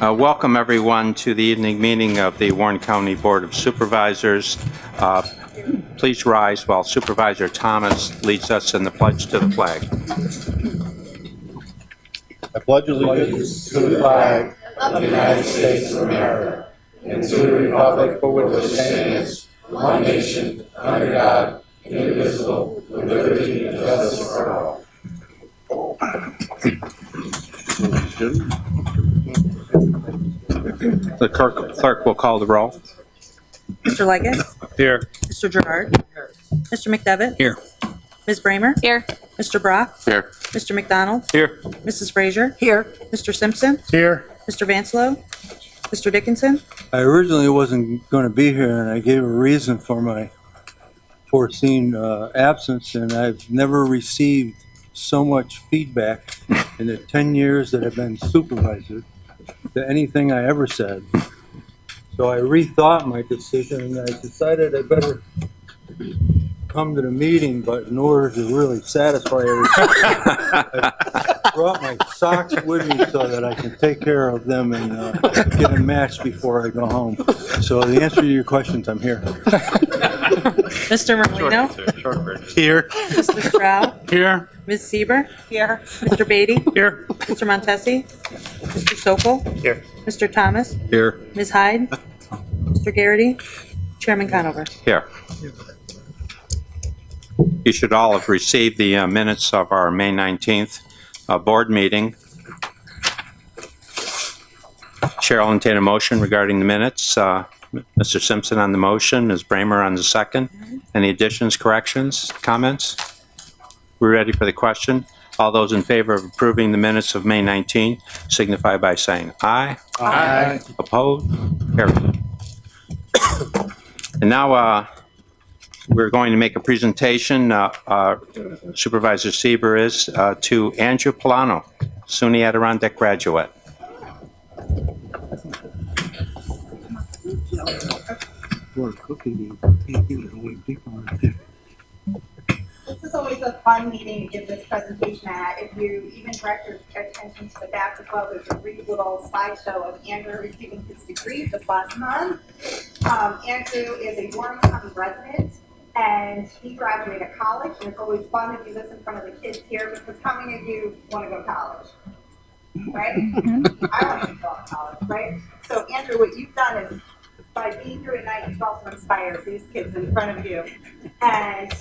Welcome everyone to the evening meeting of the Warren County Board of Supervisors. Please rise while Supervisor Thomas leads us in the pledge to the flag. I pledge allegiance to the flag of the United States of America and to the republic for which it stands, one nation, under God, indivisible, with liberty and justice for all. The clerk will call the roll. Mr. Leggett? Here. Mr. Gerard? Mr. McDevitt? Here. Ms. Bramer? Here. Mr. Brock? Here. Mr. McDonald? Here. Mrs. Frazier? Here. Mr. Simpson? Here. Mr. Vanslow? Mr. Dickinson? I originally wasn't going to be here, and I gave a reason for my foreseen absence, and I've never received so much feedback in the 10 years that I've been supervisor to anything I ever said. So I rethought my decision, and I decided I better come to the meeting, but in order to really satisfy everything, I brought my socks with me so that I can take care of them and get a match before I go home. So the answer to your questions, I'm here. Mr. Merlino? Here. Mr. Stroud? Here. Ms. Sieber? Here. Mr. Beatty? Here. Mr. Montesi? Mr. Sokol? Here. Mr. Thomas? Here. Ms. Hyde? Mr. Garrity? Chairman Conover? Here. You should all have received the minutes of our May 19th board meeting. Chair will entertain a motion regarding the minutes. Mr. Simpson on the motion, Ms. Bramer on the second. Any additions, corrections, comments? We're ready for the question. All those in favor of approving the minutes of May 19 signify by saying aye. Aye. Opposed? Carried. And now we're going to make a presentation. Supervisor Sieber is to Andrew Polano, SUNY Adirondack graduate. This is always a fun meeting to give this presentation at. If you even direct your attention to the back as well, there's a brief little slideshow of Andrew receiving his degree just last month. Andrew is a Warren County resident, and he graduated college, and it's always fun to do this in front of the kids here, because how many of you want to go to college? Right? I want to go to college, right? So Andrew, what you've done is, by being here tonight, you've also inspired these kids in front of you. And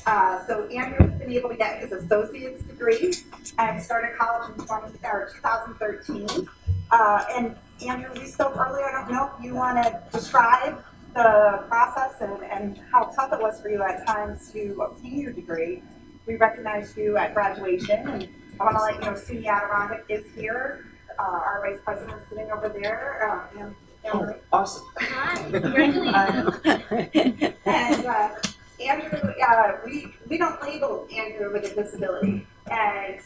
so Andrew's been able to get his associate's degree and started college in 2013. And Andrew, we spoke earlier. I don't know if you want to describe the process and how tough it was for you at times to obtain your degree. We recognized you at graduation, and I want to let you know SUNY Adirondack is here. Our vice president is sitting over there. Oh, awesome. And Andrew, we don't label Andrew with a disability, and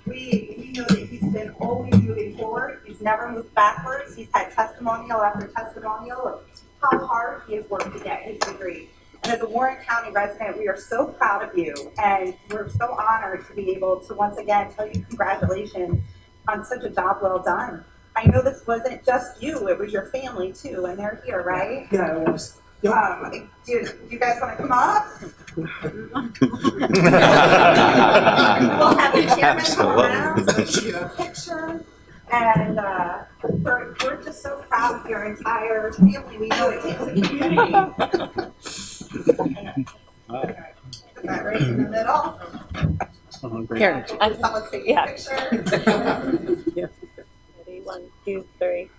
we know that he's been always moving forward. He's never moved backwards. He's had testimonial after testimonial of how hard he has worked to get his degree. And as a Warren County resident, we are so proud of you, and we're so honored to be able to once again tell you congratulations on such a job well done. I know this wasn't just you, it was your family too, and they're here, right? Yeah, it was. Do you guys want to come up? We'll have the chairman come around, so do a picture. And we're just so proud of your entire family. We know it takes a community. Put that right in the middle. Here. Someone take a picture. Ready, 1, 2, 3.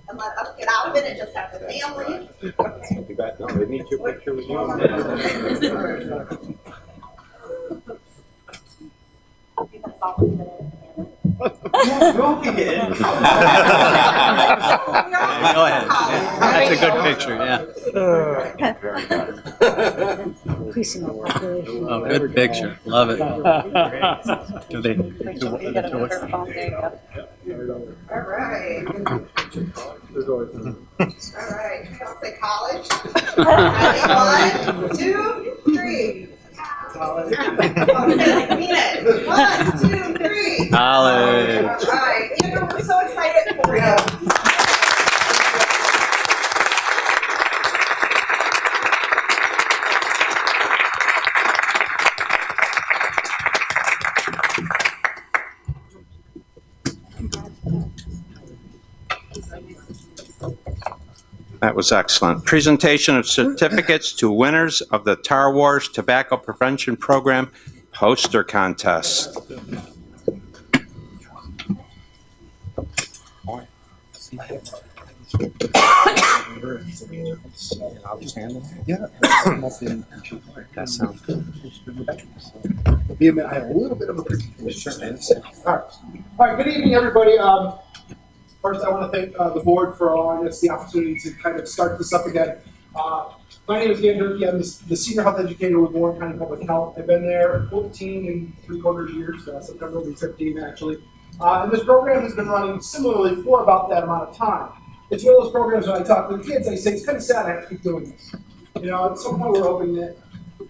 And let us get out of it and just have the family. Okay. They need your picture with you. Don't be in. Go ahead. That's a good picture, yeah. Oh, good picture. Love it. Do they? All right. All right. I'll say college. Ready? 1, 2, 3. Oh, say like mean it. 1, 2, 3. Holly. All right, Andrew, we're so excited for you. That was excellent. Presentation of certificates to winners of the Tar Wars Tobacco Prevention Program poster contest. That sounds good. I have a little bit of a presentation. All right, good evening, everybody. First, I want to thank the board for allowing us the opportunity to kind of start this up again. My name is Dan Durkee. I'm the senior health educator with Warren County Public Health. I've been there 14 3/4 years, September will be 15 actually. And this program has been running similarly for about that amount of time. It's one of those programs when I talk to the kids, I say, it's kind of sad I have to keep doing this. You know, at some point we're hoping that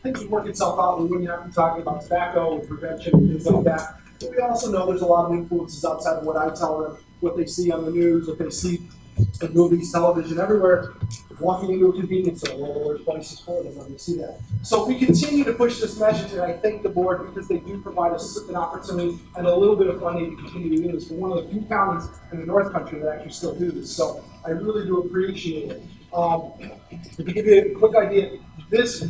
things would work itself out. We wouldn't have to be talking about tobacco and prevention and things like that. But we also know there's a lot of influences outside of what I tell them, what they see on the news, what they see in movies, television, everywhere. Walking into a convenience store, well, there's places for them when they see that. So we continue to push this message, and I thank the board because they do provide us an opportunity and a little bit of funding to continue to do this. We're one of the few counties in the North Country that actually still do this. So I really do appreciate it. To give you a quick idea, this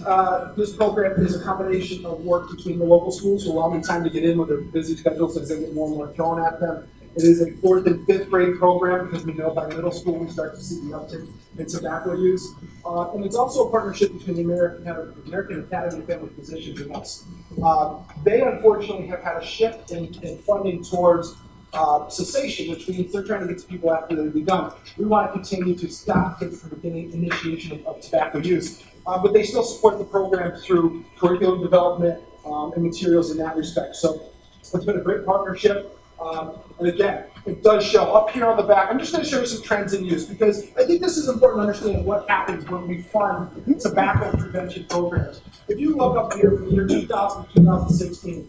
program is a combination of work between the local schools who allow me time to get in with their busy schedules as they get more and more thrown at them. It is a 4th and 5th grade program because we know by middle school we start to see the uptick in tobacco use. And it's also a partnership between the American Academy of Family Physicians and us. They unfortunately have had a shift in funding towards cessation, which means they're trying to get to people after they've begun. We want to continue to stop kids from beginning initiation of tobacco use. But they still support the program through curriculum development and materials in that respect. So it's been a great partnership. And again, it does show up here on the back. I'm just going to show you some trends in use because I think this is important to understand what happens when we fund tobacco prevention programs. If you look up here from the year 2000 to 2016,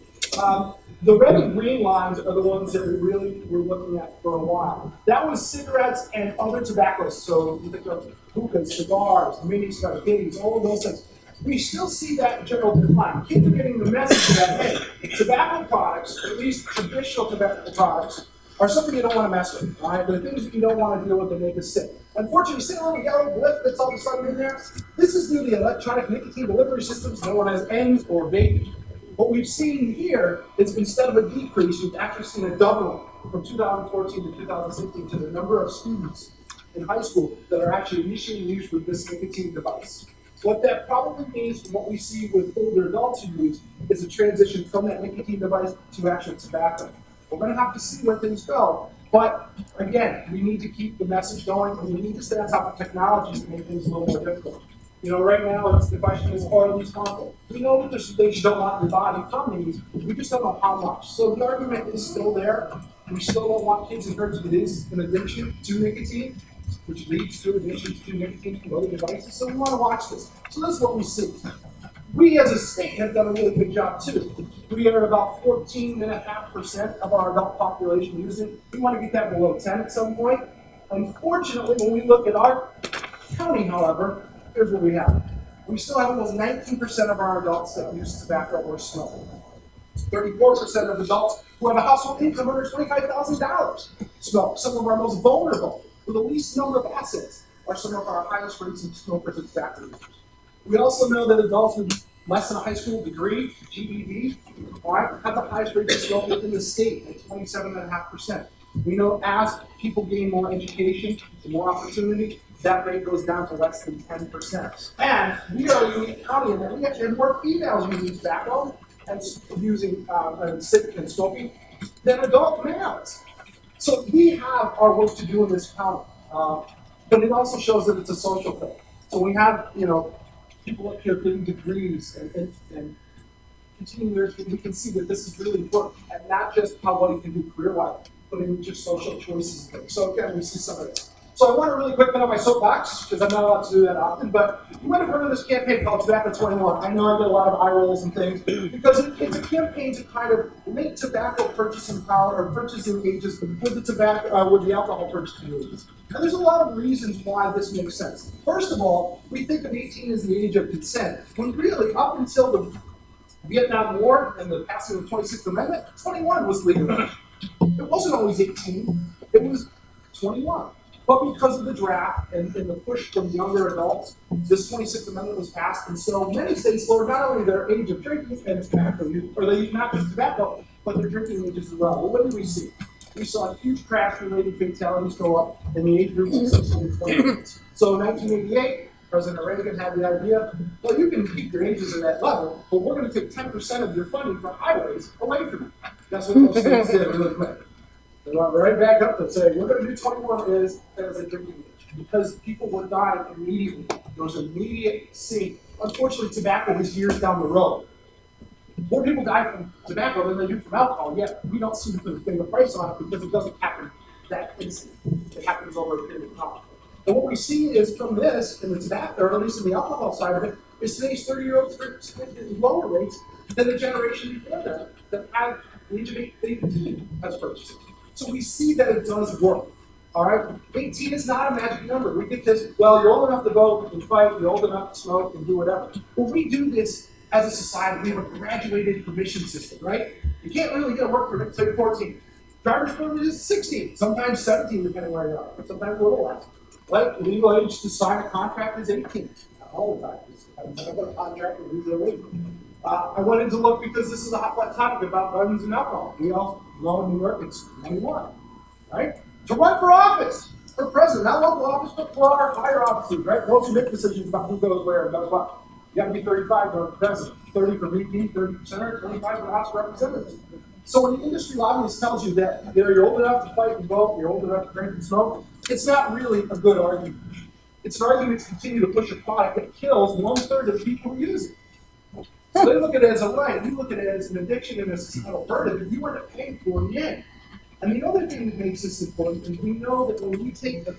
the red and green lines are the ones that we really were looking at for a while. That was cigarettes and other tobaccos. So you think of hookahs, cigars, mini cigars, giddies, all of those things. We still see that general decline. Kids are getting the message that, hey, tobacco products, or at least traditional tobacco products, are something you don't want to mess with, right? They're things that you don't want to deal with that make us sick. Unfortunately, you see a little yellow blip that's all of a sudden in there? This is due to the electronic nicotine delivery systems known as ENDS or vaping. What we've seen here is instead of a decrease, we've actually seen a doubling from 2014 to 2016 to the number of students in high school that are actually initiating use with this nicotine device. What that probably means from what we see with older adults who use is a transition from that nicotine device to actual tobacco. We're going to have to see where things go. But again, we need to keep the message going and we need to stay on top of technologies to make things a little more difficult. You know, right now the question is, are these harmful? We know that there's some things you don't want in your body from these, we just don't know how much. So the argument is still there. We still don't want kids encouraged. It is an addiction to nicotine, which leads to addictions to nicotine from other devices. So we want to watch this. So this is what we see. We as a state have done a really good job too. We are about 14.5% of our adult population using it. We want to get that below 10 at some point. Unfortunately, when we look at our county, however, here's what we have. We still have almost 19% of our adults that use tobacco or smoke. 34% of adults who have a household income under $25,000 smoke. Some of our most vulnerable, with the least number of assets, are some of our highest rates of smokers and tobacco users. We also know that adults with less than a high school degree, GED, have the highest rate of smoke within the state at 27.5%. We know as people gain more education and more opportunity, that rate goes down to less than 10%. And we are a unique county in that we actually have more females using tobacco and using and smoking than adult males. So we have our work to do in this county, but it also shows that it's a social thing. So we have, you know, people up here getting degrees and continuing their education. We can see that this is really important, and not just how well you can do career-wise, but in just social choices. So again, we see some of this. So I want to really quick put on my soapbox, because I'm not allowed to do that often, but you might have heard of this campaign called Tobacco 21. I know I get a lot of eye rolls and things, because it's a campaign to kind of link tobacco purchasing power or purchasing ages with the tobacco, with the alcohol purchasing ages. And there's a lot of reasons why this makes sense. First of all, we think of 18 as the age of consent, when really up until the Vietnam War and the passing of the 26th Amendment, 21 was legal. It wasn't always 18, it was 21. But because of the draft and the push from younger adults, this 26th Amendment was passed, and so many states lowered not only their age of drinking and tobacco use, or they use not just tobacco, but their drinking ages as well. Well, what did we see? We saw huge crash-related fatalities go up in the age groups of 16 and 20. So in 1988, President Reagan had the idea, well, you can keep your ages at that level, but we're going to take 10% of your funding for highways away from you. That's what those states did really quick. They went right back up and say, we're going to do 21 as a drinking age, because people were dying immediately. There was immediate scene. Unfortunately, tobacco is years down the road. More people die from tobacco than they do from alcohol, yet we don't seem to put a big price on it because it doesn't happen that instant. It happens over a period of time. And what we see is from this, in the tobacco, or at least in the alcohol side of it, is today's 30-year-olds drink significantly lower rates than the generation before them that had the age of 18 as purchasing. So we see that it does work. All right, 18 is not a magic number. We think this, well, you're old enough to vote, you can fight, you're old enough to smoke, and do whatever. Well, we do this as a society. We have a graduated permission system, right? You can't really get a work permit until you're 14. Driver's permit is 16, sometimes 17, depending where you are, sometimes a little less. Right? Legal age to sign a contract is 18. Not all the time. I've got a contract with who's illegal. I wanted to look because this is a hot button topic about guns and alcohol. We all know in New York it's 21, right? To run for office, for president, not local office, but for our higher offices, right? Those who make decisions about who goes where and does what. You have to be 35 to run for president, 30 for VP, 30%, 25 for the House of Representatives. So when the industry lobbyist tells you that you're old enough to fight and vote, you're old enough to drink and smoke, it's not really a good argument. It's an argument to continue to push a product that kills 1/3 of the people who use it. So they look at it as a right, we look at it as an addiction and a societal burden that you weren't paying for in the end. And the other thing that makes this important is we know that when we take an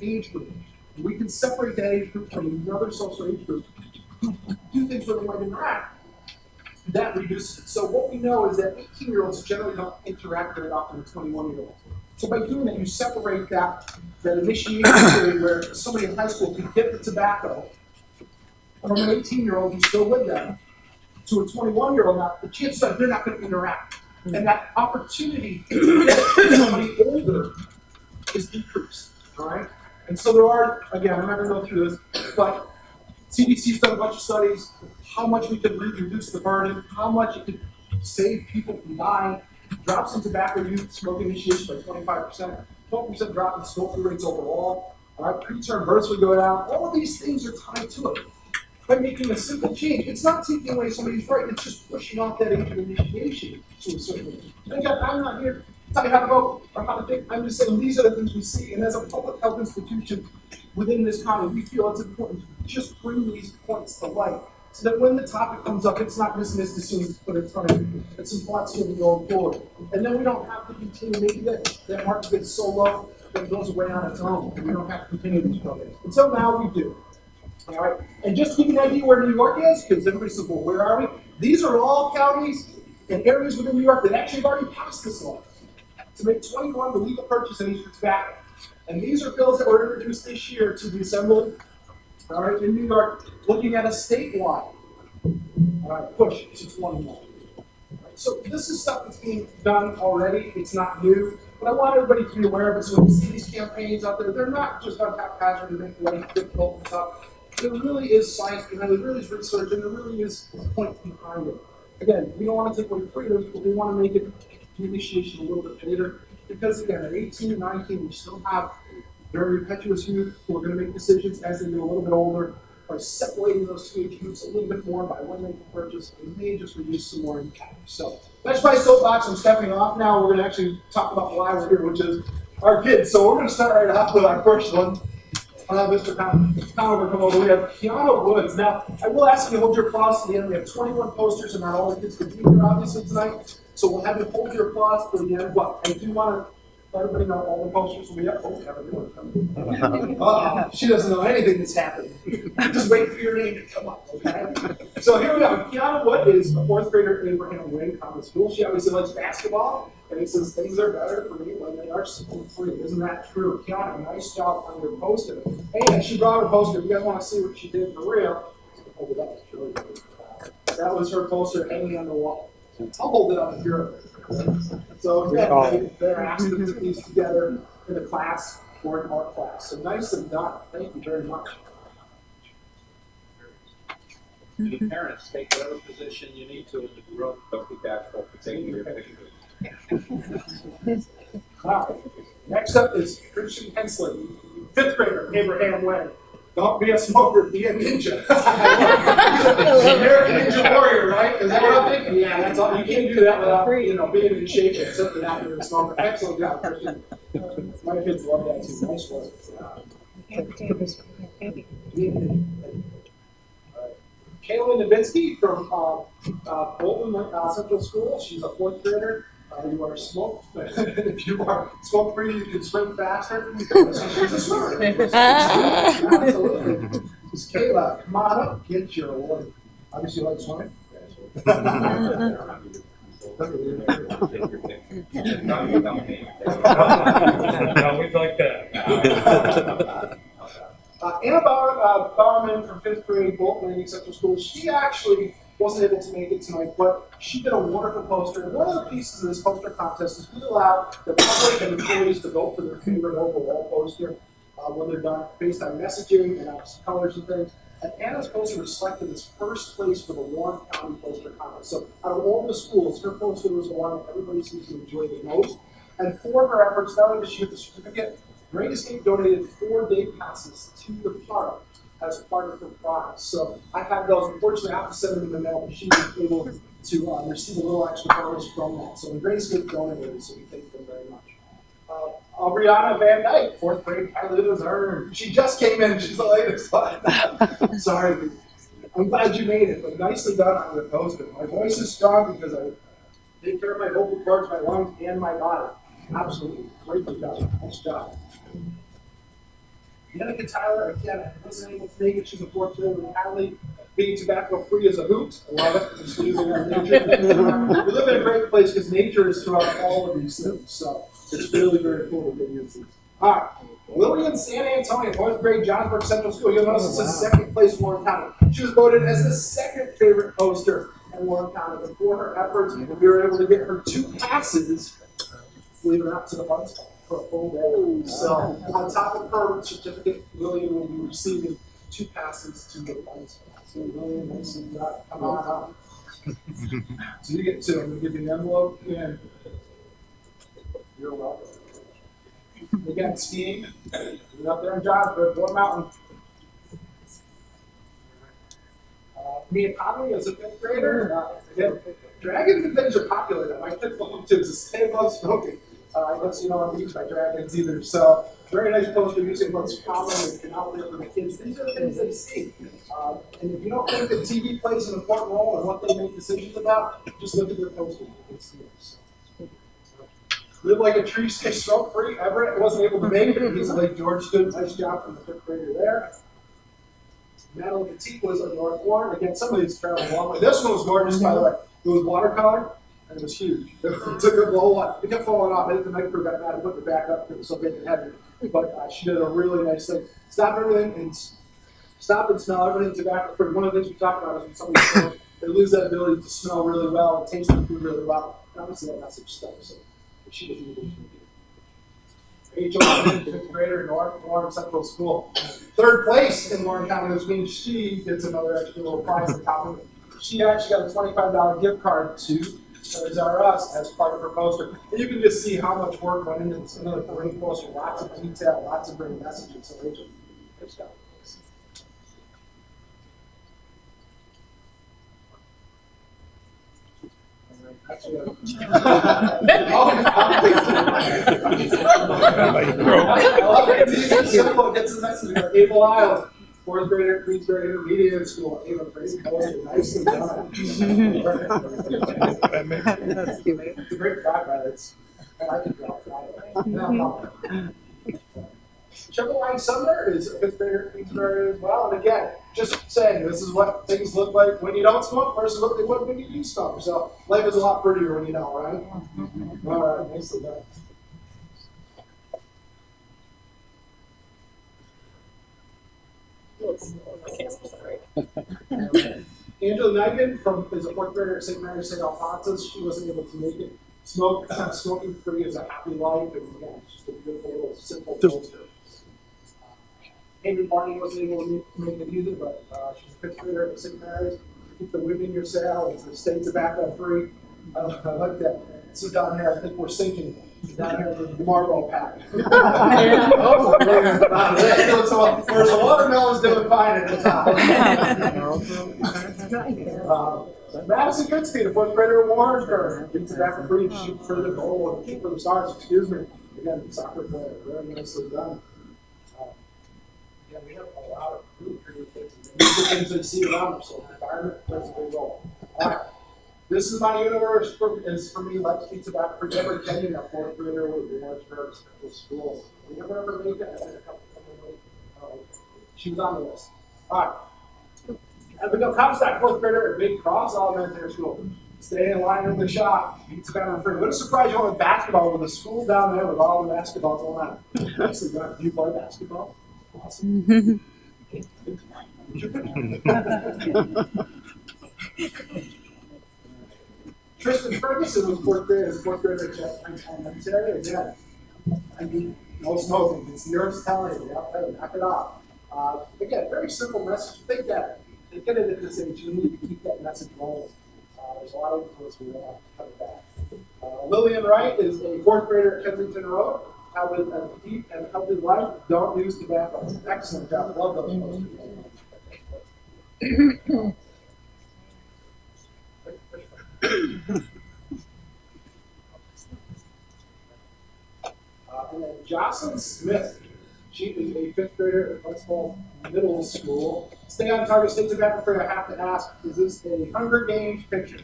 age group, we can separate that age group from another social age group who do things where they might interact. That reduces it. So what we know is that 18-year-olds generally don't interact very often with 21-year-olds. So by doing that, you separate that initiation period where somebody in high school can get the tobacco from an 18-year-old who's still with them to a 21-year-old. Now, the chances are they're not going to interact. And that opportunity to get somebody older is decreased, all right? And so there are, again, I'm not going to go through this, but CDC's done a bunch of studies, how much we could reduce the burden, how much it could save people from dying, drops in tobacco use, smoking initiation by 25%, 12% drop in smoking rates overall, all right, preterm births would go down. All of these things are tied to it. By making a simple change, it's not taking away somebody's right, it's just pushing off that age of initiation to a certain age. And again, I'm not here to tell you how to vote or how to think, I'm just saying these are the things we see, and as a public health institution within this county, we feel it's important to just bring these points to light, so that when the topic comes up, it's not dismissed as soon as it's put in front of you. It's some thoughts here going forward. And then we don't have to continue, maybe that market gets so low that it goes away on its own, and we don't have to continue these programs. Until now, we do. All right, and just to give you an idea where New York is, because everybody says, well, where are we? These are all counties and areas within New York that actually have already passed this law to make 21 the legal purchase age for tobacco. And these are bills that were introduced this year to the Assembly, all right, in New York, looking at a statewide, all right, push to 21. Right, so this is stuff that's being done already. It's not new. But I want everybody to be aware of it. So when you see these campaigns out there, they're not just on haphazard to make life difficult and stuff. There really is science behind it, there really is research, and there really is a point behind it. Again, we don't want to take away freedoms, but we want to make it the initiation a little bit later. Because again, at 18, 19, we still have very impetuous youth who are going to make decisions as they get a little bit older. By separating those two age groups a little bit more by when they can purchase, it may just reduce some more impact. So that's my soapbox. I'm stepping off now. We're going to actually talk about why we're here, which is our kids. So we're going to start right off with our first one. Mr. Conover, come over. We have Keanu Woods. Now, I will ask you to hold your applause to the end. We have 21 posters, and not all the kids can be here, obviously, tonight. So we'll have you hold your applause to the end. But I do want to let everybody know all the posters will be up. Oh, we have a new one coming. She doesn't know anything that's happening. Just wait for your name to come up, okay? So here we go. Kiana Wood is a fourth grader at Abraham Wayne Common School. She obviously likes basketball, and it says things are better for me when they are free. Isn't that true? Kiana, nice job on your poster. And she brought her poster. If you guys want to see what she did for real, hold it up. Show you. That was her poster hanging on the wall. I'll hold it up here. So again, they're asked to put these together in a class or an art class. So nice and done. Thank you very much. Any parents, take whatever position you need to in the group. Don't be bashful for taking your picture. All right. Next up is Christian Hensley, fifth grader, Abraham Way. Don't be a smoker, be a ninja. American Ninja Warrior, right? Is that what I'm thinking? Yeah, that's all. You can't do that without, being in shape, except for not being a smoker. Excellent job, Christian. My kids love that too. Nice work. Kaylin Novinsky from Bolton Central School. She's a fourth grader. You are smoke. If you are smoke free, you can swim faster. So she's a swimmer. Absolutely. Miss Kayla, come on up, get your award. Obviously, you like swimming. No, we'd like that. Anna Bowerman from fifth grade, Bolton Landing Central School. She actually wasn't able to make it tonight, but she did a wonderful poster. And one of the pieces of this poster contest is we allow the public and employees to vote for their favorite overall poster when they're done, based on messaging and colors and things. And Anna's poster was selected as first place for the Warren County Poster Contest. So out of all the schools, her poster was the one that everybody seems to enjoy the most. And for her efforts, not only did she get the certificate, Great Escape donated 4-day passes to the park as part of her prize. So I have those. Unfortunately, I have to send them in the mail, but she was able to receive a little extra bonus from that. So the Great Escape donated, so we thank them very much. Brianna Van Dyke, fourth grade, highly deserved. She just came in. She's the latest one. Sorry. I'm glad you made it, but nicely done on your poster. My voice is strong because I take care of my vocal cords, my lungs, and my body. Absolutely. Great job. Nice job. Danica Tyler, again, I wasn't able to make it. She's a fourth grader with Hadley. Being tobacco free is a hoot. I love it. Just using our nature. We live in a great place because nature is throughout all of these things. So it's really very cool to get used to. All right. Lillian San Antonio, fourth grade, Johnsburg Central School. You'll notice it says second place Warren County. She was voted as the second favorite poster in Warren County. And for her efforts, we were able to get her 2 passes, believe it or not, to the fun spot for a full day. So on top of her certificate, Lillian will be receiving 2 passes to the fun spot. So Lillian, nice and come on up. So you get 2. I'm going to give you an envelope and you're welcome. Again, skiing. You're up there in Johnsburg, Boy Mountain. Mia Conley is a 5th grader. Again, dragons and things are popular now. My kids love them too. It's the same love smoking. I guess you don't want to eat by dragons either. So, very nice poster using what's common and out there for the kids. These are the things they see. And if you don't think that TV plays an important role in what they make decisions about, just look at their posters. You can see it. So. Live like a tree, stay smoke free. Everett wasn't able to make it. He's a Lake George student. Nice job from the 5th grader there. Madeline Petit was a North Warren. Again, some of these travel a long way. This one was gorgeous, by the way. It was watercolor, and it was huge. It took up the whole lot. It kept falling off. I think the night crew got mad and put it back up because it was so big and heavy. But she did a really nice thing. Stop everything and stop and smell everything tobacco free. One of the things we talk about is when somebody smokes, they lose that ability to smell really well and taste the food really well. And obviously that message stuck. So she was able to do it. Rachel, 5th grader, North Warren Central School. 3rd place in Warren County, which means she gets another extra little prize on top of it. She actually got a $25 gift card to Toys R Us as part of her poster. And you can just see how much work went into this. Another great poster, lots of detail, lots of great messages. So Rachel, good stuff. Gets the message. Able Isles, 4th grader, Queensbury Intermediate School. Ava, crazy poster, nicely done. It's a great fact, right? And I can draw it. Chippewa Sumner is a fifth grader in Kingsbury as well. And again, just saying, this is what things look like when you don't smoke versus what they look when you do smoke. So life is a lot prettier when you know, right? All right, nicely done. Angela Nigan is a fourth grader at St. Mary's St. Alphonsus. She wasn't able to make it. Smoking free is a happy life, and again, it's just a beautiful little simple poster. Amy Barney wasn't able to make it either, but she's a fifth grader at St. Mary's. Keep the women in your cell. It's a state tobacco free. I like that. So down here, I think we're sinking down here with the Marlboro pack. There's a watermelon's doing fine at the top. Madison Goodspeed, a fourth grader in Warrensburg, beats tobacco free to shoot for the goal and shoot for the stars. Excuse me. Again, soccer player, very nicely done. Yeah, we have a lot of really creative things. These are things that see around them, so the environment plays a big role. All right. This is my universe is for me. Let's be tobacco free. Deborah Kenyon, a fourth grader with Warrensburg Central School. We never ever make it. I had a couple of she was on the list. All right. Abigail Comstock, fourth grader at Big Cross Elementary School. Stay in line in the shop. Beats tobacco free. What a surprise you went with basketball with a school down there with all the basketballs going on. Nicely done. Do you play basketball? Awesome. Tristan Ferguson was fourth grader at Elementary. Again, I mean, no smoking. It's nerves telling you. Knock it off. Again, very simple message. Think that. Get it at this age. You need to keep that message rolling. There's a lot of influence we want to cut it back. Lillian Wright is a fourth grader at Kensington Road. Have a deep and healthy life. Don't use tobacco. Excellent job. Love those posters. And then Jocelyn Smith. She is a fifth grader at Westfall Middle School. Stay on target, stay tobacco free. I have to ask, is this a Hunger Games picture?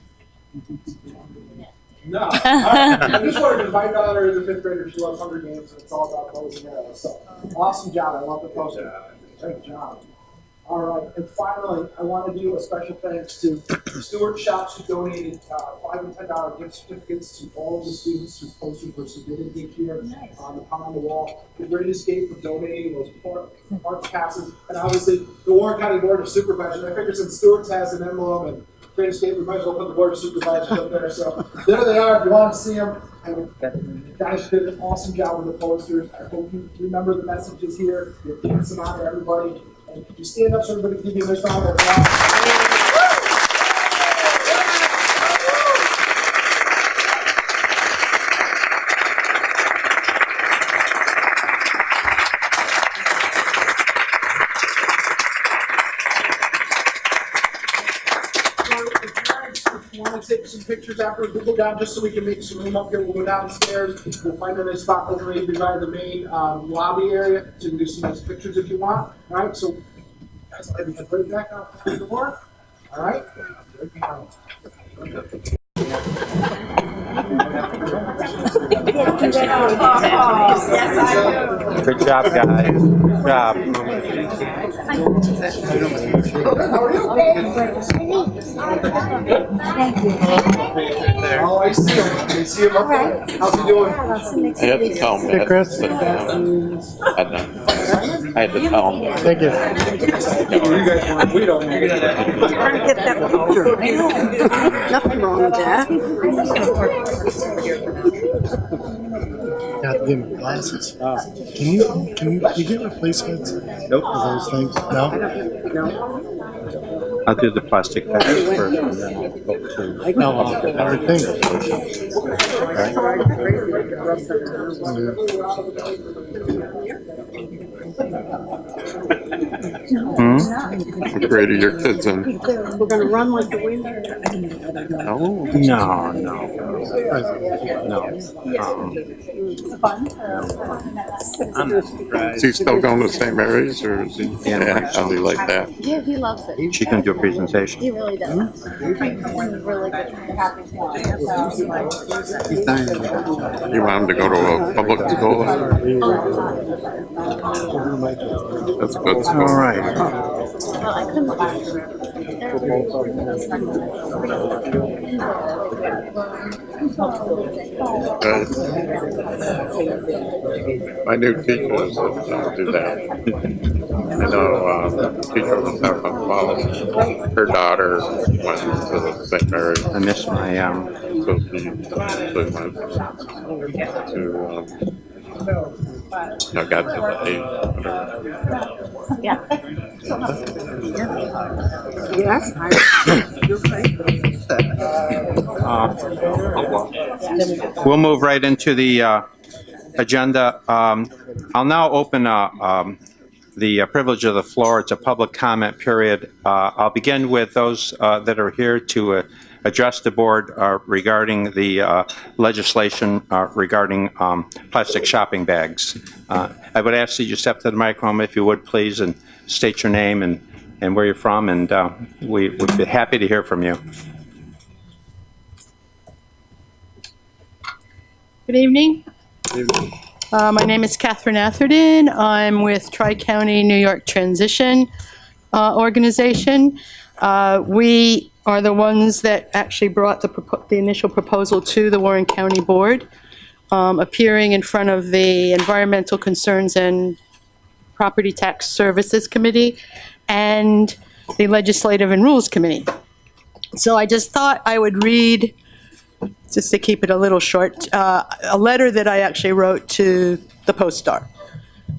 No. All right. I just wanted to find out her as a fifth grader. She loves Hunger Games, and it's all about bows and arrows. So, awesome job. I love the poster. Great job. All right. And finally, I want to do a special thanks to Stewart Shops, who donated $5 and $10 gift certificates to all of the students whose posters were submitted this year on the Pound on the Wall. The Great Escape for donating those park passes. And obviously, the Warren County Board of Supervisors. I figured since Stewart's has an emblem and Great Escape, we might as well put the Board of Supervisors up there. So there they are. If you want to see them, and guys did an awesome job with the posters. I hope you remember the messages here. You're passing them out to everybody. And could you stand up so everybody can give you a nice round of applause? Want to take some pictures afterwards? We'll go down just so we can make some room up here. We'll go downstairs. We'll find a nice spot over here behind the main lobby area so you can do some nice pictures if you want. All right, so guys, I'll head right back out to the door. All right, right behind. Good job, guys. Good job. How are you? Oh, I see him. I see him up there. How's he doing? I had to tell him. Hey, Chris. I had to tell him. Thank you. You guys want? We don't. Trying to get that picture. Nothing wrong with that. Got to give me glasses. Can you get replacements? Nope. For those things? No? I'll do the plastic bags first and then we'll go to. No, hard thing. Right. The greater your kids in. We're gonna run like the wind. Oh, No, no, no. is he still going to St. Mary's or is he actually like that? Yeah, he loves it. She can do a presentation. He really does. He's really good. Happy You want him to go to a public school? That's a good school. All right. Well, I couldn't My new teachers don't do that. I know the teacher was talking about her daughter went to St. Mary's. I missed my, So she actually went to, got to the age. Yeah. Yes. we'll move right into the agenda. I'll now open the privilege of the floor. It's a public comment period. I'll begin with those that are here to address the board regarding the legislation regarding plastic shopping bags. I would ask that you step to the microphone if you would, please, and state your name and where you're from, and we would be happy to hear from you. Good evening. My name is Catherine Atherton. I'm with Tri-County New York Transition Organization. We are the ones that actually brought the initial proposal to the Warren County Board, appearing in front of the Environmental Concerns and Property Tax Services Committee and the Legislative and Rules Committee. So I just thought I would read, just to keep it a little short, a letter that I actually wrote to the Post-Star.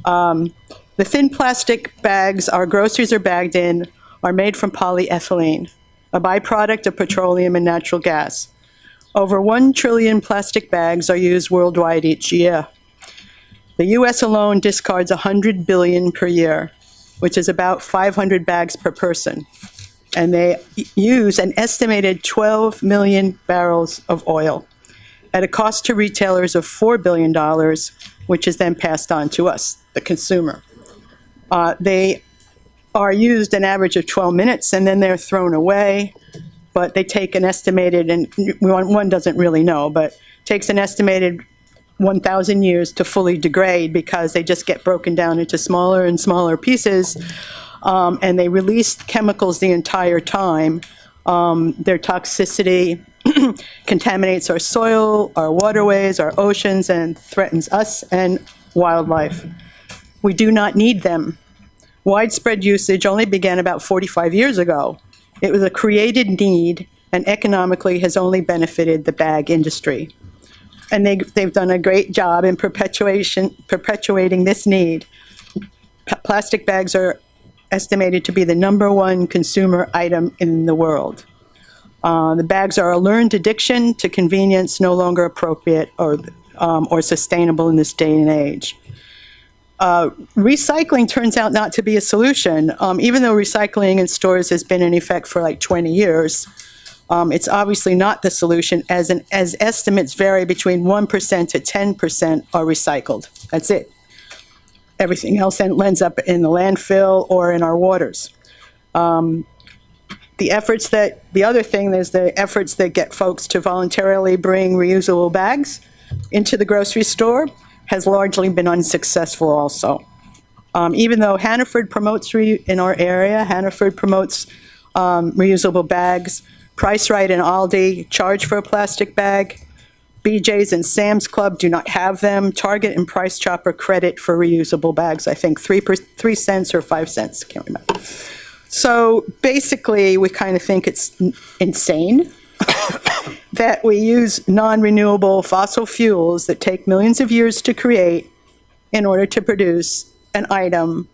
The thin plastic bags our groceries are bagged in are made from polyethylene, a byproduct of petroleum and natural gas. Over 1 trillion plastic bags are used worldwide each year. The U.S. alone discards 100 billion per year, which is about 500 bags per person. And they use an estimated 12 million barrels of oil at a cost to retailers of $4 billion, which is then passed on to us, the consumer. They are used an average of 12 minutes and then they're thrown away, but they take an estimated, and one doesn't really know, but takes an estimated 1,000 years to fully degrade because they just get broken down into smaller and smaller pieces. And they release chemicals the entire time. Their toxicity contaminates our soil, our waterways, our oceans, and threatens us and wildlife. We do not need them. Widespread usage only began about 45 years ago. It was a created need and economically has only benefited the bag industry. And they've done a great job in perpetuating this need. Plastic bags are estimated to be the #1 consumer item in the world. The bags are a learned addiction to convenience, no longer appropriate or sustainable in this day and age. Recycling turns out not to be a solution. Even though recycling in stores has been in effect for like 20 years, it's obviously not the solution, as estimates vary between 1% to 10% are recycled. That's it. Everything else then ends up in the landfill or in our waters. The other thing is the efforts that get folks to voluntarily bring reusable bags into the grocery store has largely been unsuccessful also. Even though Hannaford promotes, in our area, Hannaford promotes reusable bags, Price Right and Aldi charge for a plastic bag. BJ's and Sam's Club do not have them. Target and Price Chopper credit for reusable bags, I think 3 cents or 5 cents, can't remember. So basically, we kind of think it's insane that we use non-renewable fossil fuels that take millions of years to create in order to produce an item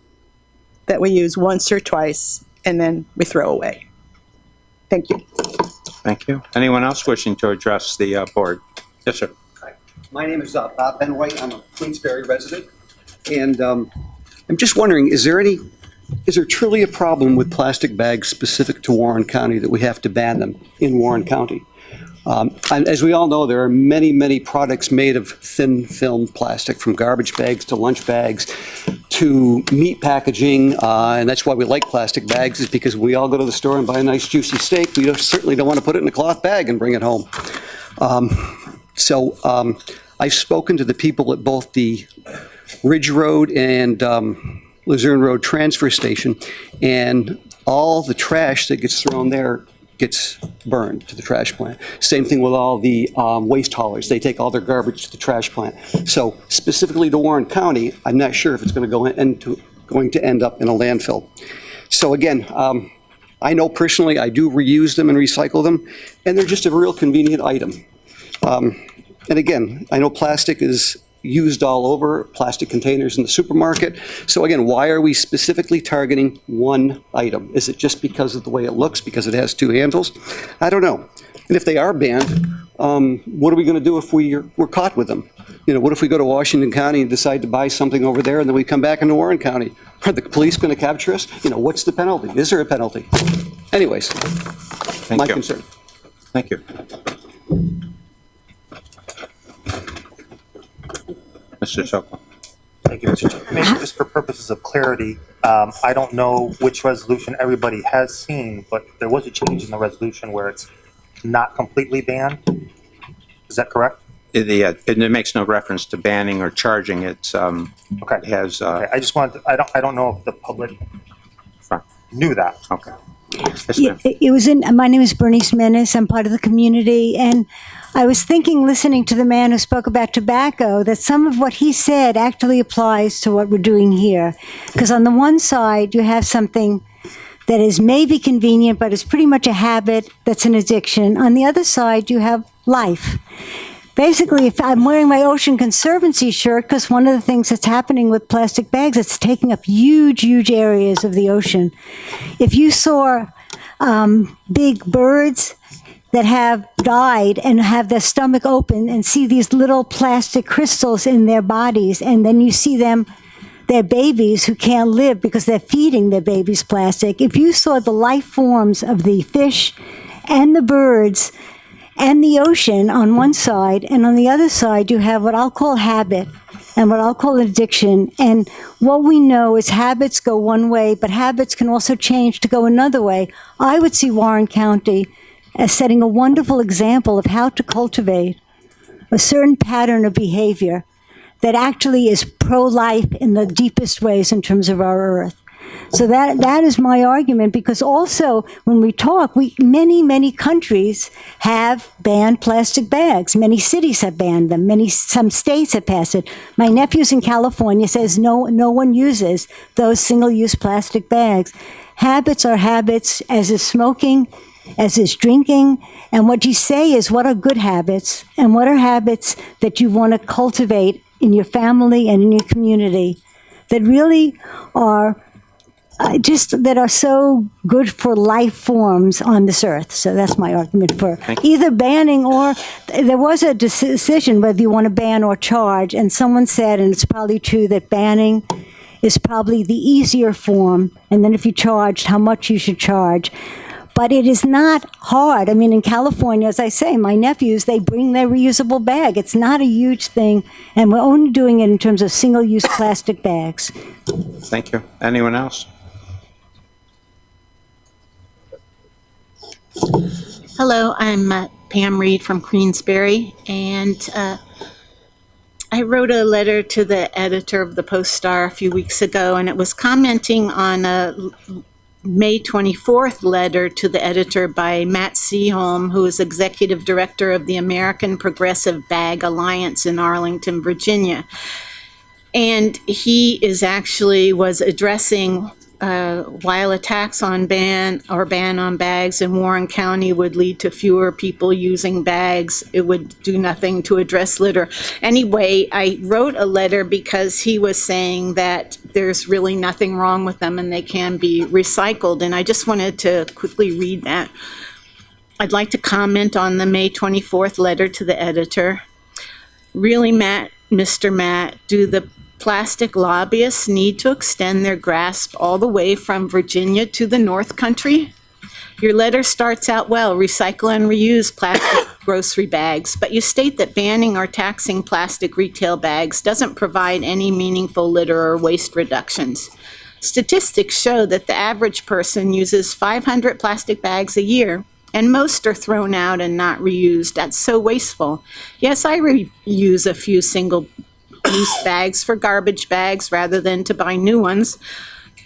that we use once or twice and then we throw away. Thank you. Thank you. Anyone else wishing to address the board? Yes, sir. Hi. My name is Bob Benway. I'm a Queensberry resident. And I'm just wondering, is there any is there truly a problem with plastic bags specific to Warren County that we have to ban them in Warren County? And as we all know, there are many, many products made of thin film plastic, from garbage bags to lunch bags to meat packaging, and that's why we like plastic bags, is because we all go to the store and buy a nice juicy steak. We certainly don't want to put it in a cloth bag and bring it home. I've spoken to the people at both the Ridge Road and Luzerne Road transfer station, and all the trash that gets thrown there gets burned to the trash plant. Same thing with all the waste haulers. They take all their garbage to the trash plant. So specifically to Warren County, I'm not sure if it's going to end up in a landfill. So again, I know personally I do reuse them and recycle them, and they're just a real convenient item. And again, I know plastic is used all over, plastic containers in the supermarket. So again, why are we specifically targeting one item? Is it just because of the way it looks, because it has two handles? I don't know. And if they are banned, what are we going to do if we're caught with them? You know, what if we go to Washington County and decide to buy something over there, and then we come back into Warren County? Are the police going to capture us? You know, what's the penalty? Is there a penalty? Anyways, my concern. Thank you. Mr. Sokol. Thank you, Mr. Chairman. Maybe just for purposes of clarity, I don't know which resolution everybody has seen, but there was a change in the resolution where it's not completely banned. Is that correct? It makes no reference to banning or charging. It's okay. It has. Okay. I just wanted. I don't know if the public knew that. Okay. Yeah, it was in. My name is Bernice Menace. I'm part of the community, and I was thinking, listening to the man who spoke about tobacco, that some of what he said actually applies to what we're doing here. Because on the one side, you have something that is maybe convenient, but is pretty much a habit that's an addiction. On the other side, you have life. Basically, if I'm wearing my Ocean Conservancy shirt, because one of the things that's happening with plastic bags, it's taking up huge, huge areas of the ocean. If you saw big birds that have died and have their stomach open and see these little plastic crystals in their bodies, and then you see them, their babies who can't live because they're feeding their babies plastic. If you saw the life forms of the fish and the birds and the ocean on one side, and on the other side you have what I'll call habit and what I'll call addiction. And what we know is habits go one way, but habits can also change to go another way. I would see Warren County as setting a wonderful example of how to cultivate a certain pattern of behavior that actually is pro-life in the deepest ways in terms of our earth. So that is my argument, because also when we talk, many countries have banned plastic bags. Many cities have banned them. Some states have passed it. My nephew's in California says no one uses those single-use plastic bags. Habits are habits, as is smoking, as is drinking. And what you say is, what are good habits, and what are habits that you want to cultivate in your family and in your community that really are that are so good for life forms on this earth. So that's my argument for either banning, or there was a decision whether you want to ban or charge, and someone said, and it's probably true, that banning is probably the easier form, and then if you charged, how much you should charge. But it is not hard. I mean, in California, as I say, my nephews, they bring their reusable bag. It's not a huge thing, and we're only doing it in terms of single-use plastic bags. Thank you. Anyone else? Hello, I'm Pam Reed from Queensbury, and I wrote a letter to the editor of the Post-Star a few weeks ago, and it was commenting on a May 24th letter to the editor by Matt Seaholm, who is executive director of the American Progressive Bag Alliance in Arlington, Virginia. And he was addressing while a tax on ban on bags in Warren County would lead to fewer people using bags, it would do nothing to address litter. Anyway, I wrote a letter because he was saying that there's really nothing wrong with them and they can be recycled. And I just wanted to quickly read that. I'd like to comment on the May 24th letter to the editor. Really, Mr. Matt, do the plastic lobbyists need to extend their grasp all the way from Virginia to the North Country? Your letter starts out well, recycle and reuse plastic grocery bags, but you state that banning or taxing plastic retail bags doesn't provide any meaningful litter or waste reductions. Statistics show that the average person uses 500 plastic bags a year, and most are thrown out and not reused. That's so wasteful. Yes, I reuse a few single-use bags for garbage bags rather than to buy new ones.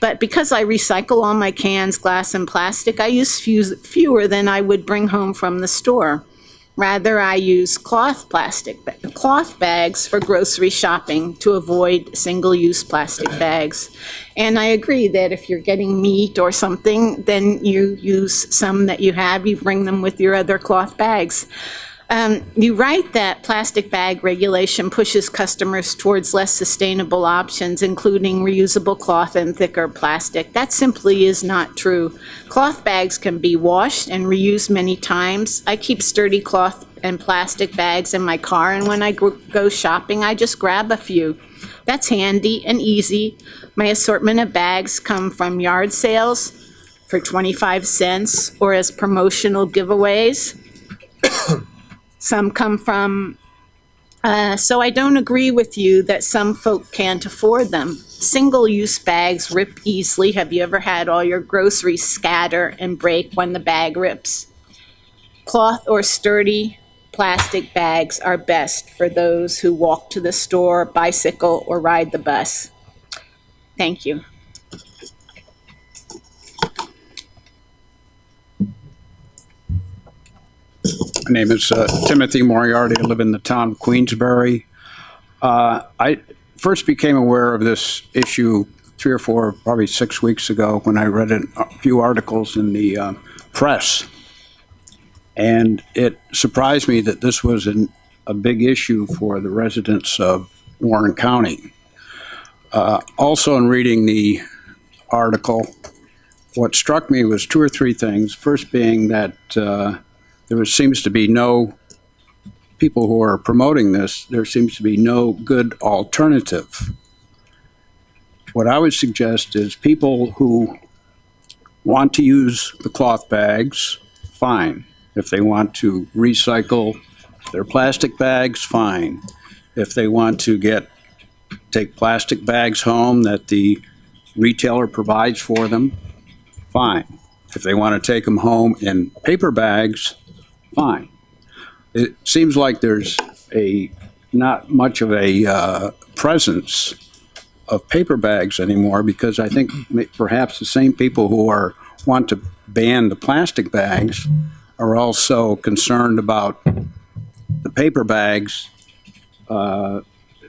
But because I recycle all my cans, glass, and plastic, I use fewer than I would bring home from the store. Rather, I use cloth bags for grocery shopping to avoid single-use plastic bags. And I agree that if you're getting meat or something, then you use some that you have, you bring them with your other cloth bags. You write that plastic bag regulation pushes customers towards less sustainable options, including reusable cloth and thicker plastic. That simply is not true. Cloth bags can be washed and reused many times. I keep sturdy cloth and plastic bags in my car, and when I go shopping, I just grab a few. That's handy and easy. My assortment of bags come from yard sales for 25 cents or as promotional giveaways. Some come from, so I don't agree with you that some folk can't afford them. Single-use bags rip easily. Have you ever had all your groceries scatter and break when the bag rips? Cloth or sturdy plastic bags are best for those who walk to the store, bicycle, or ride the bus. Thank you. My name is Timothy Moriarty. I live in the town of Queensbury. I first became aware of this issue 3 or 4, probably 6 weeks ago when I read a few articles in the press. And it surprised me that this was a big issue for the residents of Warren County. Also, in reading the article, what struck me was 2 or 3 things. First being that there seems to be no people who are promoting this. There seems to be no good alternative. What I would suggest is people who want to use the cloth bags, fine. If they want to recycle their plastic bags, fine. If they want to take plastic bags home that the retailer provides for them, fine. If they want to take them home in paper bags, fine. It seems like there's not much of a presence of paper bags anymore, because I think perhaps the same people who want to ban the plastic bags are also concerned about the paper bags, for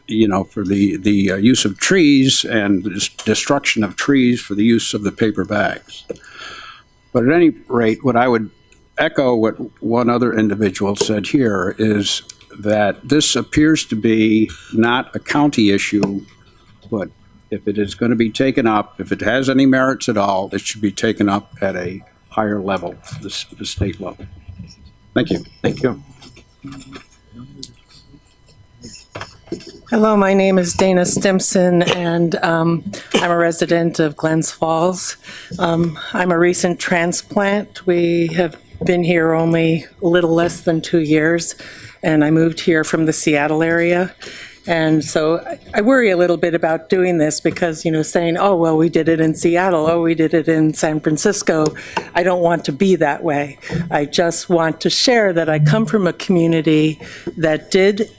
the use of trees and the destruction of trees for the use of the paper bags. But at any rate, what I would echo what one other individual said here is that this appears to be not a county issue, but if it is going to be taken up, if it has any merits at all, it should be taken up at a higher level, the state level. Thank you. Thank you. Hello, my name is Dana Stimson, and I'm a resident of Glens Falls. I'm a recent transplant. We have been here only a little less than 2 years, and I moved here from the Seattle area. And so I worry a little bit about doing this because, saying, oh, well, we did it in Seattle, oh, we did it in San Francisco. I don't want to be that way. I just want to share that I come from a community that did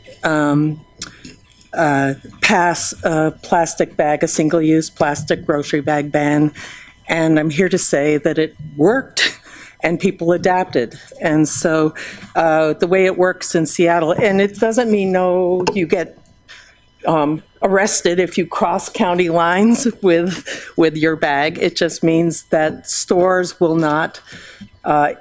pass a plastic bag, a single-use plastic grocery bag ban, and I'm here to say that it worked and people adapted. And so the way it works in Seattle, and it doesn't mean you get arrested if you cross county lines with your bag. It just means that stores will not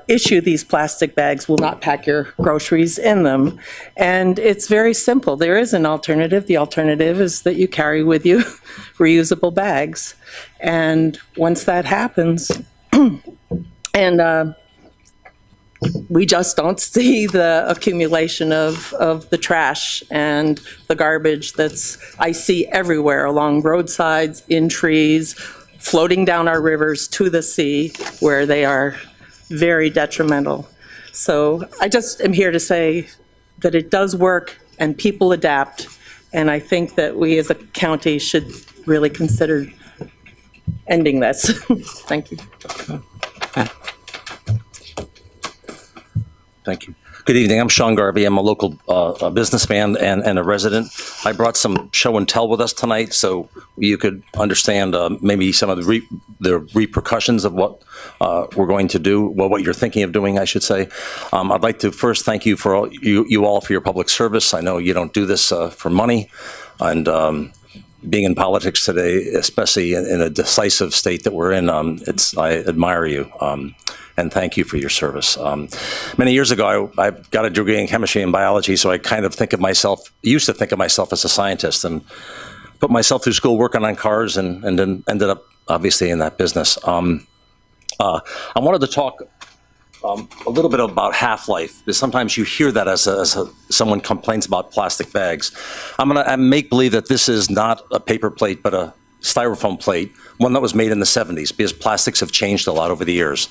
issue these plastic bags, will not pack your groceries in them. And it's very simple. There is an alternative. The alternative is that you carry with you reusable bags. And once that happens, and we just don't see the accumulation of the trash and the garbage I see everywhere along roadsides, in trees, floating down our rivers to the sea, where they are very detrimental. So I just am here to say that it does work and people adapt. And I think that we as a county should really consider ending this. Thank you. Thank you. Good evening. I'm Sean Garvey. I'm a local businessman and a resident. I brought some show and tell with us tonight so you could understand maybe some of the repercussions of what we're going to do, well, what you're thinking of doing, I should say. I'd like to first thank you for you all for your public service. I know you don't do this for money, and being in politics today, especially in a decisive state that we're in, I admire you. And thank you for your service. Many years ago, I got a degree in chemistry and biology, so I kind of used to think of myself as a scientist, and put myself through school working on cars, and then ended up obviously in that business. I wanted to talk a little bit about half-life, because sometimes you hear that as someone complains about plastic bags. I'm gonna make believe that this is not a paper plate, but a styrofoam plate, one that was made in the 70s, because plastics have changed a lot over the years.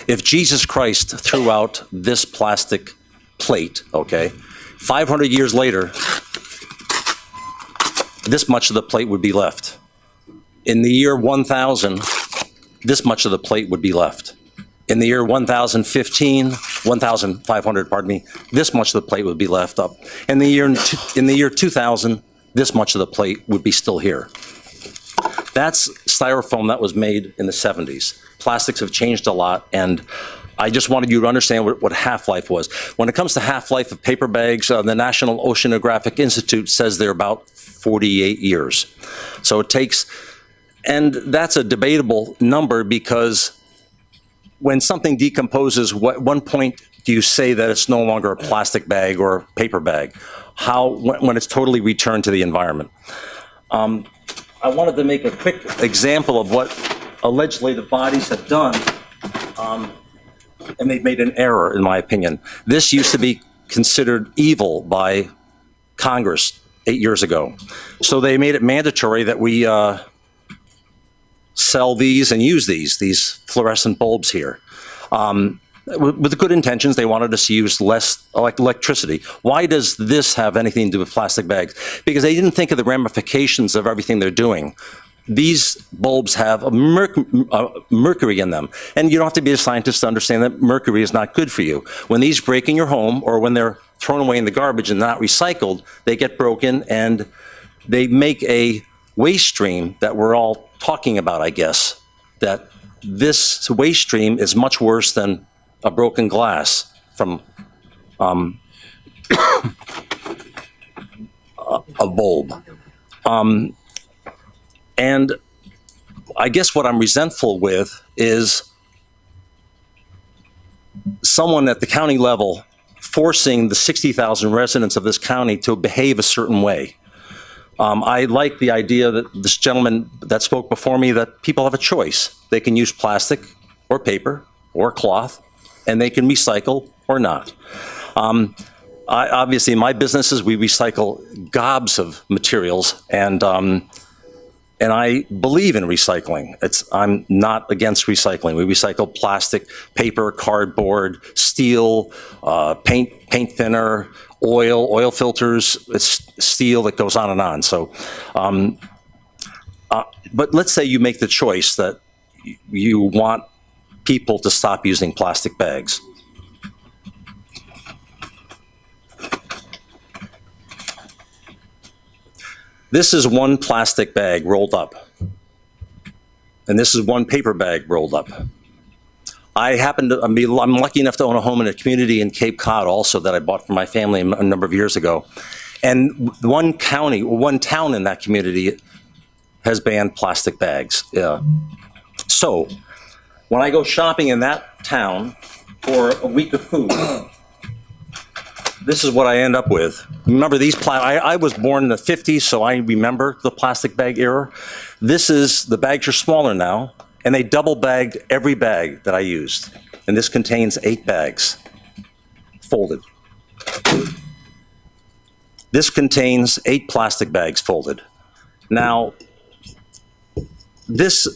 If Jesus Christ threw out this plastic plate, okay, 500 years later, this much of the plate would be left. In the year 1000, this much of the plate would be left. In the year 1500, pardon me, this much of the plate would be left up. In the year 2000, this much of the plate would be still here. That's styrofoam that was made in the 70s. Plastics have changed a lot, and I just wanted you to understand what half-life was. When it comes to half-life of paper bags, the National Oceanographic Institute says they're about 48 years. So it takes, and that's a debatable number, because when something decomposes, what one point do you say that it's no longer a plastic bag or a paper bag? When it's totally returned to the environment? I wanted to make a quick example of what allegedly the bodies have done, and they've made an error, in my opinion. This used to be considered evil by Congress 8 years ago. So they made it mandatory that we sell these and use these fluorescent bulbs here. With the good intentions, they wanted us to use less electricity. Why does this have anything to do with plastic bags? Because they didn't think of the ramifications of everything they're doing. These bulbs have a mercury in them. And you don't have to be a scientist to understand that mercury is not good for you. When these break in your home, or when they're thrown away in the garbage and not recycled, they get broken and they make a waste stream that we're all talking about, I guess. That this waste stream is much worse than a broken glass from a bulb. And I guess what I'm resentful with is someone at the county level forcing the 60,000 residents of this county to behave a certain way. I like the idea that this gentleman that spoke before me, that people have a choice. They can use plastic or paper or cloth, and they can recycle or not. Obviously, in my businesses, we recycle gobs of materials, and I believe in recycling. I'm not against recycling. We recycle plastic, paper, cardboard, steel, paint thinner, oil filters, it's steel, that goes on and on. So, but let's say you make the choice that you want people to stop using plastic bags. This is one plastic bag rolled up, and this is one paper bag rolled up. I'm lucky enough to own a home in a community in Cape Cod also that I bought for my family a number of years ago. And one town in that community has banned plastic bags. So when I go shopping in that town for a week of food, this is what I end up with. Remember I was born in the 50s, so I remember the plastic bag era. The bags are smaller now, and they double bagged every bag that I used. And this contains 8 bags. folded. This contains 8 plastic bags folded. Now, this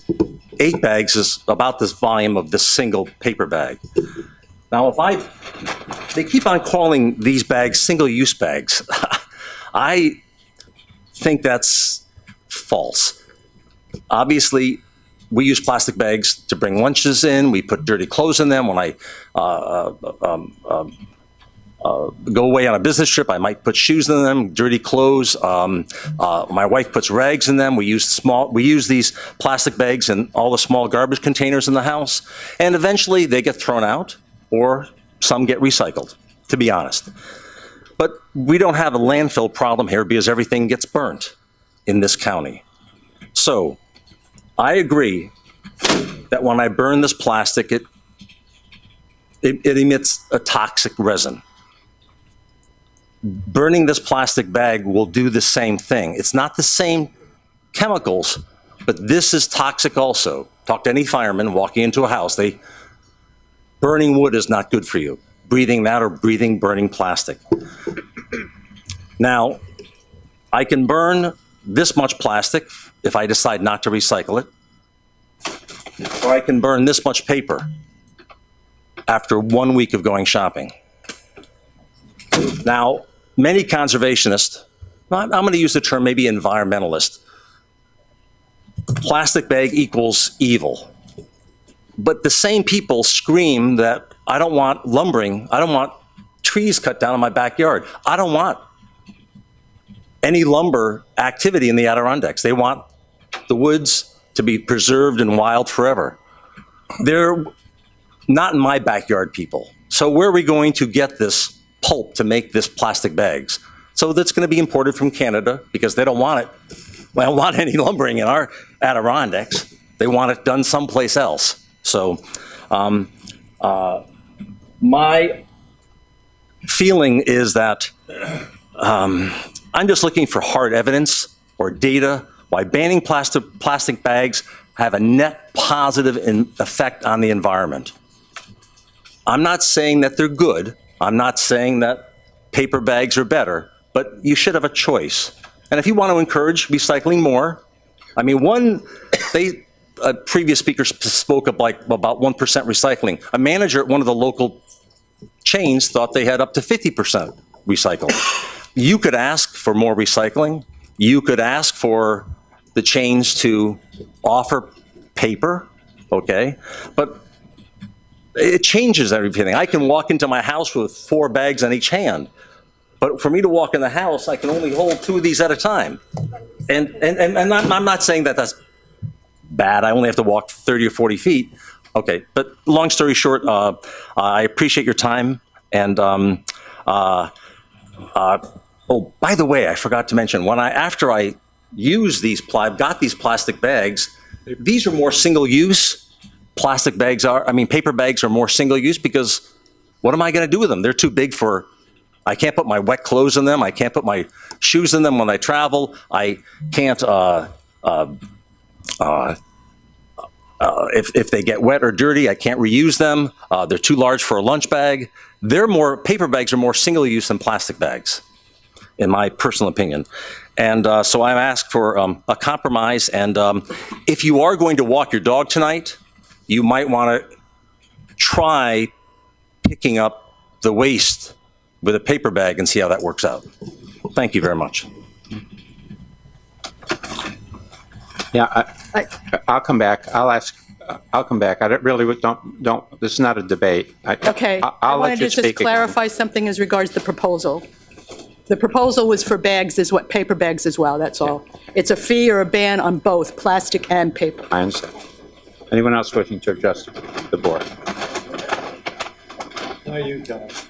8 bags is about this volume of this single paper bag. Now, they keep on calling these bags single-use bags. I think that's false. Obviously, we use plastic bags to bring lunches in. We put dirty clothes in them. When I go away on a business trip, I might put shoes in them, dirty clothes. My wife puts rags in them. We use these plastic bags in all the small garbage containers in the house, and eventually they get thrown out, or some get recycled, to be honest. But we don't have a landfill problem here because everything gets burnt in this county. So I agree that when I burn this plastic, it emits a toxic resin. Burning this plastic bag will do the same thing. It's not the same chemicals, but this is toxic also. Talk to any fireman walking into a house. Burning wood is not good for you. Breathing that or breathing burning plastic. Now, I can burn this much plastic if I decide not to recycle it, or I can burn this much paper after 1 week of going shopping. Now, many conservationists, I'm going to use the term maybe environmentalist, plastic bag equals evil. But the same people scream that I don't want lumbering, I don't want trees cut down in my backyard. I don't want any lumber activity in the Adirondacks. They want the woods to be preserved and wild forever. They're not in my backyard, people. So where are we going to get this pulp to make this plastic bags? So that's going to be imported from Canada because they don't want it. They don't want any lumbering in our Adirondacks. They want it done someplace else. So my feeling is that I'm just looking for hard evidence or data why banning plastic bags have a net positive effect on the environment. I'm not saying that they're good. I'm not saying that paper bags are better, but you should have a choice. And if you want to encourage recycling more, I mean, a previous speaker spoke of about 1% recycling. A manager at one of the local chains thought they had up to 50% recycled. You could ask for more recycling. You could ask for the chains to offer paper, okay? But it changes everything. I can walk into my house with 4 bags on each hand. But for me to walk in the house, I can only hold 2 of these at a time. And I'm not saying that that's bad. I only have to walk 30 or 40 feet. Okay, but long story short, I appreciate your time. And oh, by the way, I forgot to mention, after I use got these plastic bags, these are more single-use. Paper bags are more single-use because what am I going to do with them? They're too big for, I can't put my wet clothes in them. I can't put my shoes in them when I travel. I can't, if they get wet or dirty, I can't reuse them. They're too large for a lunch bag. Paper bags are more single-use than plastic bags, in my personal opinion. And so I'm asked for a compromise. And if you are going to walk your dog tonight, you might want to try picking up the waste with a paper bag and see how that works out. Thank you very much. Yeah, I'll come back. I'll come back. I really don't, this is not a debate. Okay, I I'll wanted let to you just speak again. clarify something as regards the proposal. The proposal was for bags as what, paper bags as well, that's all. It's a fee or a ban on both plastic and paper. I understand. Anyone else wishing to address the board? How are you, guys?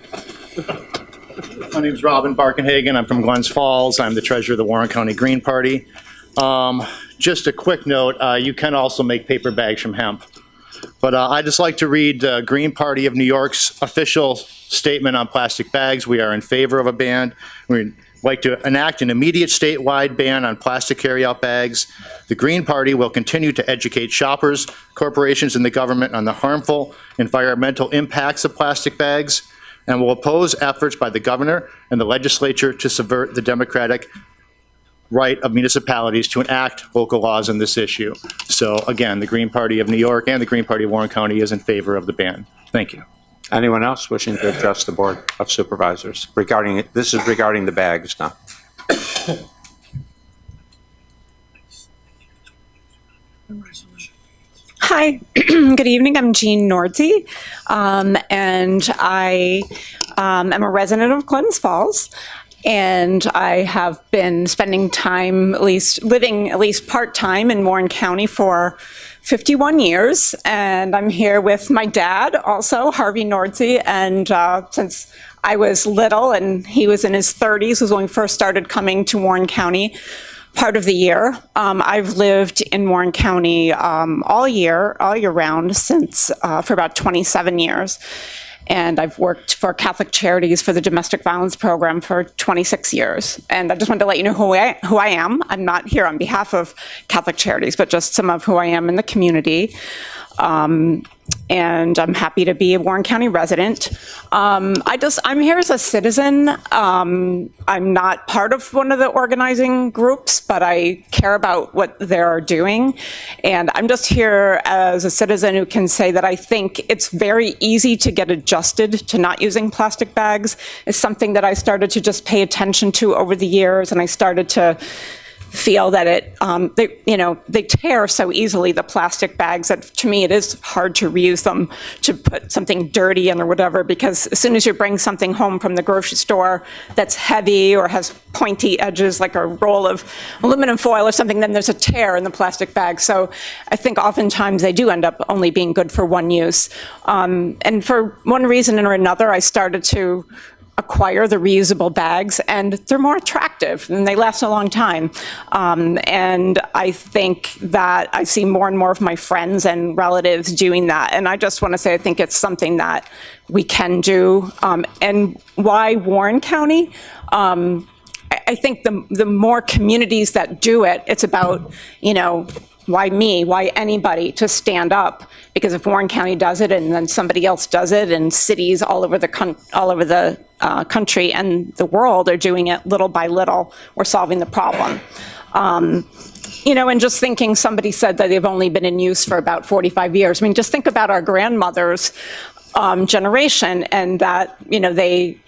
My name's Robin Barkenhagen. I'm from Glens Falls. I'm the treasurer of the Warren County Green Party. Just a quick note, you can also make paper bags from hemp. But I'd just like to read Green Party of New York's official statement on plastic bags. We are in favor of a ban. We'd like to enact an immediate statewide ban on plastic carryout bags. The Green Party will continue to educate shoppers, corporations, and the government on the harmful environmental impacts of plastic bags. and will oppose efforts by the governor and the legislature to subvert the democratic right of municipalities to enact local laws on this issue. So again, the Green Party of New York and the Green Party of Warren County is in favor of the ban. Thank you. Anyone else wishing to address the Board of Supervisors regarding, this is regarding the bags now. Hi, good evening. I'm Jean Nordzi, and I am a resident of Glens Falls. And I have been spending time, living at least part-time in Warren County for 51 years. And I'm here with my dad, also, Harvey Nordzi. And since I was little and he was in his 30s, was when we first started coming to Warren County part of the year. I've lived in Warren County all year round since for about 27 years. And I've worked for Catholic Charities for the domestic violence program for 26 years. And I just wanted to let you know who I am. I'm not here on behalf of Catholic Charities, but just some of who I am in the community. And I'm happy to be a Warren County resident. I'm here as a citizen. I'm not part of one of the organizing groups, but I care about what they're doing. And I'm just here as a citizen who can say that I think it's very easy to get adjusted to not using plastic bags. It's something that I started to just pay attention to over the years, and I started to feel that they tear so easily, the plastic bags, that to me it is hard to reuse them, to put something dirty in or whatever, because as soon as you bring something home from the grocery store that's heavy or has pointy edges like a roll of aluminum foil or something, then there's a tear in the plastic bag. So I think oftentimes they do end up only being good for one use. And for one reason or another, I started to acquire the reusable bags, and they're more attractive and they last a long time. And I think that I see more and more of my friends and relatives doing that. And I just want to say, I think it's something that we can do. And why Warren County? I think the more communities that do it, it's about, why me? Why anybody to stand up? Because if Warren County does it, and then somebody else does it, and cities all over the country and the world are doing it little by little, we're solving the problem. And just thinking, somebody said that they've only been in use for about 45 years. I mean, just think about our grandmothers' generation, and that they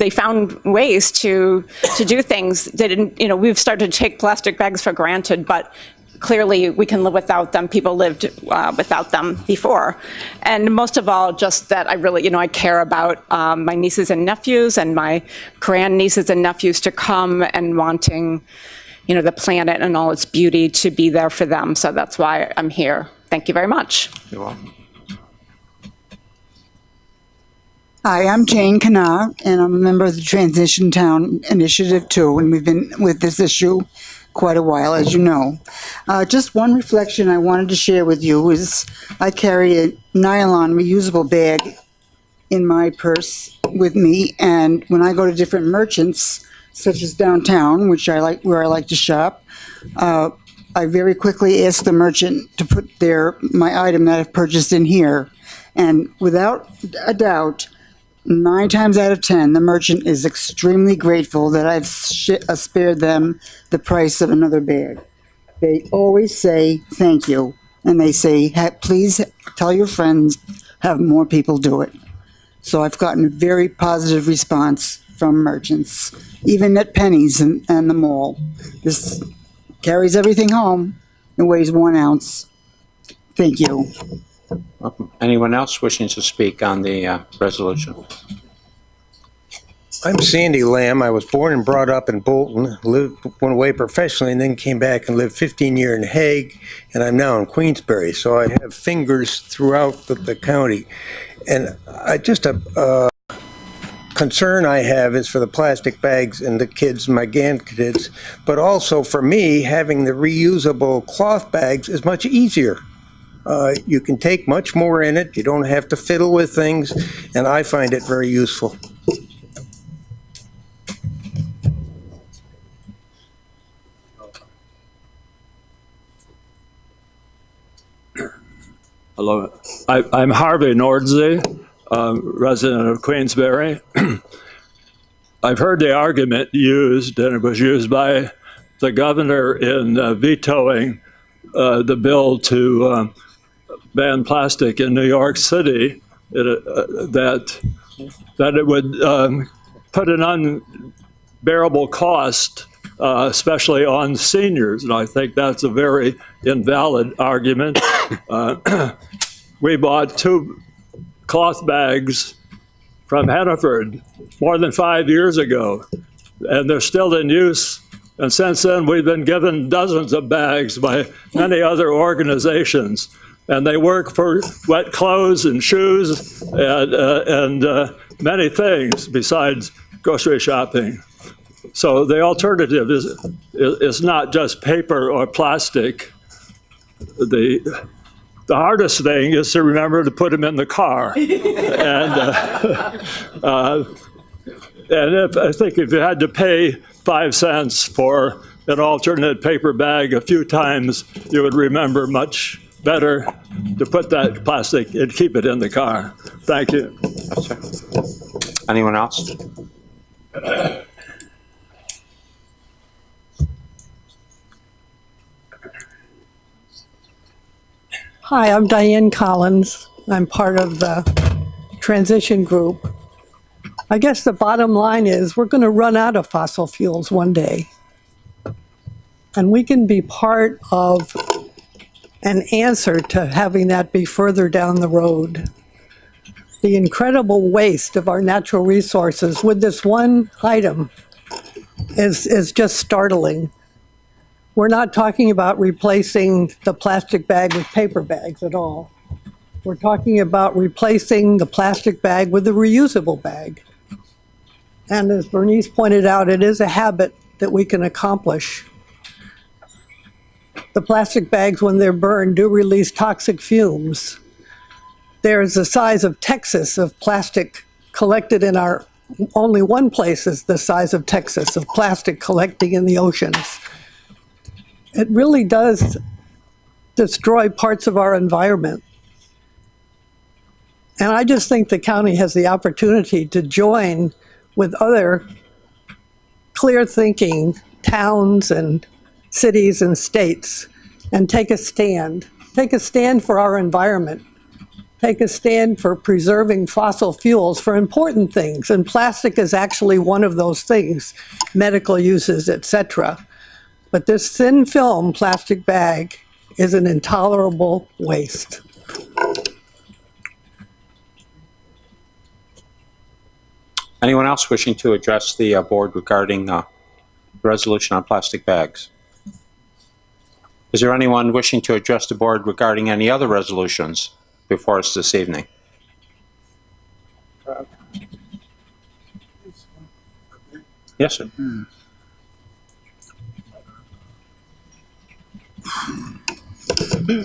found ways to do things. They didn't, we've started to take plastic bags for granted, but clearly we can live without them. People lived without them before. And most of all, just that I really, I care about my nieces and nephews and my grandnieces and nephews to come, and wanting, the planet and all its beauty to be there for them. So that's why I'm here. Thank you very much. You're welcome. Hi, I'm Jane Kana, and I'm a member of the Transition Town Initiative too, and we've been with this issue quite a while, as you know. Just one reflection I wanted to share with you is I carry a nylon reusable bag in my purse with me, and when I go to different merchants, such as downtown, where I like to shop, I very quickly ask the merchant to put my item that I've purchased in here, and without a doubt, 9 times out of 10, the merchant is extremely grateful that I've spared them the price of another bag. They always say thank you, and they say, please tell your friends, have more people do it. So I've gotten a very positive response from merchants, even at Penny's and the mall. This carries everything home. It weighs 1 ounce. Thank you. Welcome. Anyone else wishing to speak on the resolution? I'm Sandy Lamb. I was born and brought up in Bolton, went away professionally, and then came back and lived 15 years in Hague, and I'm now in Queensbury. So I have fingers throughout the county. And just a concern I have is for the plastic bags and the kids, my grandkids, but also for me, having the reusable cloth bags is much easier. You can take much more in it. You don't have to fiddle with things, and I find it very useful. Hello, I'm Harvey Nordzi. resident of Queensberry. I've heard the argument used, and it was used by the governor in vetoing the bill to ban plastic in New York City, that it would put an unbearable cost, especially on seniors. And I think that's a very invalid argument. We bought 2 cloth bags from Hannaford more than 5 years ago, and they're still in use. And since then, we've been given dozens of bags by many other organizations, and they work for wet clothes and shoes and many things besides grocery shopping. So the alternative is not just paper or plastic. The hardest thing is to remember to put them in the car. And I think if you had to pay 5 cents for an alternate paper bag a few times, you would remember much better to put that plastic and keep it in the car. Thank you. Anyone else? Hi, I'm Diane Collins. I'm part of the transition group. I guess the bottom line is we're going to run out of fossil fuels one day. And we can be part of an answer to having that be further down the road. The incredible waste of our natural resources with this one item is just startling. We're not talking about replacing the plastic bag with paper bags at all. We're talking about replacing the plastic bag with a reusable bag. And as Bernice pointed out, it is a habit that we can accomplish. The plastic bags, when they're burned, do release toxic fumes. There's the size of Texas of plastic collected in our, only one place is the size of Texas of plastic collecting in the oceans. It really does destroy parts of our environment. And I just think the county has the opportunity to join with other clear-thinking towns and cities and states and take a stand. Take a stand for our environment. Take a stand for preserving fossil fuels for important things. And plastic is actually one of those things, medical uses, etc. But this thin film plastic bag is an intolerable waste. Anyone else wishing to address the board regarding the resolution on plastic bags? Is there anyone wishing to address the board regarding any other resolutions before us this evening? Yes, sir.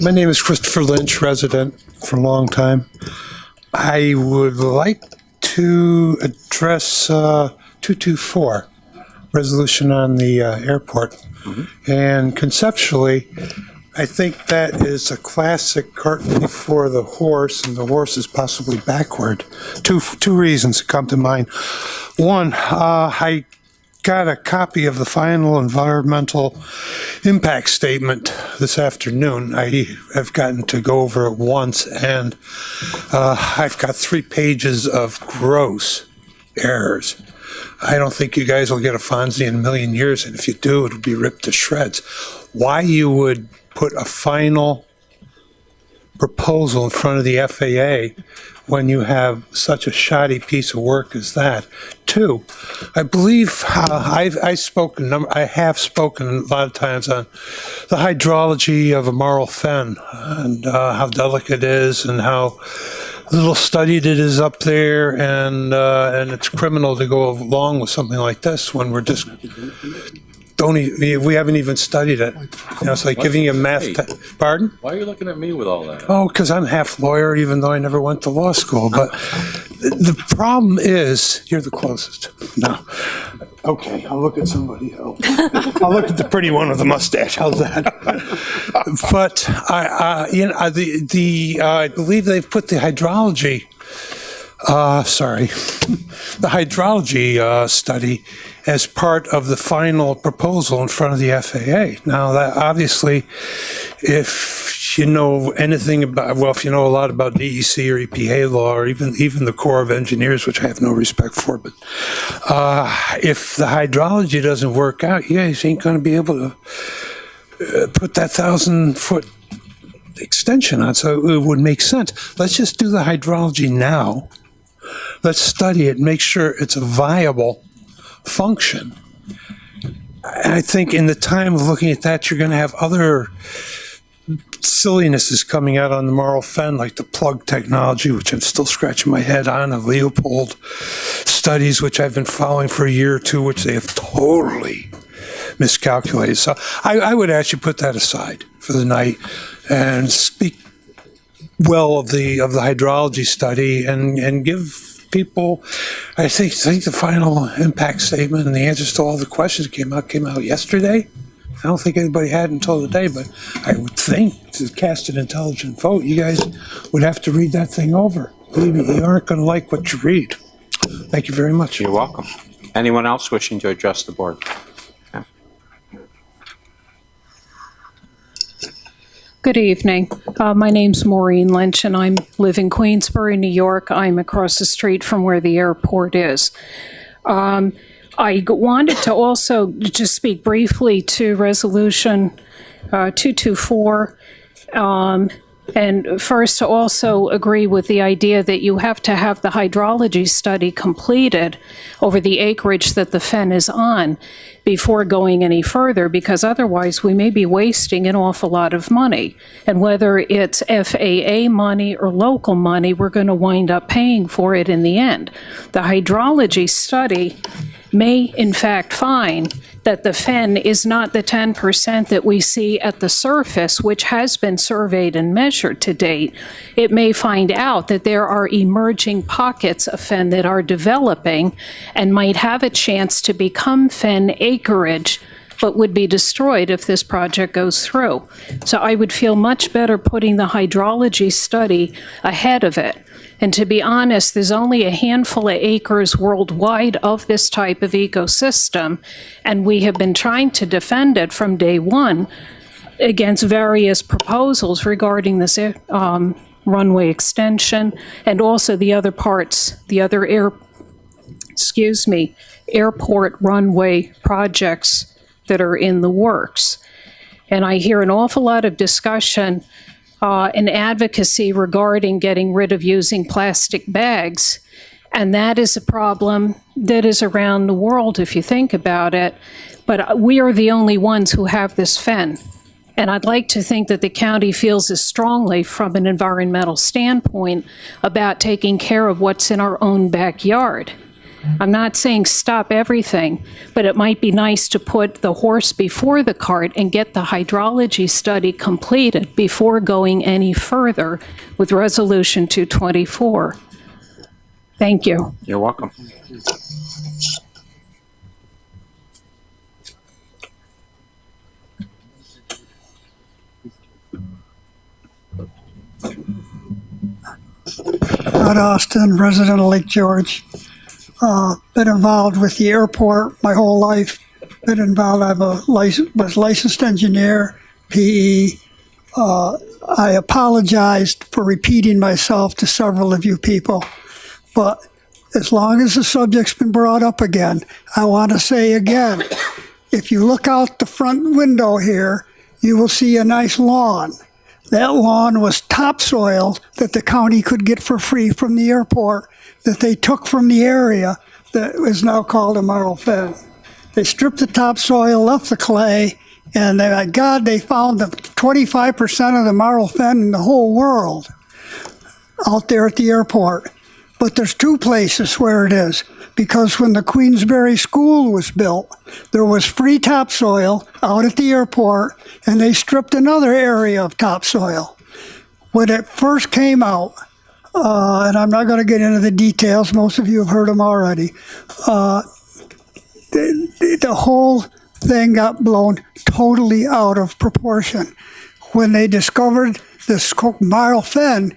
My name is Christopher Lynch, resident for a long time. I would like to address 224, resolution on the airport. And conceptually, I think that is a classic cart before the horse, and the horse is possibly backward. Two reasons come to mind. One, I got a copy of the final environmental impact statement this afternoon. I have gotten to go over it once, and I've got 3 pages of gross errors. I don't think you guys will get a Fonzie in a million years, and if you do, it'll be ripped to shreds. Why you would put a final proposal in front of the FAA when you have such a shoddy piece of work as that? 2, I believe I have spoken a lot of times on the hydrology of a marl fen and how delicate it is and how little studied it is up there, and it's criminal to go along with something like this when we're just we haven't even studied it. You know, it's like giving you math. Pardon? Why are you looking at me with all that? Oh, because I'm half lawyer, even though I never went to law school. But the problem is, you're the closest. No. Okay, I'll look at somebody else. I'll look at the pretty one with the mustache. How's that? But I believe they've put the hydrology the hydrology study as part of the final proposal in front of the FAA. Now, that obviously, if you know anything about, well, if you know a lot about DEC or EPA law, or even the Corps of Engineers, which I have no respect for, but if the hydrology doesn't work out, you guys ain't going to be able to put that 1,000-foot extension on, so it would make sense. Let's just do the hydrology now. Let's study it, make sure it's a viable function. I think in the time of looking at that, you're going to have other sillinesses coming out on the Marl Fen, like the plug technology, which I'm still scratching my head on, of Leopold studies, which I've been following for a year or two, which they have totally miscalculated. So I would actually put that aside for the night and speak well of the hydrology study and give people, I think the final impact statement and the answers to all the questions came out yesterday. I don't think anybody had until today, but I would think to cast an intelligent vote, you guys would have to read that thing over. Believe me, you aren't going to like what you read. Thank you very much. You're welcome. Anyone else wishing to address the board? Yeah. Good evening. My name's Maureen Lynch, and I live in Queensbury, New York. I'm across the street from where the airport is. I wanted to also just speak briefly to Resolution 224, and first to also agree with the idea that you have to have the hydrology study completed over the acreage that the fen is on before going any further, because otherwise we may be wasting an awful lot of money. And whether it's FAA money or local money, we're going to wind up paying for it in the end. The hydrology study may in fact find that the fen is not the 10% that we see at the surface, which has been surveyed and measured to date. It may find out that there are emerging pockets of fen that are developing and might have a chance to become fen acreage, but would be destroyed if this project goes through. So I would feel much better putting the hydrology study ahead of it. And to be honest, there's only a handful of acres worldwide of this type of ecosystem, and we have been trying to defend it from day one against various proposals regarding this runway extension and also the other parts, the other airport runway projects that are in the works. And I hear an awful lot of discussion and advocacy regarding getting rid of using plastic bags. And that is a problem that is around the world, if you think about it. But we are the only ones who have this fen. And I'd like to think that the county feels as strongly from an environmental standpoint about taking care of what's in our own backyard. I'm not saying stop everything, but it might be nice to put the horse before the cart and get the hydrology study completed before going any further with Resolution 224. Thank you. You're welcome. Todd Austin, resident of Lake George. Been involved with the airport my whole life. Been involved. I'm was licensed engineer, PE. I apologized for repeating myself to several of you people, but as long as the subject's been brought up again, I want to say again, if you look out the front window here, you will see a nice lawn. That lawn was topsoil that the county could get for free from the airport that they took from the area that is now called a Marl Fen. They stripped the topsoil, left the clay, and my God, they found the 25% of the Marl Fen in the whole world out there at the airport. But there's two places where it is, because when the Queensbury School was built, there was free topsoil out at the airport, and they stripped another area of topsoil. When it first came out, and I'm not going to get into the details, most of you have heard them already, the whole thing got blown totally out of proportion. When they discovered this Marl Fen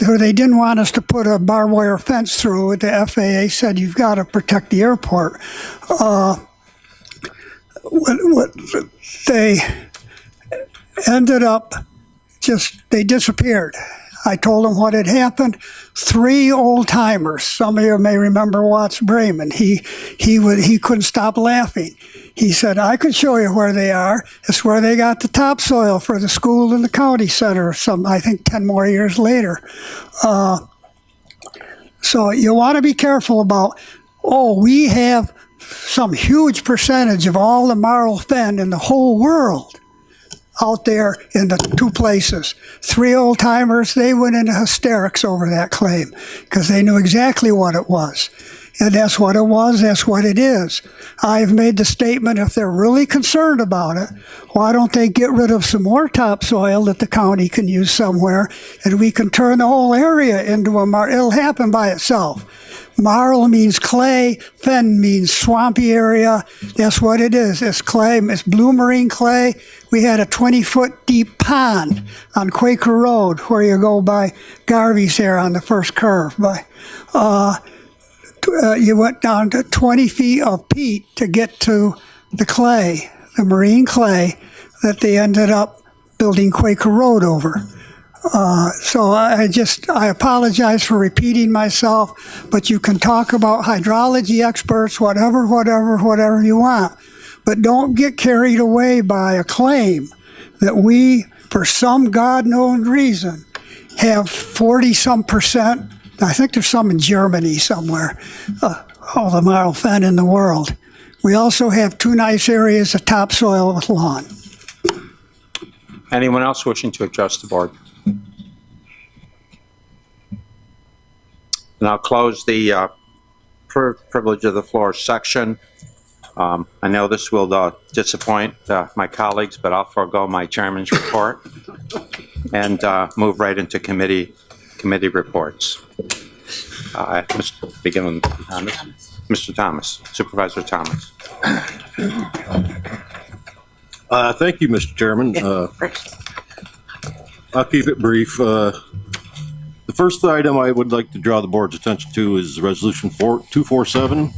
where they didn't want us to put a barbed wire fence through it. The FAA said you've got to protect the airport. What they ended up they disappeared. I told them what had happened. 3 old timers. Some of you may remember Watts Brayman. He couldn't stop laughing. He said, "I could show you where they are. It's where they got the topsoil for the school in the county center." I think 10 more years later. So you want to be careful about. We have some huge percentage of all the marl fen in the whole world out there in the 2 places. 3 old timers, they went into hysterics over that claim because they knew exactly what it was. And that's what it was, that's what it is. I've made the statement, if they're really concerned about it, why don't they get rid of some more topsoil that the county can use somewhere, and we can turn the whole area into a marl. It'll happen by itself. Marl means clay, fen means swampy area. That's what it is. It's clay, it's blue marine clay. We had a 20-foot deep pond on Quaker Road where you go by Garvey's there on the first curve. You went down to 20 feet of peat to get to the clay, the marine clay that they ended up building Quaker Road over. So I apologize for repeating myself, but you can talk about hydrology experts, whatever you want. But don't get carried away by a claim that we, for some God-known reason, have 40-some%. I think there's some in Germany somewhere, all the marl fen in the world. We also have 2 nice areas of topsoil with lawn. Anyone else wishing to address the board? And I'll close the privilege of the floor section. I know this will disappoint my colleagues, but I'll forego my chairman's report and move right into committee reports. Begin with Thomas. Mr. Thomas, Supervisor Thomas. Thank you, Mr. Chairman. I'll keep it brief. The first item I would like to draw the board's attention to is Resolution 247,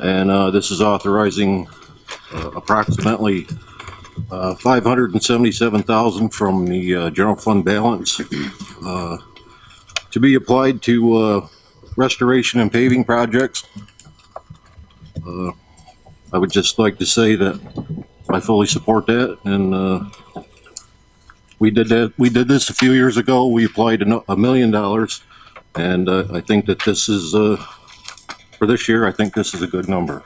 and this is authorizing approximately $577,000 from the general fund balance to be applied to restoration and paving projects. I would just like to say that I fully support that, and we did this a few years ago. We applied $1 million, and I think that this is for this year. I think this is a good number.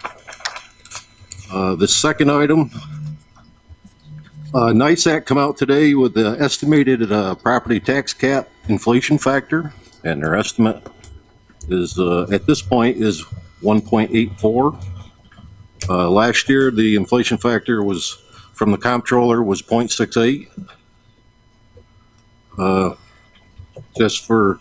The second item, NISAC come out today with the estimated property tax cap inflation factor, and their estimate is at this point is 1.84. Last year, the inflation factor was from the comptroller was 0.68. Just for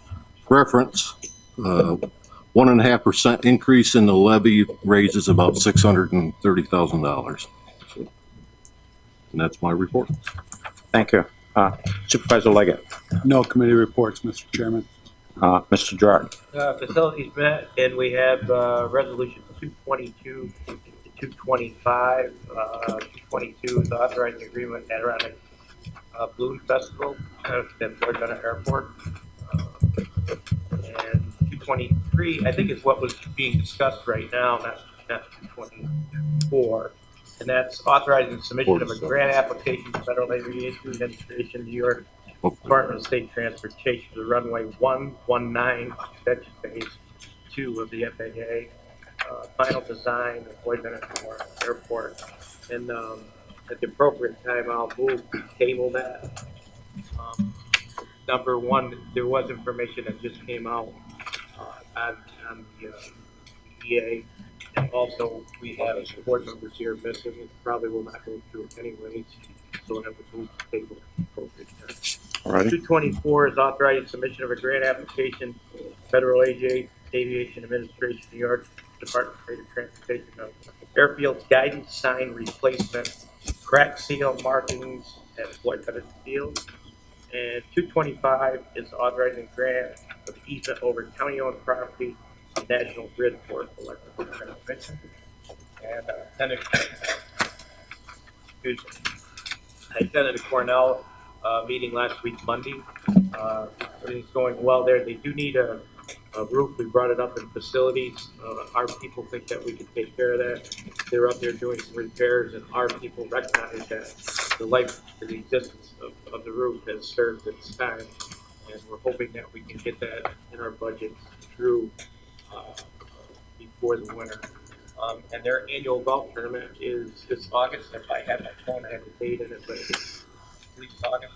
reference, 1.5% increase in the levy raises about $630,000. And that's my report. Thank you. Supervisor Leggett. No committee reports, Mr. Chairman. Mr. Gerard. Facilities met, and we have resolution 222 to 225. 222 is authorizing agreement at Adirondack Balloon Festival at Florida Airport. And 223, I think, is what was being discussed right now, not 224. And that's authorizing the submission of a grant application to Federal Aviation Administration, New York Department of State Transportation, the runway 119 extension phase 2 of the FAA. Final design, appointment at the airport. And at the appropriate time, I'll move to table that. Number one, there was information that just came out on the EA. And also, we have board members here missing. It probably will not go through anyways. So we'll have to move to table at the appropriate time. Alrighty. 224 is authorizing submission of a grant application, Federal Aviation Administration, New York Department of State Transportation, airfield guidance sign replacement, crack seal markings at Floyd Pettit Field. And 225 is authorizing grant of easement over county-owned property on National Grid for electrical transmission. And I attended a Cornell meeting last week, Monday. Everything's going well there. They do need a roof. We brought it up in facilities. Our people think that we can take care of that. They're up there doing some repairs, and our people recognize that the life, the existence of the roof has served its time, and we're hoping that we can get that in our budget through before the winter. And their annual golf tournament is this August. If I have my phone, I have the date in it, but it's at least August.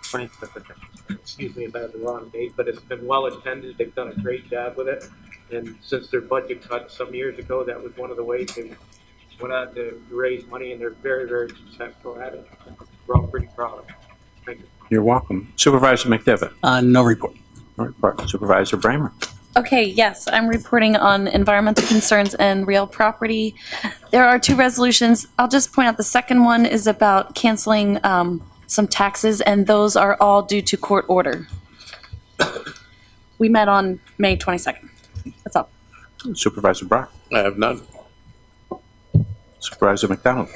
25th. Excuse me if I have the wrong date, but it's been well attended. They've done a great job with it. And since their budget cut some years ago, that was one of the ways they went on to raise money, and they're very, very successful at it. We're all pretty proud of them. Thank you. You're welcome. Supervisor McDevitt. No report. No report. Supervisor Bramer. Okay, yes, I'm reporting on environmental concerns and real property. There are 2 resolutions. I'll just point out the second one is about canceling some taxes, and those are all due to court order. We met on May 22nd. That's all. Supervisor Brock. I have none. Supervisor McDonald.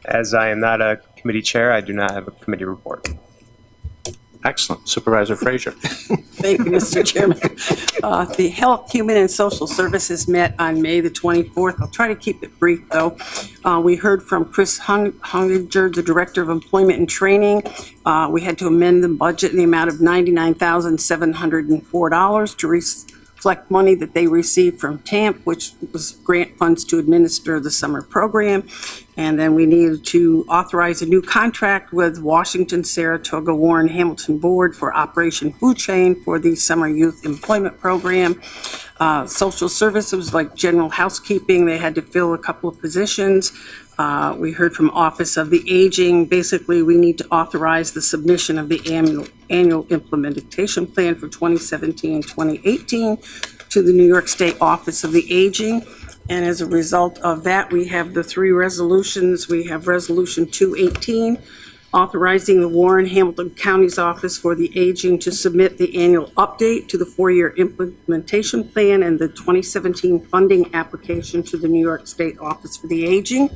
As I am not a committee chair, I do not have a committee report. Excellent. Supervisor Frazier. Thank you, Mr. Chairman. The Health, Human, and Social Services met on May the 24th. I'll try to keep it brief, though. We heard from Chris Hunginger, the Director of Employment and Training. We had to amend the budget in the amount of $99,704 to reflect money that they received from TAMP, which was grant funds to administer the summer program. And then we needed to authorize a new contract with Washington, Saratoga, Warren, Hamilton Board for Operation Food Chain for the Summer Youth Employment Program. Social services like general housekeeping, they had to fill a couple of positions. We heard from Office of the Aging. Basically, we need to authorize the submission of the annual implementation plan for 2017-2018 to the New York State Office of the Aging. And as a result of that, we have the 3 resolutions. We have Resolution 218, authorizing the Warren Hamilton County's Office for the Aging to submit the annual update to the 4-year implementation plan and the 2017 funding application to the New York State Office for the Aging.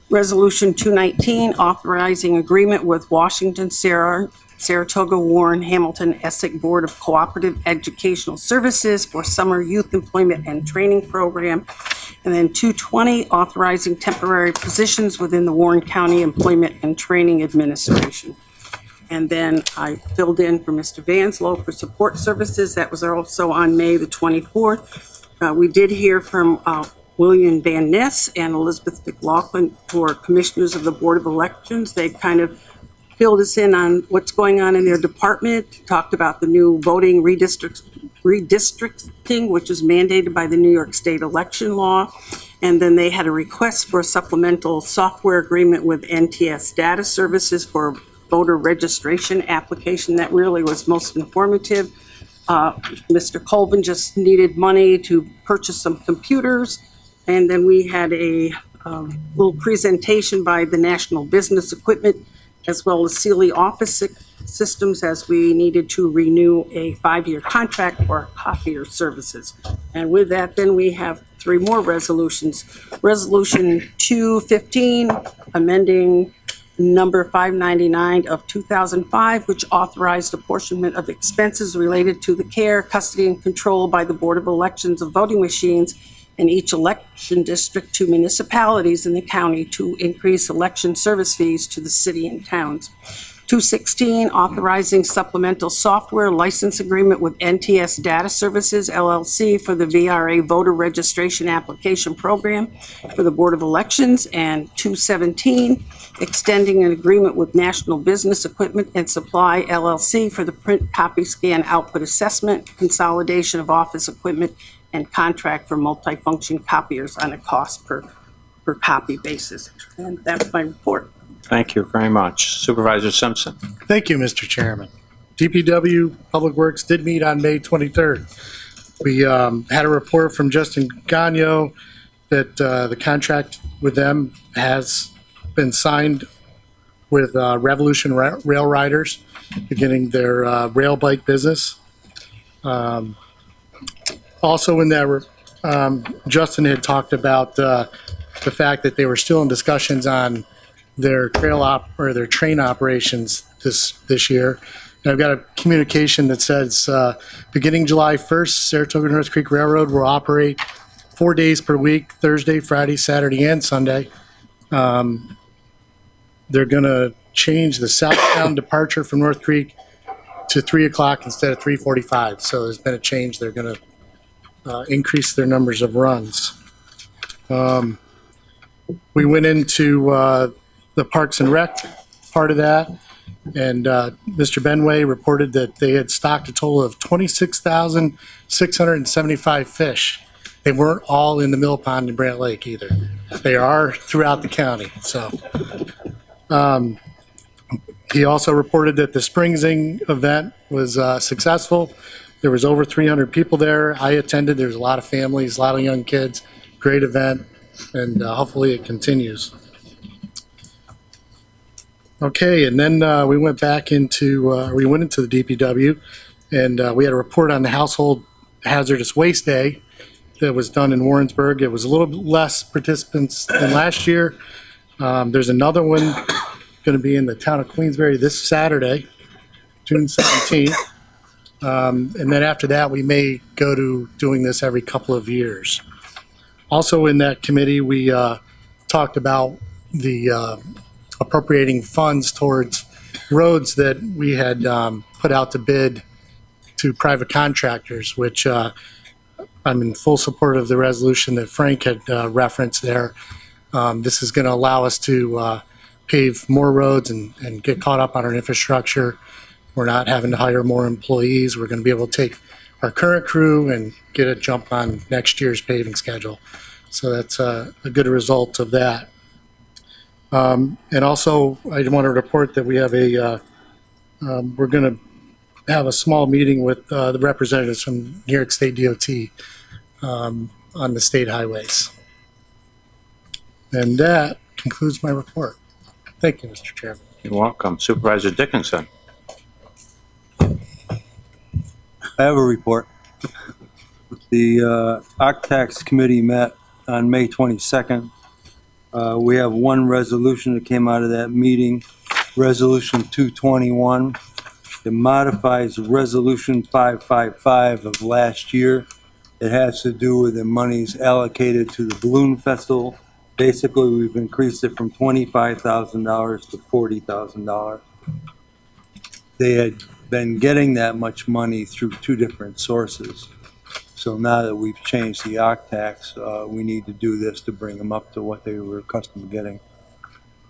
Resolution 219, authorizing agreement with Washington, Saratoga, Warren, Hamilton, Essex Board of Cooperative Educational Services for Summer Youth Employment and Training Program. And then 220, authorizing temporary positions within the Warren County Employment and Training Administration. And then I filled in for Mr. Vanslow for support services. That was also on May the 24th. We did hear from William Van Ness and Elizabeth McLaughlin for commissioners of the Board of Elections. They kind of filled us in on what's going on in their department, talked about the new voting redistricting, which is mandated by the New York State election law. And then they had a request for a supplemental software agreement with NTS Data Services for voter registration application. That really was most informative. Mr. Colvin just needed money to purchase some computers. And then we had a little presentation by the National Business Equipment as well as Sealy Office Systems, as we needed to renew a 5-year contract for copier services. And with that, then we have 3 more resolutions. Resolution 215, amending number 599 of 2005, which authorized apportionment of expenses related to the care, custody, and control by the Board of Elections of voting machines in each election district to municipalities in the county to increase election service fees to the city and towns. 216, authorizing supplemental software license agreement with NTS Data Services, LLC, for the VRA voter registration application program for the Board of Elections. And 217, extending an agreement with National Business Equipment and Supply, LLC, for the print, copy, scan, output assessment, consolidation of office equipment, and contract for multifunction copiers on a cost per copy basis. And that's my report. Thank you very much. Supervisor Simpson. Thank you, Mr. Chairman. DPW Public Works did meet on May 23rd. We had a report from Justin Gagno that the contract with them has been signed with Revolution Rail Riders, beginning their rail bike business. Also in that, Justin had talked about the fact that they were still in discussions on their their train operations this year. And I've got a communication that says, beginning July 1st, Saratoga North Creek Railroad will operate 4 days per week, Thursday, Friday, Saturday, and Sunday. They're going to change the southbound departure from North Creek to 3 o'clock instead of 3:45. So there's been a change. They're going to increase their numbers of runs. We went into the Parks and Rec part of that, and Mr. Benway reported that they had stocked a total of 26,675 fish. They weren't all in the mill pond in Brant Lake either. They are throughout the county. So he also reported that the Spring Zing event was successful. There was over 300 people there. I attended. There's a lot of families, a lot of young kids. Great event, and hopefully it continues. Okay, and then we went into the DPW, and we had a report on the Household Hazardous Waste Day that was done in Warrensburg. It was a little bit less participants than last year. There's another one going to be in the town of Queensbury this Saturday, June 17th. And then after that, we may go to doing this every couple of years. Also in that committee, we talked about the appropriating funds towards roads that we had put out to bid to private contractors, which I'm in full support of the resolution that Frank had referenced there. This is going to allow us to pave more roads and get caught up on our infrastructure. We're not having to hire more employees. We're going to be able to take our current crew and get a jump on next year's paving schedule. So that's a good result of that. And also, I want to report that we have we're going to have a small meeting with the representatives from New York State DOT on the state highways. And that concludes my report. Thank you, Mr. Chairman. You're welcome. Supervisor Dickinson. I have a report. The OCTAX committee met on May 22nd. We have one resolution that came out of that meeting, Resolution 221. It modifies Resolution 555 of last year. It has to do with the monies allocated to the Balloon Festival. Basically, we've increased it from $25,000 to $40,000. They had been getting that much money through two different sources. So now that we've changed the OCTAX, we need to do this to bring them up to what they were accustomed to getting.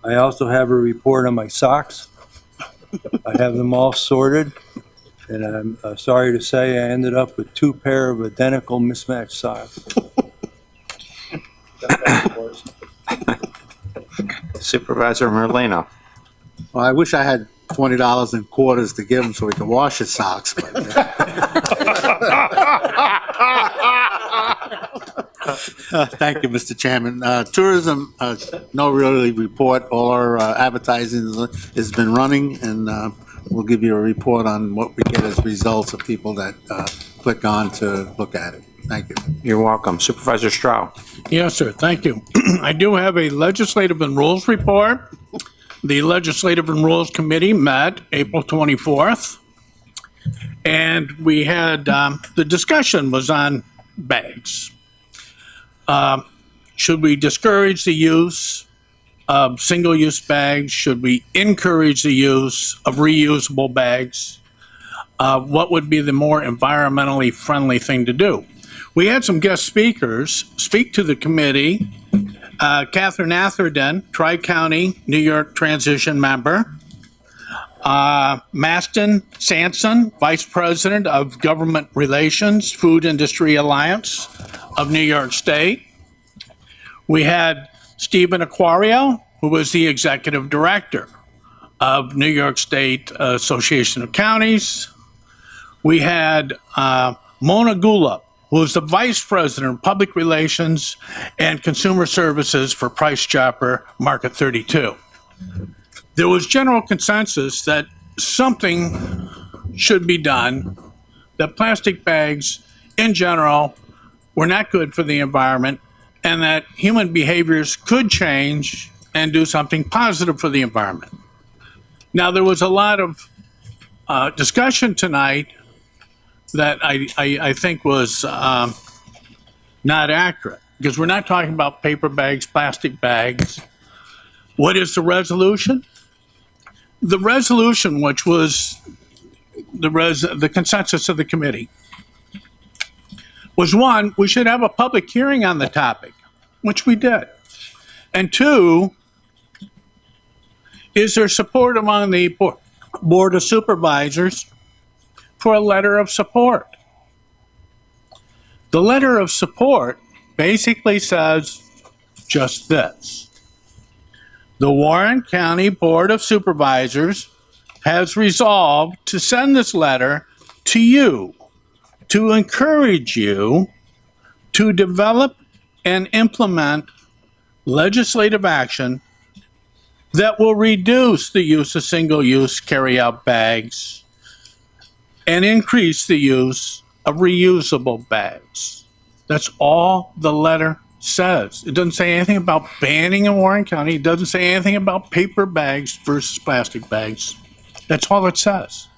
I also have a report on my socks. I have them all sorted, and I'm sorry to say I ended up with 2 pair of identical mismatched socks. Supervisor Merlino. Well, I wish I had $20 in quarters to give him so he can wash his socks. But, thank you, Mr. Chairman. Tourism, no really report. All our advertising has been running, and we'll give you a report on what we get as results of people that click on to look at it. Thank you. You're welcome. Supervisor Stroud. Yes, sir. Thank you. I do have a legislative and rules report. The Legislative and Rules Committee met April 24th, and we had, the discussion was on bags. Should we discourage the use of single-use bags? Should we encourage the use of reusable bags? What would be the more environmentally friendly thing to do? We had some guest speakers speak to the committee. Catherine Atherton, Tri-County, New York Transition member. Maston Sanson, Vice President of Government Relations, Food Industry Alliance of New York State. We had Stephen Aquario, who was the Executive Director of New York State Association of Counties. We had Mona Gula, who is the Vice President of Public Relations and Consumer Services for Price Chopper Market 32. there was general consensus that something should be done, that plastic bags in general were not good for the environment, and that human behaviors could change and do something positive for the environment. Now, there was a lot of discussion tonight that I think was not accurate, because we're not talking about paper bags, plastic bags. What is the resolution? The resolution, which was the consensus of the committee, was one, we should have a public hearing on the topic, which we did. And two, is there support among the Board of Supervisors for a letter of support? The letter of support basically says just this. The Warren County Board of Supervisors has resolved to send this letter to you to encourage you to develop and implement legislative action that will reduce the use of single-use carry-out bags and increase the use of reusable bags. That's all the letter says. It doesn't say anything about banning in Warren County. It doesn't say anything about paper bags versus plastic bags. That's all it says.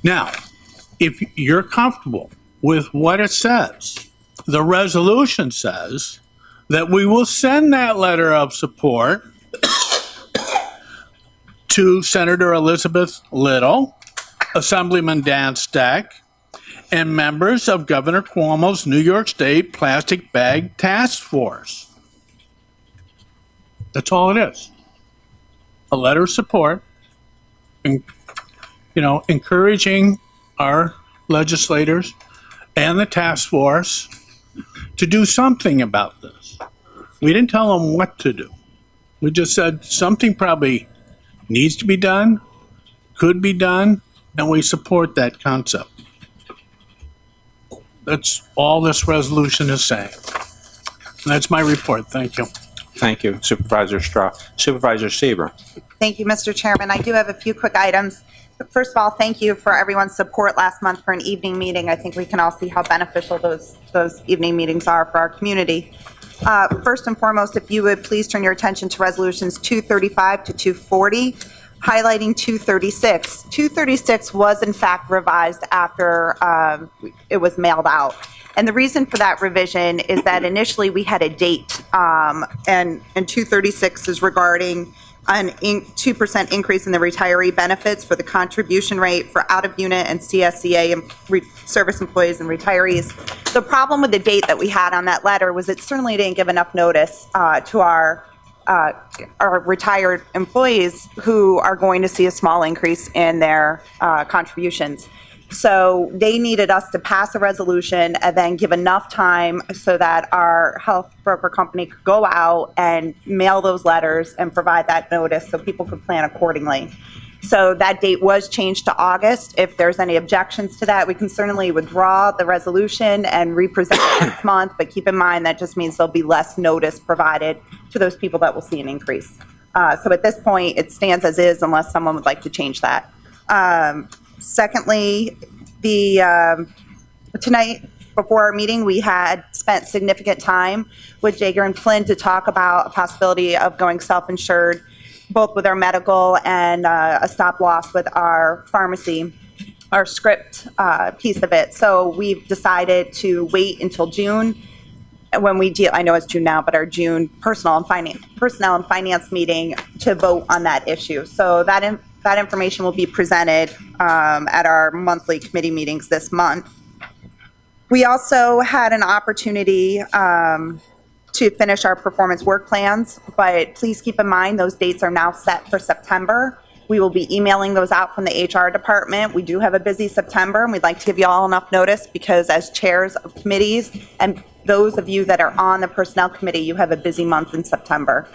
Now, if you're comfortable with what it says, the resolution says that we will send that letter of support to Senator Elizabeth Little, Assemblyman Dan Stack, and members of Governor Cuomo's New York State Plastic Bag Task Force. That's all it is. A letter of support, encouraging our legislators and the task force to do something about this. We didn't tell them what to do. We just said something probably needs to be done, could be done, and we support that concept. That's all this resolution is saying. And that's my report. Thank you. Thank you, Supervisor Straw. Supervisor Seaver. Thank you, Mr. Chairman. I do have a few quick items. First of all, thank you for everyone's support last month for an evening meeting. I think we can all see how beneficial those evening meetings are for our community. First and foremost, if you would please turn your attention to resolutions 235 to 240, highlighting 236. 236 was in fact revised after it was mailed out. And the reason for that revision is that initially we had a date, and 236 is regarding an 2% increase in the retiree benefits for the contribution rate for out-of-unit and CSCA and service employees and retirees. The problem with the date that we had on that letter was it certainly didn't give enough notice to our retired employees who are going to see a small increase in their contributions. So they needed us to pass a resolution and then give enough time so that our health broker company could go out and mail those letters and provide that notice so people could plan accordingly. So that date was changed to August. If there's any objections to that, we can certainly withdraw the resolution and re-present it next month, but keep in mind that just means there'll be less notice provided to those people that will see an increase. So at this point, it stands as is unless someone would like to change that. Secondly, tonight before our meeting, we had spent significant time with Jaeger and Flynn to talk about a possibility of going self-insured, both with our medical and a stop loss with our pharmacy, our script piece of it. So we've decided to wait until June when we deal, I know it's June now, but our June personnel and finance meeting to vote on that issue. So that information will be presented at our monthly committee meetings this month. We also had an opportunity to finish our performance work plans, but please keep in mind those dates are now set for September. We will be emailing those out from the HR department. We do have a busy September, and we'd like to give you all enough notice because as chairs of committees and those of you that are on the personnel committee, you have a busy month in September.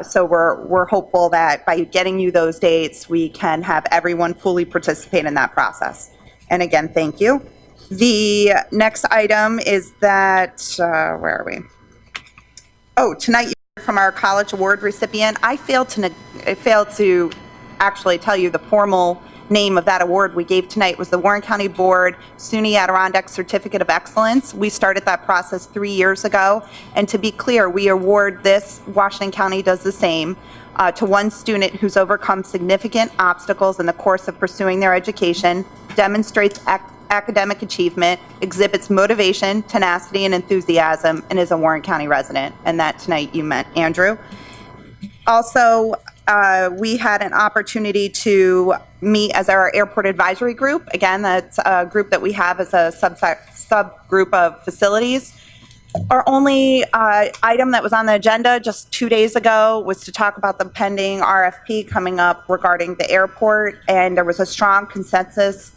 So we're hopeful that by getting you those dates, we can have everyone fully participate in that process. And again, thank you. The next item is that, where are we? Oh, tonight you heard from our college award recipient. I failed to actually tell you the formal name of that award we gave tonight was the Warren County Board SUNY Adirondack Certificate of Excellence. We started that process 3 years ago, and to be clear, we award this, Washington County does the same, to one student who's overcome significant obstacles in the course of pursuing their education, demonstrates academic achievement, exhibits motivation, tenacity, and enthusiasm, and is a Warren County resident. And that tonight you met Andrew. Also, we had an opportunity to meet as our airport advisory group. Again, that's a group that we have as a subgroup of facilities. Our only item that was on the agenda just 2 days ago was to talk about the pending RFP coming up regarding the airport, and there was a strong consensus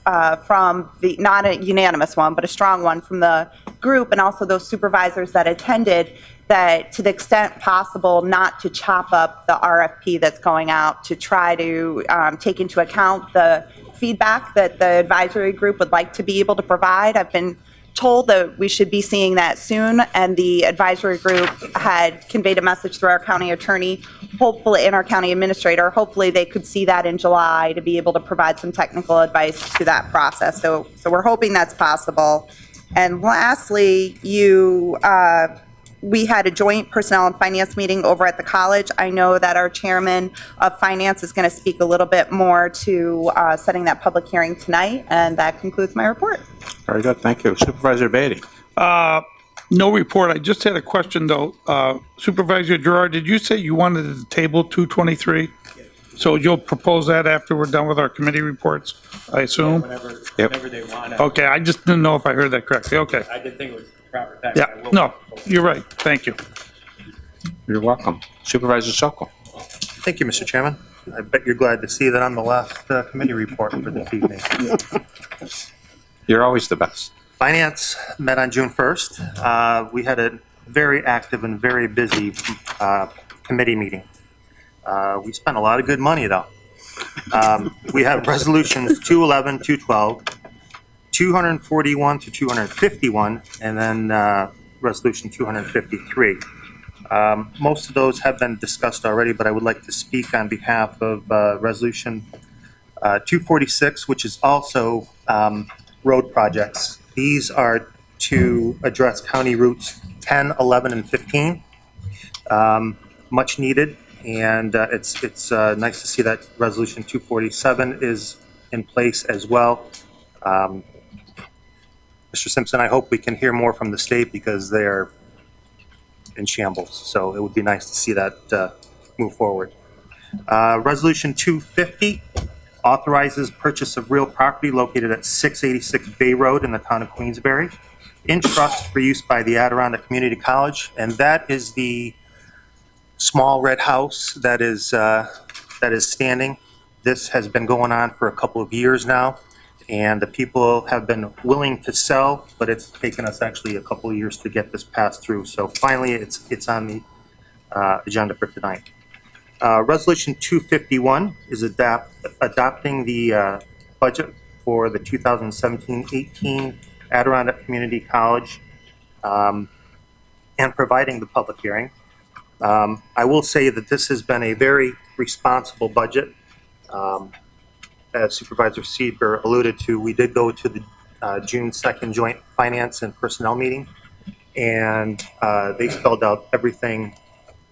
from the, not a unanimous one, but a strong one from the group and also those supervisors that attended, that to the extent possible not to chop up the RFP that's going out, to try to take into account the feedback that the advisory group would like to be able to provide. I've been told that we should be seeing that soon, and the advisory group had conveyed a message through our county attorney, hopefully, and our county administrator. Hopefully they could see that in July to be able to provide some technical advice to that process. So we're hoping that's possible. And lastly, we had a joint personnel and finance meeting over at the college. I know that our chairman of finance is going to speak a little bit more to setting that public hearing tonight, and that concludes my report. Very good, thank you. Supervisor Beatty. No report. I just had a question, though. Supervisor Gerard, did you say you wanted to table 223? So you'll propose that after we're done with our committee reports, I assume? Whenever they want. Okay, I just didn't know if I heard that correctly. Okay. I didn't think it was the proper time. Yeah, no, you're right. Thank you. You're welcome. Supervisor Sokol. Thank you, Mr. Chairman. I bet you're glad to see that I'm the last committee report for this evening. You're always the best. Finance met on June 1st. We had a very active and very busy committee meeting. We spent a lot of good money, though. We have resolutions 211, 212, 241 to 251, and then resolution 253. Most of those have been discussed already, but I would like to speak on behalf of resolution 246, which is also road projects. These are to address county routes 10, 11, and 15. Much needed. And it's nice to see that resolution 247 is in place as well. Mr. Simpson, I hope we can hear more from the state because they're in shambles. So it would be nice to see that move forward. Resolution 250 authorizes purchase of real property located at 686 Bay Road in the town of Queensbury in trust for use by the Adirondack Community College, and that is the small red house that is standing. This has been going on for a couple of years now, and the people have been willing to sell, but it's taken us actually a couple of years to get this passed through. So finally, it's on the agenda for tonight. Resolution 251 is adopting the budget for the 2017-18 Adirondack Community College and providing the public hearing. I will say that this has been a very responsible budget. As Supervisor Seeber alluded to, we did go to the June 2nd Joint Finance and Personnel meeting, and they spelled out everything.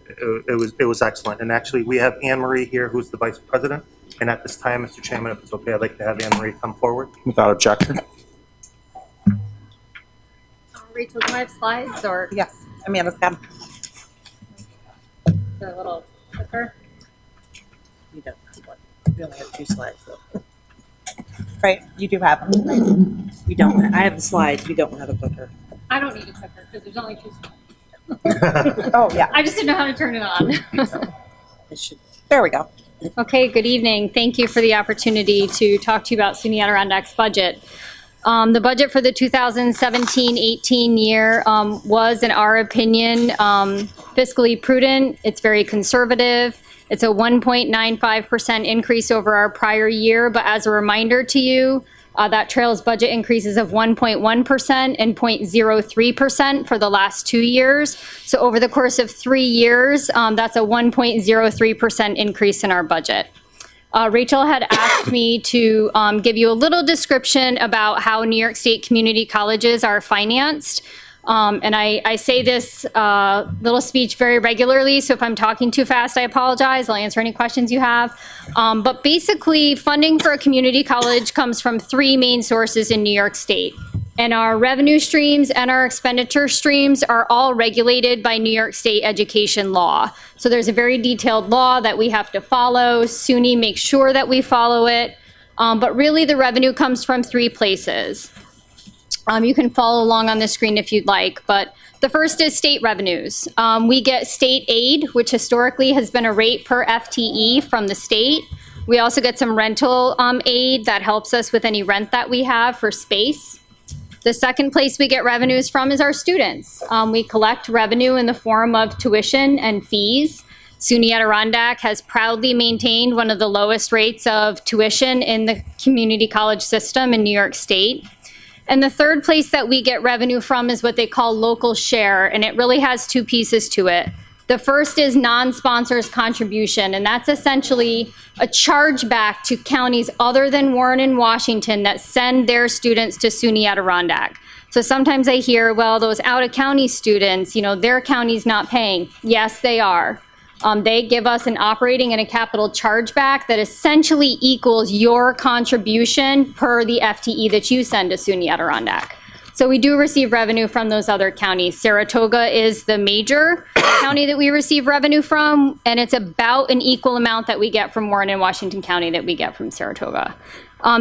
It was excellent. And actually, we have Anne Marie here, who's the Vice President. And at this time, Mr. Chairman, if it's okay, I'd like to have Anne Marie come forward. Without objection. Rachel, do I have slides or? Yes, Amanda's got them. Is there a little clicker? You don't. We only have 2 slides, though. Right, you do have them. We don't. I have the slides. We don't have a clicker. I don't need a clicker because there's only 2 slides. Oh, yeah. I just didn't know how to turn it on. There we go. Okay, good evening. Thank you for the opportunity to talk to you about SUNY Adirondack's budget. The budget for the 2017-18 year was, in our opinion, fiscally prudent. It's very conservative. It's a 1.95% increase over our prior year, but as a reminder to you, That trails budget increases of 1.1% and 0.03% for the last 2 years. So over the course of 3 years, that's a 1.03% increase in our budget. Rachel had asked me to give you a little description about how New York State community colleges are financed. And I say this little speech very regularly, so if I'm talking too fast, I apologize. I'll answer any questions you have. But basically, funding for a community college comes from 3 main sources in New York State. And our revenue streams and our expenditure streams are all regulated by New York State education law. So there's a very detailed law that we have to follow. SUNY makes sure that we follow it. But really, the revenue comes from 3 places. You can follow along on the screen if you'd like, but the first is state revenues. We get state aid, which historically has been a rate per FTE from the state. We also get some rental aid that helps us with any rent that we have for space. The second place we get revenues from is our students. We collect revenue in the form of tuition and fees. SUNY Adirondack has proudly maintained one of the lowest rates of tuition in the community college system in New York State. And the third place that we get revenue from is what they call local share, and it really has 2 pieces to it. The first is non-sponsors contribution, and that's essentially a chargeback to counties other than Warren and Washington that send their students to SUNY Adirondack. So sometimes I hear, well, those out-of-county students, their county's not paying. Yes, they are. They give us an operating and a capital chargeback that essentially equals your contribution per the FTE that you send to SUNY Adirondack. So we do receive revenue from those other counties. Saratoga is the major county that we receive revenue from, and it's about an equal amount that we get from Warren and Washington County that we get from Saratoga.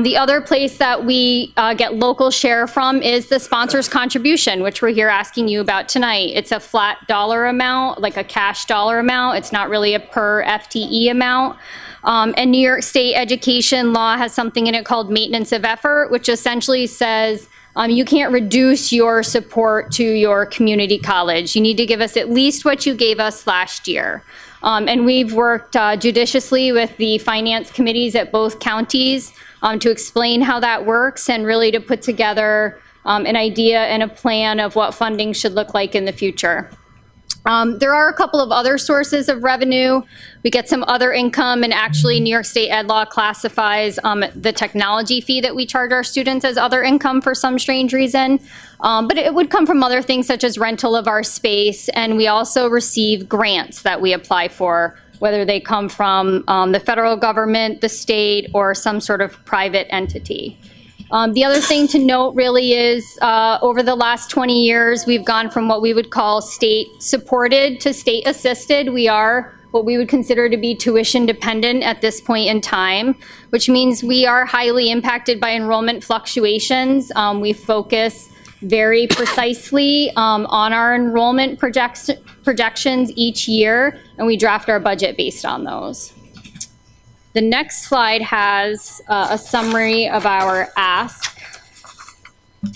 The other place that we get local share from is the sponsors contribution, which we're here asking you about tonight. It's a flat dollar amount, like a cash dollar amount. It's not really a per FTE amount. And New York State education law has something in it called maintenance of effort, which essentially says you can't reduce your support to your community college. You need to give us at least what you gave us last year. And we've worked judiciously with the finance committees at both counties to explain how that works and really to put together an idea and a plan of what funding should look like in the future. There are a couple of other sources of revenue. We get some other income, and actually New York State Ed Law classifies the technology fee that we charge our students as other income for some strange reason. But it would come from other things such as rental of our space, and we also receive grants that we apply for, whether they come from the federal government, the state, or some sort of private entity. The other thing to note really is over the last 20 years, we've gone from what we would call state supported to state assisted. We are what we would consider to be tuition dependent at this point in time, which means we are highly impacted by enrollment fluctuations. We focus very precisely on our enrollment projections each year, and we draft our budget based on those. The next slide has a summary of our ask. I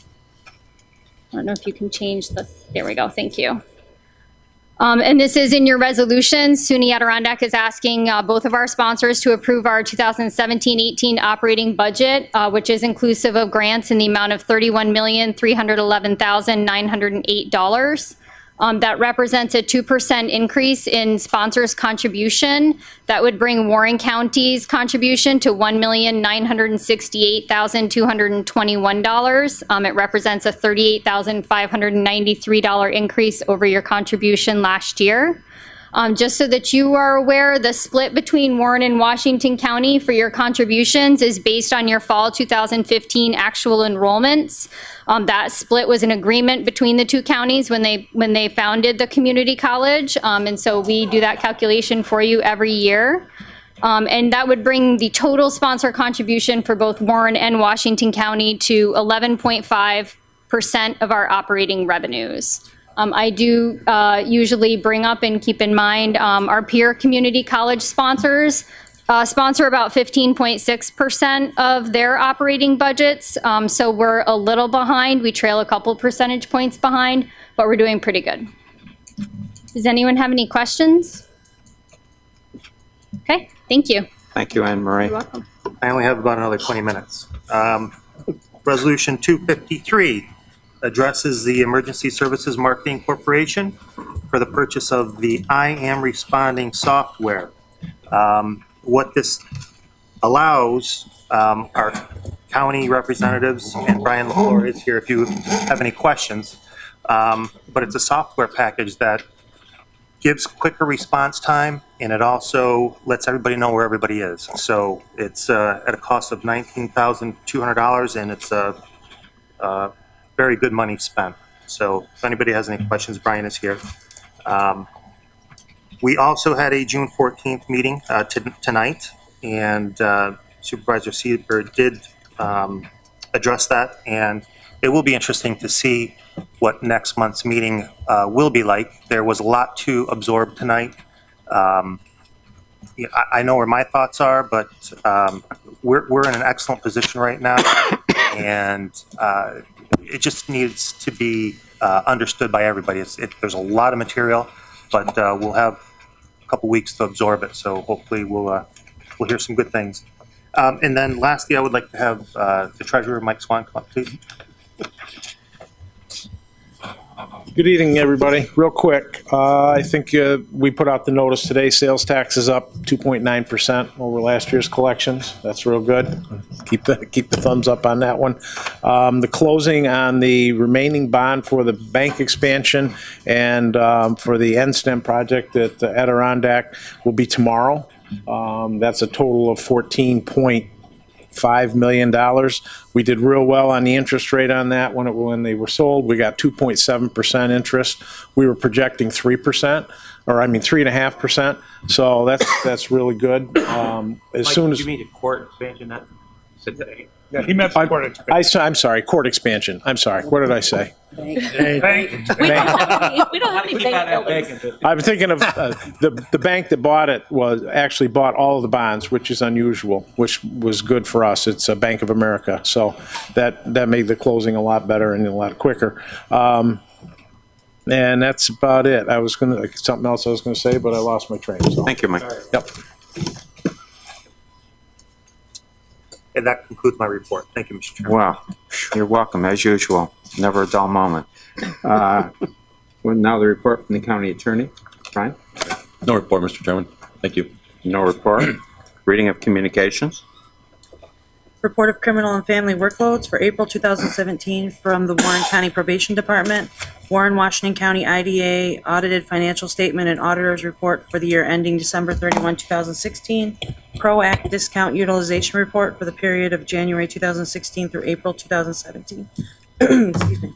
don't know if you can change this. There we go. Thank you. And this is in your resolution. SUNY Adirondack is asking both of our sponsors to approve our 2017-18 operating budget, which is inclusive of grants in the amount of $31,311,908. That represents a 2% increase in sponsors' contribution. That would bring Warren County's contribution to $1,968,221. It represents a $38,593 increase over your contribution last year. Just so that you are aware, the split between Warren and Washington County for your contributions is based on your fall 2015 actual enrollments. That split was an agreement between the 2 counties when they founded the community college, and so we do that calculation for you every year. And that would bring the total sponsor contribution for both Warren and Washington County to 11.5% of our operating revenues. I do usually bring up and keep in mind our peer community college sponsors sponsor about 15.6% of their operating budgets. So we're a little behind. We trail a couple percentage points behind, but we're doing pretty good. Does anyone have any questions? Okay, thank you. Thank you, Anne Marie. You're welcome. I only have about another 20 minutes. Resolution 253 addresses the Emergency Services Marketing Corporation for the purchase of the I Am Responding software. What this allows our county representatives, and Brian LaFleur is here if you have any questions, but it's a software package that gives quicker response time, and it also lets everybody know where everybody is. So it's at a cost of $19,200, and it's a very good money spent. So if anybody has any questions, Brian is here. We also had a June 14th meeting tonight, and Supervisor Seaver did address that, and it will be interesting to see what next month's meeting will be like. There was a lot to absorb tonight. Yeah, I know where my thoughts are, but we're in an excellent position right now, and it just needs to be understood by everybody. There's a lot of material, but we'll have a couple weeks to absorb it, so hopefully we'll hear some good things. And then lastly, I would like to have the Treasurer, Mike Swan, come up, please. Good evening, everybody. Real quick, I think we put out the notice today. Sales tax is up 2.9% over last year's collections. That's real good. Keep the thumbs up on that one. The closing on the remaining bond for the bank expansion and for the NSTEM project at Adirondack will be tomorrow. That's a total of $14.5 million. We did real well on the interest rate on that when they were sold. We got 2.7% interest. We were projecting 3.5%. So that's really good. As soon as you mean a court expansion, not today. Yeah, he meant court expansion. I'm sorry, court expansion. I'm sorry. What did I say? We don't have any bank buildings. I'm thinking of the bank that bought it actually bought all of the bonds, which is unusual, which was good for us. It's a Bank of America, so that made the closing a lot better and a lot quicker. And that's about it. I was something else I was gonna say, but I lost my train. So. Thank you, Mike. Yep. And that concludes my report. Thank you, Mr. Chairman. Wow, you're welcome, as usual. Never a dull moment. Well, now the report from the county attorney. Brian? No report, Mr. Chairman. Thank you. No report. Reading of communications. Report of criminal and family workloads for April 2017 from the Warren County Probation Department. Warren, Washington County IDA audited financial statement and auditor's report for the year ending December 31, 2016. ProAct discount utilization report for the period of January 2016 through April 2017. Excuse me.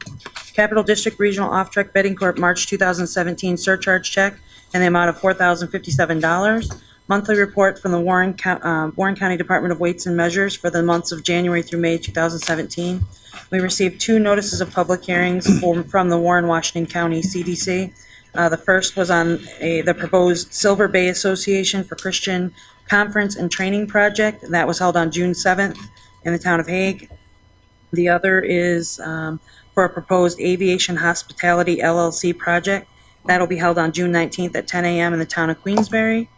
Capital District Regional Off-Track Betting Corp. March 2017 surcharge check in the amount of $4,057. Monthly report from the Warren County Department of Weights and Measures for the months of January through May 2017. We received 2 notices of public hearings from the Warren, Washington County CDC. The first was on the proposed Silver Bay Association for Christian Conference and Training Project. That was held on June 7th in the town of Hague. The other is for a proposed Aviation Hospitality LLC project. That'll be held on June 19th at 10 a.m. in the town of Queensbury.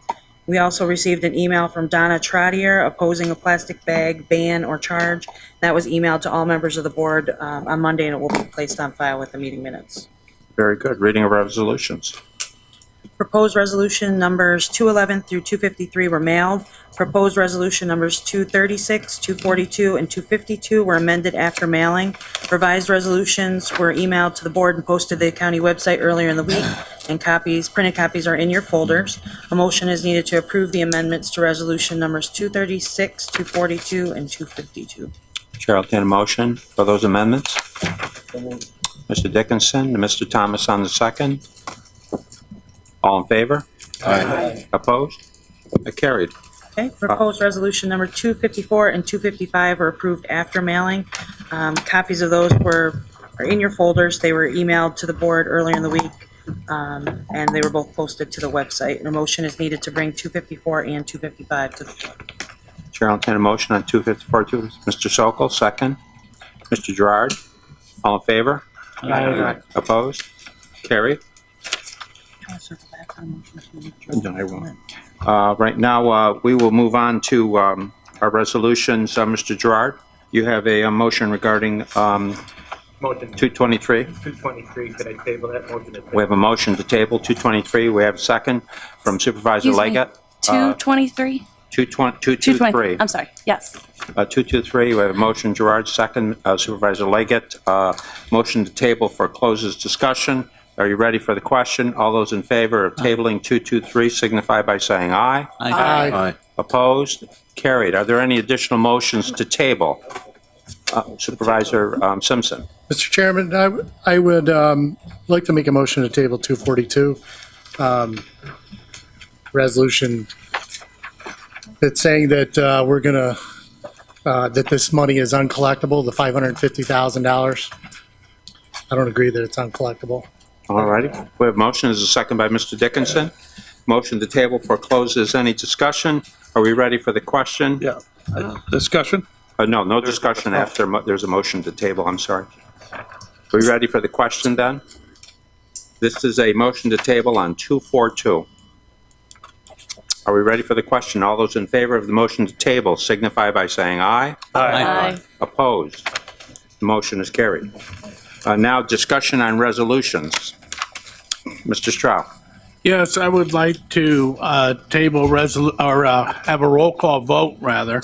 We also received an email from Donna Trottier opposing a plastic bag ban or charge. That was emailed to all members of the board on Monday, and it will be placed on file with the meeting minutes. Very good. Reading of resolutions. Proposed resolution numbers 211 through 253 were mailed. Proposed resolution numbers 236, 242, and 252 were amended after mailing. Revised resolutions were emailed to the board and posted to the county website earlier in the week, and printed copies are in your folders. A motion is needed to approve the amendments to resolution numbers 236, 242, and 252. Chair will entertain a motion for those amendments. Mr. Dickinson and Mr. Thomas on the second. All in favor? Aye. Opposed? Carried. Okay, proposed resolution number 254 and 255 were approved after mailing. Copies of those are in your folders. They were emailed to the board earlier in the week, and they were both posted to the website. And a motion is needed to bring 254 and 255 to the floor. Chair will entertain a motion on 254. Mr. Sokol, second. Mr. Gerard? All in favor? Aye. Opposed? Carried. No, I will. Right now, we will move on to our resolutions. Mr. Gerard? You have a motion regarding Motion 223. 223, could I table that motion? to We have a motion to table 223. We have a second from Supervisor Excuse me, Leggett. 223? 223. I'm sorry, yes. 223, we have a motion, Gerard, second, Supervisor Leggett. Motion to table for closes discussion. Are you ready for the question? All those in favor of tabling 223 signify by saying aye. Aye. Opposed? Carried. Are there any additional motions to table? Supervisor Simpson. Mr. Chairman, I would like to make a motion to table 242. Resolution. It's saying that we're gonna, that this money is uncollectible, the $550,000. I don't agree that it's uncollectible. All righty. We have motion. Is a second by Mr. Dickinson. Motion to table for closes. Any discussion? Are we ready for the question? Yeah. Discussion? No discussion after there's a motion to table. I'm sorry. Are we ready for the question then? This is a motion to table on 242. Are we ready for the question? All those in favor of the motion to table signify by saying aye. Aye. Opposed? The motion is carried. Now discussion on resolutions. Mr. Stroud. Yes, I would like to have a roll call vote, rather,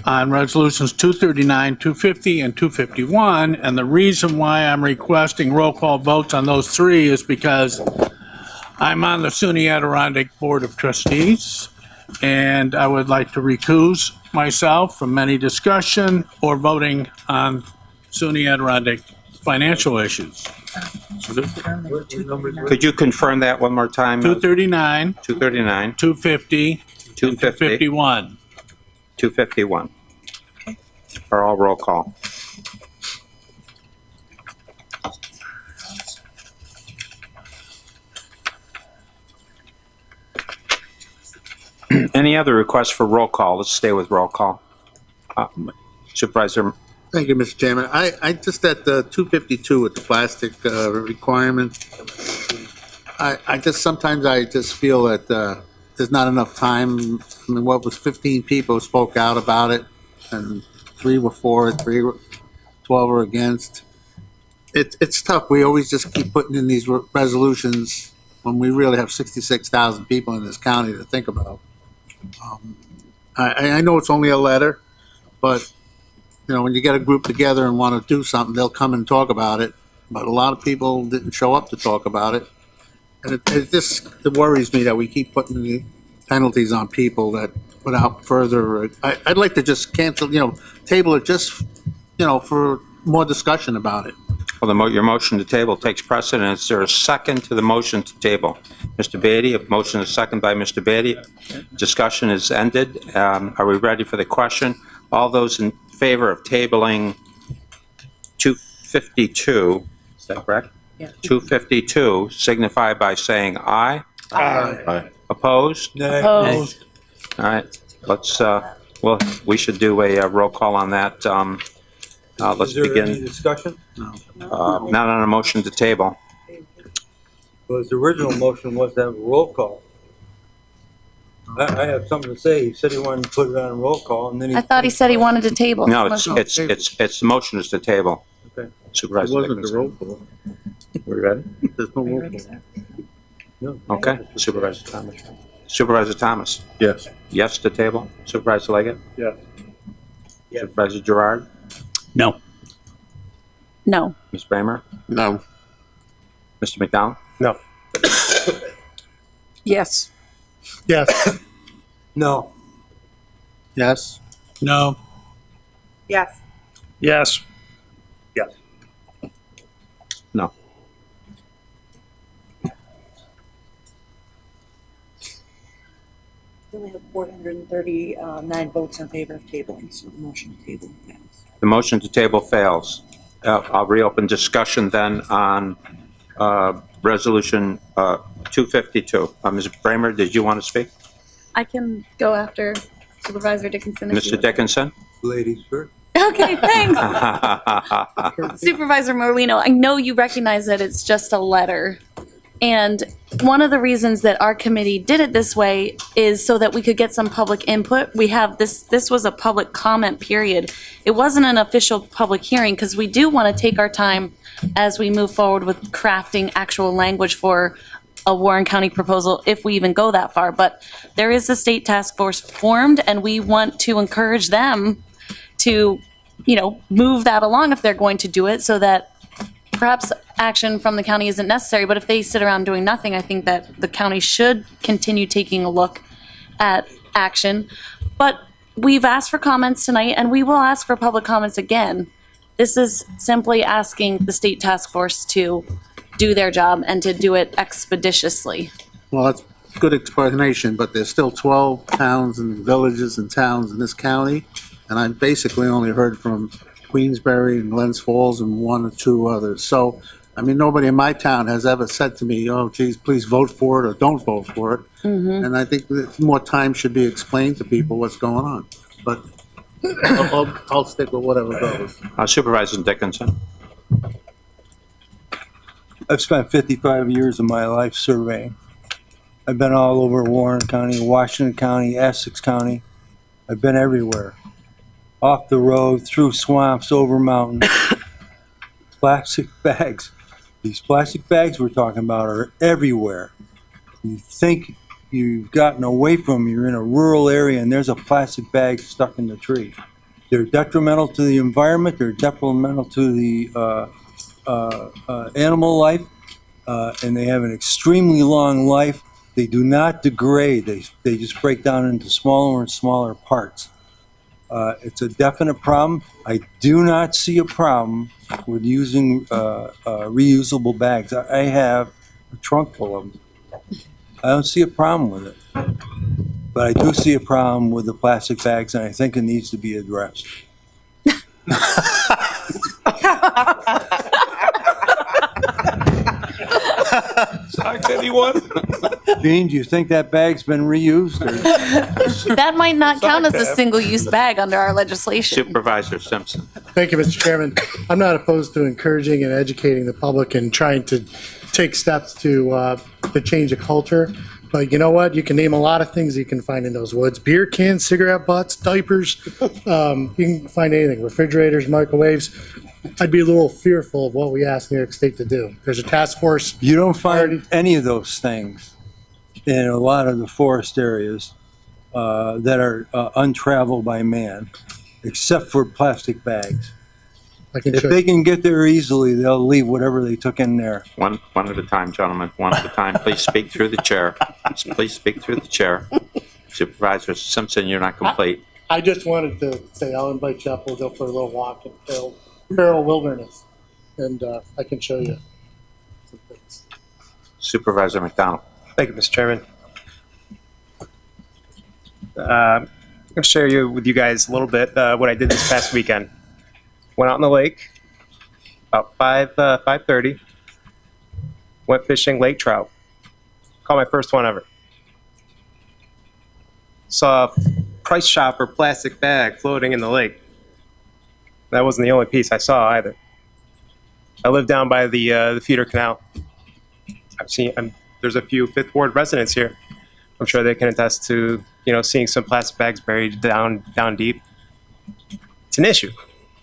on resolutions 239, 250, and 251. And the reason why I'm requesting roll call votes on those three is because I'm on the SUNY Adirondack Board of Trustees, and I would like to recuse myself from any discussion or voting on SUNY Adirondack financial issues. Could you confirm that one more time? 239, 239, 250, 250, 251. 251. Are all roll call. Any other requests for roll call? Let's stay with roll call. Supervisor. Thank you, Mr. Chairman. I just at the 252 with the plastic requirement, sometimes I just feel that there's not enough time. I mean, what was 15 people spoke out about it, and 3 were for it, 12 were against. It's tough. We always just keep putting in these resolutions when we really have 66,000 people in this county to think about. I know it's only a letter, but you know, when you get a group together and want to do something, they'll come and talk about it. But a lot of people didn't show up to talk about it. And it worries me that we keep putting the penalties on people that without further, I'd like to just cancel, table it just, for more discussion about it. Well, your motion to table takes precedence. Is there a second to the motion to table? Mr. Beatty, a motion is second by Mr. Beatty. Discussion is ended. Are we ready for the question? All those in favor of tabling 252, is that correct? Yeah. 252 signify by saying aye. Aye. Opposed? Opposed. All right, let's, we should do a roll call on that. Let's Is there any begin, discussion? not on a motion to table. Well, his original motion was to have a roll call. I have something to say. He said he wanted to put it on roll call, and then he. I thought he said he wanted to table. No, it's the motion is to table. Okay. Supervisor It wasn't the Dickinson. roll call. We ready? There's no roll call. No. Okay, Supervisor Thomas. Supervisor Thomas? Yes. Yes to table? Supervisor Leggett? Yes. Supervisor Gerard? No. No. Ms. Bramer? No. Mr. McDonald? No. Yes. Yes. No. Yes. No. Yes. Yes. Yes. No. We only have 439 votes in favor of tabling, so the motion to table fails. The motion to table fails. I'll reopen discussion then on Resolution 252. Ms. Bramer, did you want to speak? I can go after Supervisor Dickinson. if you Mr. would. Dickinson? Ladies first. Okay, thanks. Supervisor Morlino, I know you recognize that it's just a letter. And one of the reasons that our committee did it this way is so that we could get some public input. We have this was a public comment period. It wasn't an official public hearing because we do want to take our time as we move forward with crafting actual language for a Warren County proposal, if we even go that far. But there is a state task force formed, and we want to encourage them to, move that along if they're going to do it, so that perhaps action from the county isn't necessary. But if they sit around doing nothing, I think that the county should continue taking a look at action. But we've asked for comments tonight, and we will ask for public comments again. This is simply asking the state task force to do their job and to do it expeditiously. Well, that's a good explanation, but there's still 12 towns and villages and towns in this county, and I've basically only heard from Queensbury and Glens Falls and one or two others. So, nobody in my town has ever said to me, oh, geez, please vote for it or don't vote for it. And I think that more time should be explained to people what's going on. But I'll stick with whatever goes. Supervisor Dickinson. I've spent 55 years of my life surveying. I've been all over Warren County, Washington County, Essex County. I've been everywhere. Off the road, through swamps, over mountains. Plastic bags. These plastic bags we're talking about are everywhere. You think you've gotten away from, you're in a rural area and there's a plastic bag stuck in the tree. They're detrimental to the environment, they're detrimental to the animal life, and they have an extremely long life. They do not degrade. They just break down into smaller and smaller parts. It's a definite problem. I do not see a problem with using reusable bags. I have a trunk full of them. I don't see a problem with it. But I do see a problem with the plastic bags, and I think it needs to be addressed. Shocked anyone? Gene, do you think that bag's been reused? That might not count as a single-use bag under our legislation. Supervisor Simpson. Thank you, Mr. Chairman. I'm not opposed to encouraging and educating the public and trying to take steps to change a culture. But you know what? You can name a lot of things you can find in those woods. Beer cans, cigarette butts, diapers. You can find anything. Refrigerators, microwaves. I'd be a little fearful of what we asked New York State to do. There's a task force. You don't find any of those things in a lot of the forest areas that are untraveled by man, except for plastic bags. If they can get there easily, they'll leave whatever they took in there. One at a time, gentlemen. One at a time. Please speak through the chair. Please speak through the chair. Supervisor Simpson, you're not complete. I just wanted to say I'll invite Jeff. We'll go for a little walk in feral wilderness, and I can show you some things. Supervisor McDonald. Thank you, Mr. Chairman. I'm going to share with you guys a little bit what I did this past weekend. Went out in the lake about 5:30. Went fishing lake trout. Caught my first one ever. Saw a Price Chopper plastic bag floating in the lake. That wasn't the only piece I saw either. I live down by the feeder canal. There's a few Fifth Ward residents here. I'm sure they can attest to seeing some plastic bags buried down deep. It's an issue.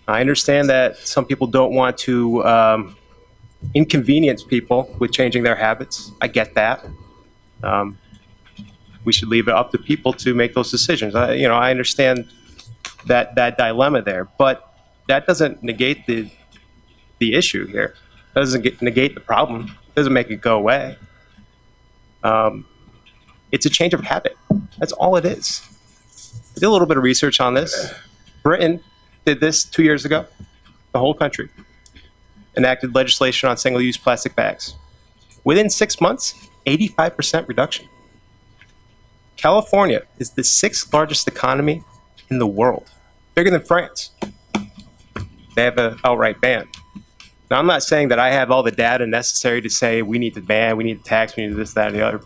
I understand that some people don't want to inconvenience people with changing their habits. I get that. We should leave it up to people to make those decisions. I understand that dilemma there, but that doesn't negate the issue here. That doesn't negate the problem. It doesn't make it go away. It's a change of habit. That's all it is. I did a little bit of research on this. Britain did this 2 years ago. The whole country enacted legislation on single-use plastic bags. Within 6 months, 85% reduction. California is the 6th largest economy in the world, bigger than France. They have an outright ban. Now, I'm not saying that I have all the data necessary to say we need to ban, we need to tax, we need this, that, and the other.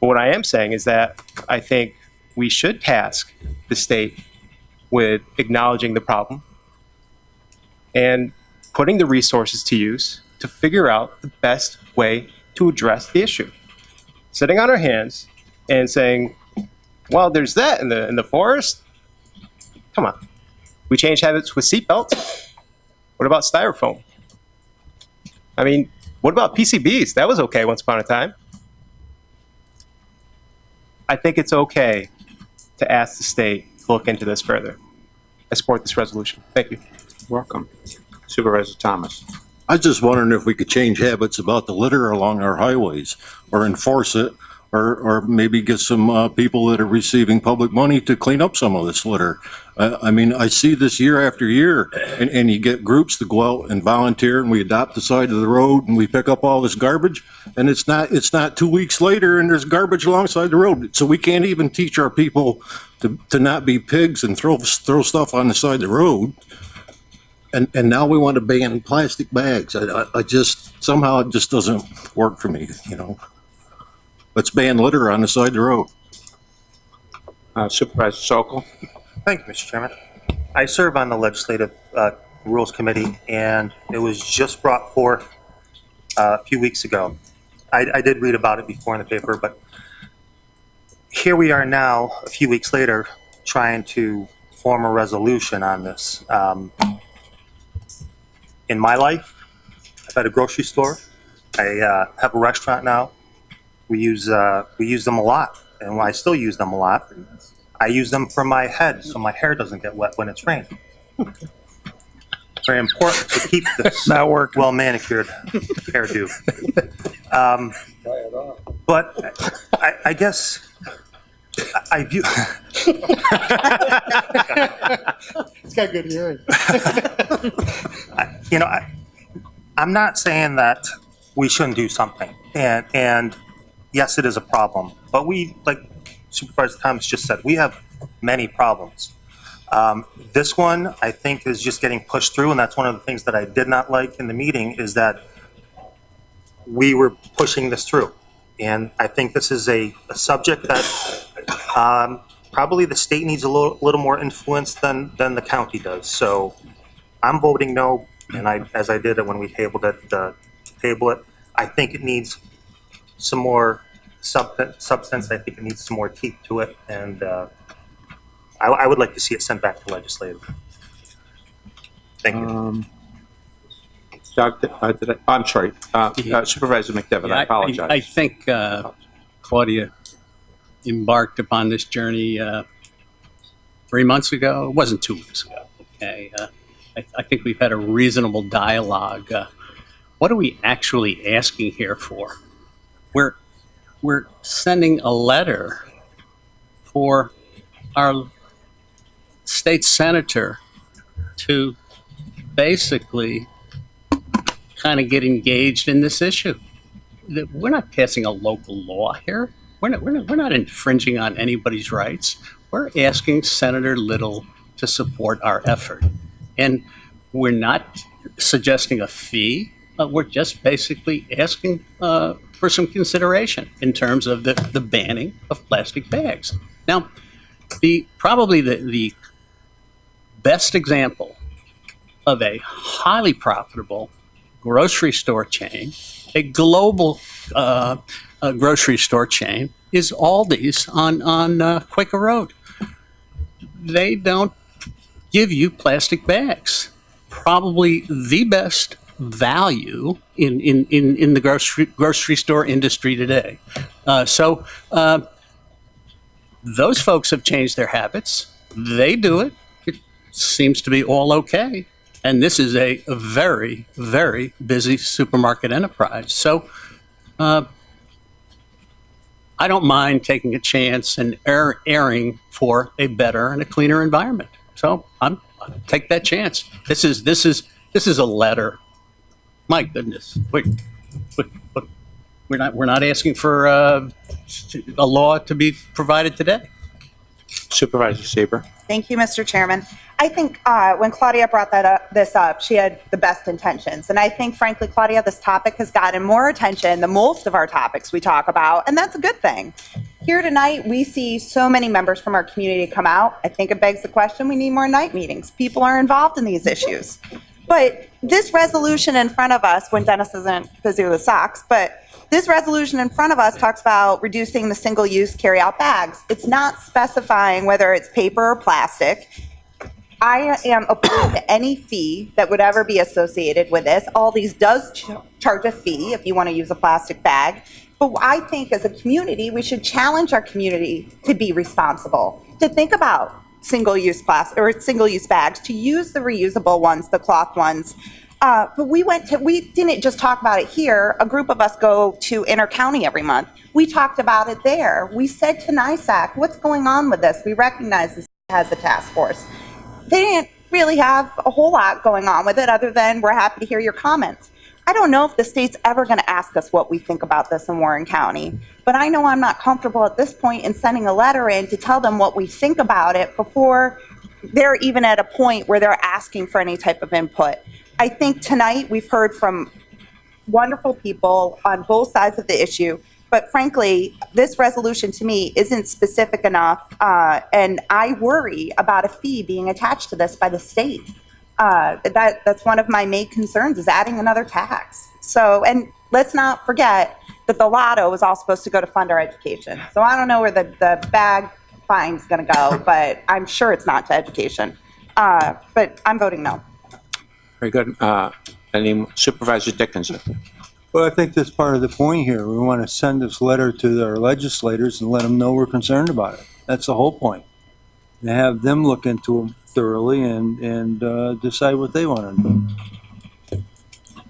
But what I am saying is that I think we should task the state with acknowledging the problem and putting the resources to use to figure out the best way to address the issue. Sitting on our hands and saying, well, there's that in the forest. Come on. We change habits with seatbelts. What about styrofoam? I mean, what about PCBs? That was okay once upon a time. I think it's okay to ask the state to look into this further. I support this resolution. Thank you. Welcome. Supervisor Thomas. I was just wondering if we could change habits about the litter along our highways, or enforce it, or maybe get some people that are receiving public money to clean up some of this litter. I mean, I see this year after year, and you get groups to go out and volunteer, and we adopt the side of the road, and we pick up all this garbage, and it's not 2 weeks later, and there's garbage alongside the road. So we can't even teach our people to not be pigs and throw stuff on the side of the road. And now we want to ban plastic bags. I just, somehow it just doesn't work for me, you know. Let's ban litter on the side of the road. Supervisor Sokol. Thank you, Mr. Chairman. I serve on the Legislative Rules Committee, and it was just brought forth a few weeks ago. I did read about it before in the paper, but here we are now, a few weeks later, trying to form a resolution on this. In my life, I've had a grocery store. I have a restaurant now. We use them a lot, and I still use them a lot. I use them for my head, so my hair doesn't get wet when it's raining. Very important to keep this well manicured hairdo. But I guess I view. It's got good hearing. I'm not saying that we shouldn't do something, and yes, it is a problem. But we, like Supervisor Thomas just said, we have many problems. This one, I think, is just getting pushed through, and that's one of the things that I did not like in the meeting, is that we were pushing this through. And I think this is a subject that probably the state needs a little more influence than the county does. So I'm voting no, and as I did it when we tabled it, table it. I think it needs some more substance. I think it needs some more teeth to it, and I would like to see it sent back to legislative. Thank you. Doug, I'm sorry, Supervisor McDevitt, I apologize. I think Claudia embarked upon this journey 3 months ago. It wasn't 2 weeks ago. Okay, I think we've had a reasonable dialogue. What are we actually asking here for? We're sending a letter for our state senator to basically kind of get engaged in this issue. We're not passing a local law here. We're not infringing on anybody's rights. We're asking Senator Little to support our effort. And we're not suggesting a fee. We're just basically asking for some consideration in terms of the banning of plastic bags. Now, probably the best example of a highly profitable grocery store chain, a global grocery store chain, is Aldi's on Quaker Road. They don't give you plastic bags. Probably the best value in the grocery store industry today. So those folks have changed their habits. They do it. It seems to be all okay. And this is a very, very busy supermarket enterprise. So I don't mind taking a chance and erring for a better and a cleaner environment. So I'll take that chance. This is a letter. My goodness, we're not asking for a law to be provided today. Supervisor Sieber. Thank you, Mr. Chairman. I think when Claudia brought this up, she had the best intentions. And I think, frankly, Claudia, this topic has gotten more attention than most of our topics we talk about, and that's a good thing. Here tonight, we see so many members from our community come out. I think it begs the question, we need more night meetings. People are involved in these issues. But this resolution in front of us, when Dennis isn't busy with the socks, but This resolution in front of us talks about reducing the single-use carry-out bags. It's not specifying whether it's paper or plastic. I am opposed to any fee that would ever be associated with this. Aldi's does charge a fee if you want to use a plastic bag. But I think as a community, we should challenge our community to be responsible, to think about single-use plastic or single-use bags, to use the reusable ones, the cloth ones. But we didn't just talk about it here. A group of us go to Intercounty every month. We talked about it there. We said to NISAC, what's going on with this? We recognize this has a task force. They didn't really have a whole lot going on with it other than we're happy to hear your comments. I don't know if the state's ever going to ask us what we think about this in Warren County, but I know I'm not comfortable at this point in sending a letter in to tell them what we think about it before they're even at a point where they're asking for any type of input. I think tonight we've heard from wonderful people on both sides of the issue, but frankly, this resolution to me isn't specific enough, and I worry about a fee being attached to this by the state. That's one of my main concerns, is adding another tax. So, and let's not forget that the lotto is all supposed to go to fund our education. So I don't know where the bag fine's going to go, but I'm sure it's not to education. But I'm voting no. Very good. Any Supervisor Dickinson? Well, I think that's part of the point here. We want to send this letter to our legislators and let them know we're concerned about it. That's the whole point. And have them look into them thoroughly and decide what they want to do.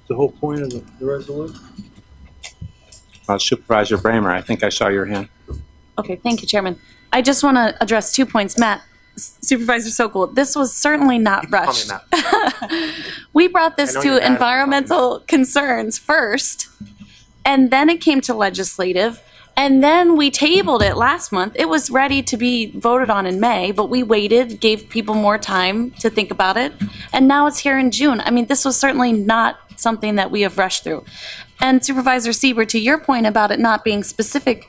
The whole point of the resolution. Supervisor Bramer, I think I saw your hand. Okay, thank you, Chairman. I just want to address 2 points. Matt, Supervisor Sokol, this was certainly not rushed. We brought this to environmental concerns first, and then it came to legislative, and then we tabled it last month. It was ready to be voted on in May, but we waited, gave people more time to think about it, and now it's here in June. I mean, this was certainly not something that we have rushed through. And Supervisor Sieber, to your point about it not being specific,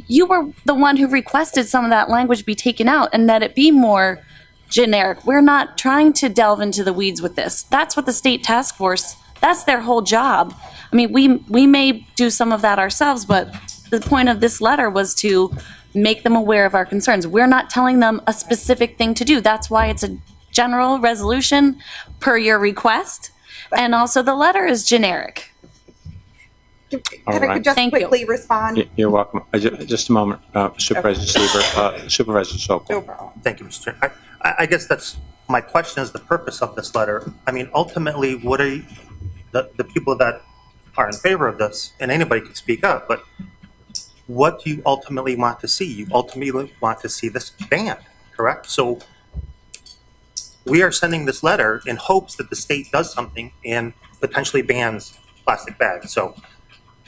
you were the one who requested some of that language be taken out and that it be more generic. We're not trying to delve into the weeds with this. That's what the state task force, that's their whole job. I mean, we may do some of that ourselves, but the point of this letter was to make them aware of our concerns. We're not telling them a specific thing to do. That's why it's a general resolution per your request. And also the letter is generic. Can I just quickly respond? You're welcome. Just a moment, Supervisor Sieber, Supervisor Sokol. No problem. Thank you, Mr. Chair. I guess that's, my question is the purpose of this letter. I mean, ultimately, what are the people that are in favor of this, and anybody can speak up, but what do you ultimately want to see? You ultimately want to see this banned, correct? So we are sending this letter in hopes that the state does something and potentially bans plastic bags. So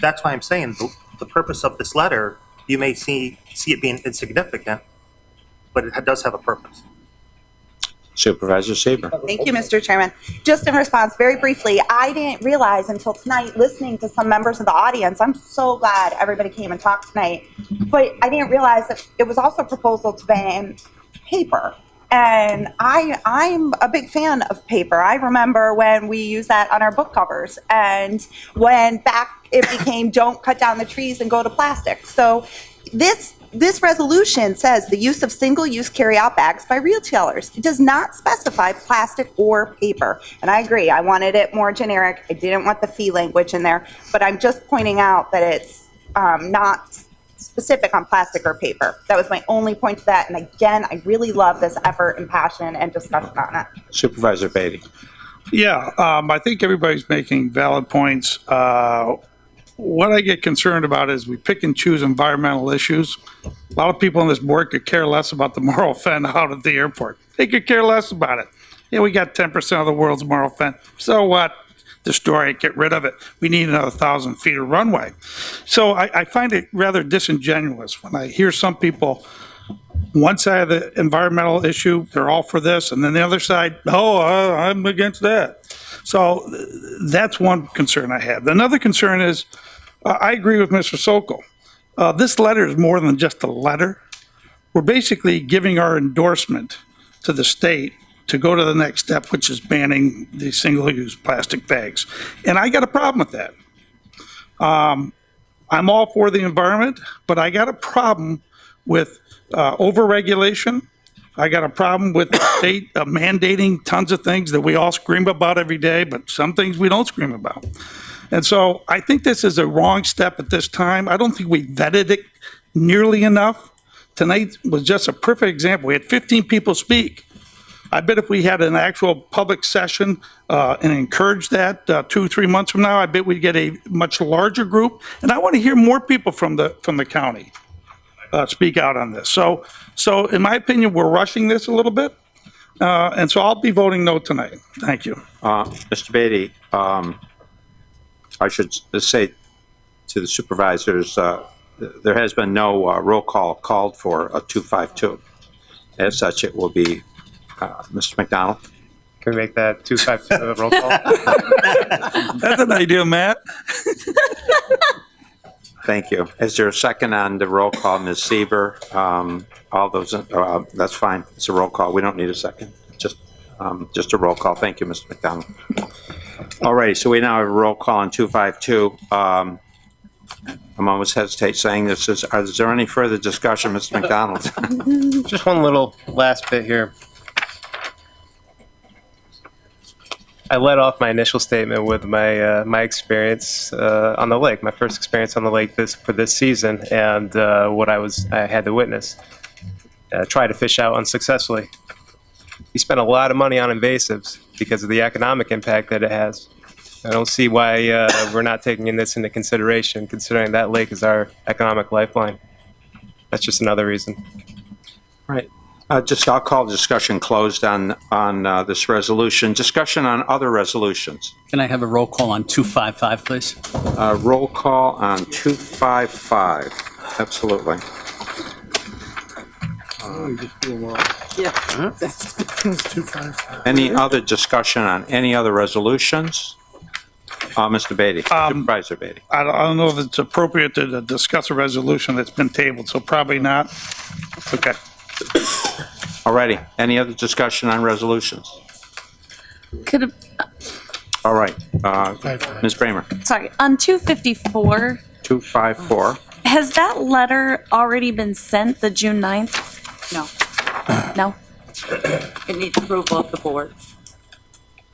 that's why I'm saying the purpose of this letter, you may see it being insignificant, but it does have a purpose. Supervisor Sieber. Thank you, Mr. Chairman. Just in response, very briefly, I didn't realize until tonight, listening to some members of the audience, I'm so glad everybody came and talked tonight, but I didn't realize that it was also a proposal to ban paper. And I'm a big fan of paper. I remember when we used that on our book covers, and when back it became don't cut down the trees and go to plastic. So this resolution says the use of single-use carry-out bags by retailers. It does not specify plastic or paper. And I agree, I wanted it more generic. I didn't want the fee language in there, but I'm just pointing out that it's not specific on plastic or paper. That was my only point to that. And again, I really love this effort and passion and discussion on it. Supervisor Beatty. Yeah, I think everybody's making valid points. What I get concerned about is we pick and choose environmental issues. A lot of people on this board could care less about the moral fen out at the airport. They could care less about it. Yeah, we got 10% of the world's moral fen. So what? Destroy it, get rid of it. We need another 1,000 feet of runway. So I find it rather disingenuous when I hear some people, one side of the environmental issue, they're all for this, and then the other side, I'm against that. So that's one concern I have. Another concern is, I agree with Mr. Sokol. This letter is more than just a letter. We're basically giving our endorsement to the state to go to the next step, which is banning the single-use plastic bags. And I got a problem with that. I'm all for the environment, but I got a problem with overregulation. I got a problem with the state mandating tons of things that we all scream about every day, but some things we don't scream about. And so I think this is a wrong step at this time. I don't think we vetted it nearly enough. Tonight was just a perfect example. We had 15 people speak. I bet if we had an actual public session and encouraged that 2-3 months from now, I bet we'd get a much larger group. And I want to hear more people from the county speak out on this. So in my opinion, we're rushing this a little bit. And so I'll be voting no tonight. Thank you. Mr. Beatty, I should say to the supervisors, there has been no roll call called for a 252. As such, it will be Mr. McDonald. Can we make that 252 a roll call? That's an idea, Matt. Thank you. Is there a second on the roll call, Ms. Sieber? All those, that's fine. It's a roll call. We don't need a second. Just a roll call. Thank you, Mr. McDonald. All right, so we now have a roll call on 252. I'm almost hesitate saying this. Is there any further discussion, Mr. McDonald? Just one little last bit here. I led off my initial statement with my experience on the lake, my first experience on the lake for this season, and what I had to witness. Try to fish out unsuccessfully. We spent a lot of money on invasives because of the economic impact that it has. I don't see why we're not taking this into consideration, considering that lake is our economic lifeline. That's just another reason. Right. I'll call the discussion closed on this resolution. Discussion on other resolutions. Can I have a roll call on 255, please? Roll call on 255. Absolutely. Any other discussion on any other resolutions? Mr. Beatty, Supervisor Beatty. I don't know if it's appropriate to discuss a resolution that's been tabled, so probably not. Okay. Alrighty. Any other discussion on resolutions? All right. Ms. Bramer. Sorry, on 254, 254. has that letter already been sent, the June 9th? No, No? it needs approval of the board.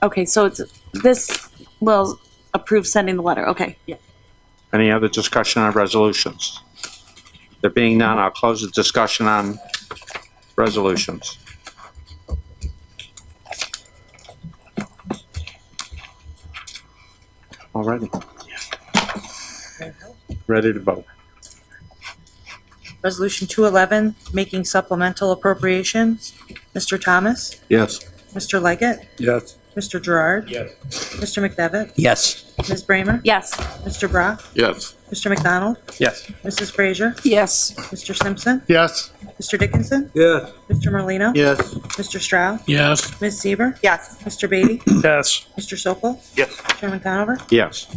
Okay, so this will approve sending the letter, okay. Yeah. Any other discussion on resolutions? There being none, I'll close the discussion on resolutions. Alrighty. Ready to vote. Resolution 211, making supplemental appropriations. Mr. Thomas? Yes. Mr. Leggett? Yes. Mr. Gerard? Yes. Mr. McDevitt? Yes. Ms. Bramer? Yes. Mr. Brock? Yes. Mr. McDonald? Yes. Mrs. Frazier? Yes. Mr. Simpson? Yes. Mr. Dickinson? Yes. Mr. Merlino? Yes. Mr. Stroud? Yes. Ms. Sieber, Yes. Mr. Beatty? Yes. Mr. Sokol? Yes. Chairman Conover? Yes.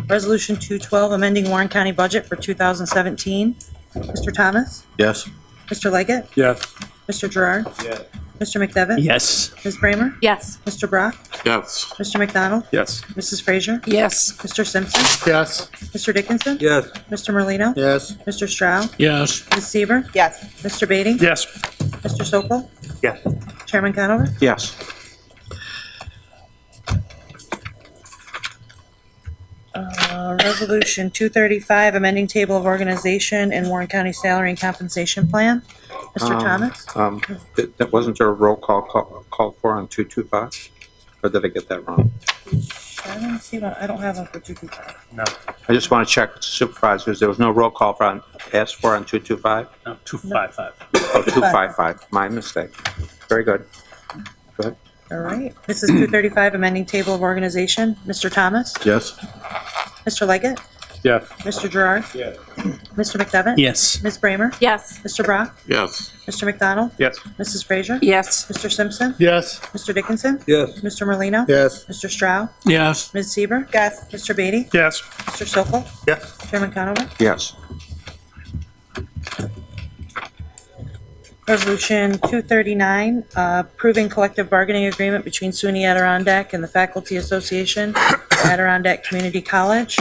Resolution 212, amending Warren County budget for 2017. Mr. Thomas? Yes. Mr. Leggett? Yes. Mr. Gerard? Yes. Mr. McDevitt? Yes. Ms. Bramer? Yes. Mr. Brock? Yes. Mr. McDonald? Yes. Mrs. Frazier? Yes. Mr. Simpson? Yes. Mr. Dickinson? Yes. Mr. Merlino? Yes. Mr. Stroud? Yes. Ms. Sieber, Yes. Mr. Beatty? Yes. Mr. Sokol? Yes. Chairman Conover? Yes. Resolution 235, amending table of organization and Warren County salary and compensation plan. Mr. Thomas? That wasn't there a roll call called for on 225? Or did I get that wrong? I don't see one, I don't have one for 225. No. I just want to check with the supervisors. There was no roll call asked for on 225? No, 255. Oh, 255. My mistake. Very good. Go ahead. All right. This is 235, amending table of organization. Mr. Thomas? Yes. Mr. Leggett? Yes. Mr. Gerard? Yes. Mr. McDevitt? Yes. Ms. Bramer? Yes. Mr. Brock? Yes. Mr. McDonald? Yes. Mrs. Frazier? Yes. Mr. Simpson? Yes. Mr. Dickinson? Yes. Mr. Merlino? Yes. Mr. Stroud? Yes. Ms. Sieber, Yes. Mr. Beatty? Yes. Mr. Sokol? Yes. Chairman Conover? Yes. Resolution 239, approving collective bargaining agreement between SUNY Adirondack and the Faculty Association, Adirondack Community College.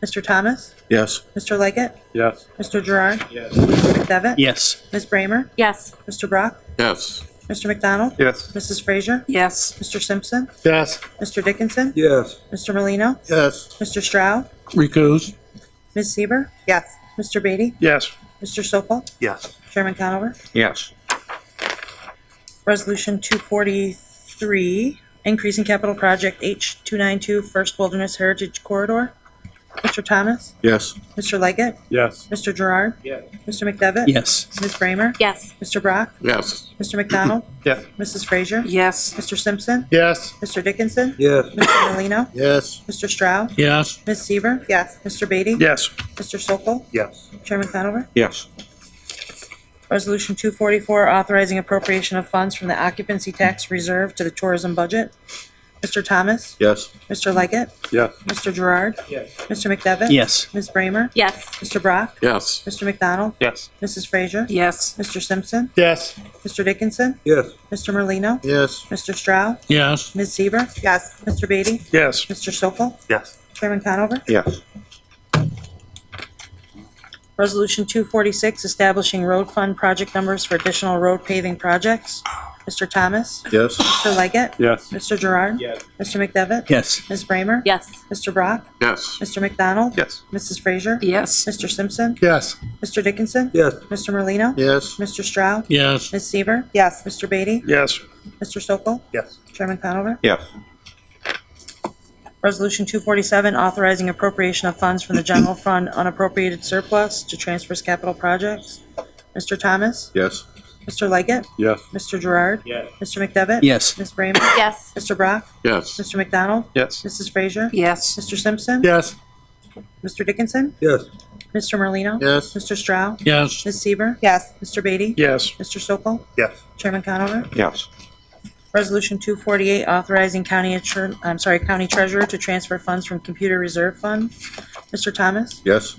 Mr. Thomas? Yes. Mr. Leggett? Yes. Mr. Gerard? Yes. Mr. McDevitt? Yes. Ms. Bramer? Yes. Mr. Brock? Yes. Mr. McDonald? Yes. Mrs. Frazier? Yes. Mr. Simpson? Yes. Mr. Dickinson? Yes. Mr. Merlino? Yes. Mr. Stroud? Recuse. Ms. Seaver? Yes. Mr. Beatty? Yes. Mr. Sokol? Yes. Chairman Conover? Yes. Resolution 243, increasing capital project H292 First Wilderness Heritage Corridor. Mr. Thomas? Yes. Mr. Leggett? Yes. Mr. Gerard? Yes. Mr. McDevitt? Yes. Ms. Bramer? Yes. Mr. Brock? Yes. Mr. McDonald? Yes. Mrs. Frazier? Yes. Mr. Simpson? Yes. Mr. Dickinson? Yes. Mr. Merlino? Yes. Mr. Stroud? Yes. Ms. Seaver? Yes. Mr. Beatty? Yes. Mr. Sokol? Yes. Chairman Conover? Yes. Resolution 244, authorizing appropriation of funds from the occupancy tax reserve to the tourism budget. Mr. Thomas? Yes. Mr. Leggett? Yes. Mr. Gerard? Yes. Mr. McDevitt? Yes. Ms. Bramer? Yes. Mr. Brock? Yes. Mr. McDonald? Yes. Mrs. Frazier? Yes. Mr. Simpson? Yes. Mr. Dickinson? Yes. Mr. Merlino? Yes. Mr. Stroud? Yes. Ms. Seaver? Yes. Mr. Beatty? Yes. Mr. Sokol? Yes. Chairman Conover? Yes. Resolution 246, establishing road fund project numbers for additional road paving projects. Mr. Thomas? Yes. Mr. Leggett? Yes. Mr. Gerard? Yes. Mr. McDevitt? Yes. Ms. Bramer? Yes. Mr. Brock? Yes. Mr. McDonald? Yes. Mrs. Frazier? Yes. Mr. Simpson? Yes. Mr. Dickinson? Yes. Mr. Merlino? Yes. Mr. Stroud? Yes. Ms. Seaver? Yes. Mr. Beatty? Yes. Mr. Sokol? Yes. Chairman Conover? Yes. Resolution 247, authorizing appropriation of funds from the general fund unappropriated surplus to transfers capital projects. Mr. Thomas? Yes. Mr. Leggett? Yes. Mr. Gerard? Yes. Mr. McDevitt? Yes. Ms. Bramer? Yes. Mr. Brock? Yes. Mr. McDonald? Yes. Mrs. Frazier? Yes. Mr. Simpson? Yes. Mr. Dickinson? Yes. Mr. Merlino? Yes. Mr. Stroud? Yes. Ms. Seaver? Yes. Mr. Beatty? Yes. Mr. Sokol? Yes. Chairman Conover? Yes. Resolution 248, authorizing county treasurer to transfer funds from computer reserve fund. Mr. Thomas? Yes.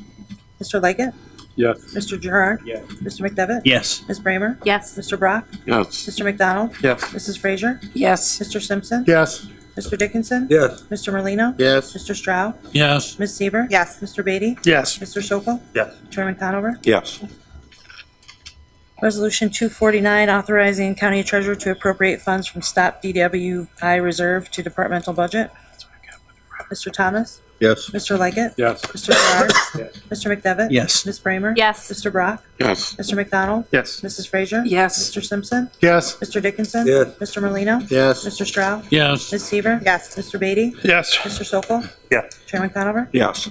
Mr. Leggett? Yes. Mr. Gerard? Yes. Mr. McDevitt? Yes. Ms. Bramer? Yes. Mr. Brock? Yes. Mr. McDonald? Yes. Mrs. Frazier? Yes. Mr. Simpson? Yes. Mr. Dickinson? Yes. Mr. Merlino? Yes. Mr. Stroud? Yes. Ms. Seaver? Yes. Mr. Beatty? Yes. Mr. Sokol? Yes. Chairman Conover? Yes. Resolution 249, authorizing county treasurer to appropriate funds from Stop DWI reserve to departmental budget. Mr. Thomas? Yes. Mr. Leggett? Yes. Mr. Gerard? Yes. Mr. McDevitt? Yes. Ms. Bramer? Yes. Mr. Brock? Yes. Mr. McDonald? Yes. Mrs. Frazier? Yes. Mr. Simpson? Yes. Mr. Dickinson? Yes. Mr. Merlino? Yes. Mr. Stroud? Yes. Ms. Seaver? Yes. Mr. Beatty? Yes. Mr. Sokol? Yes. Chairman Conover? Yes.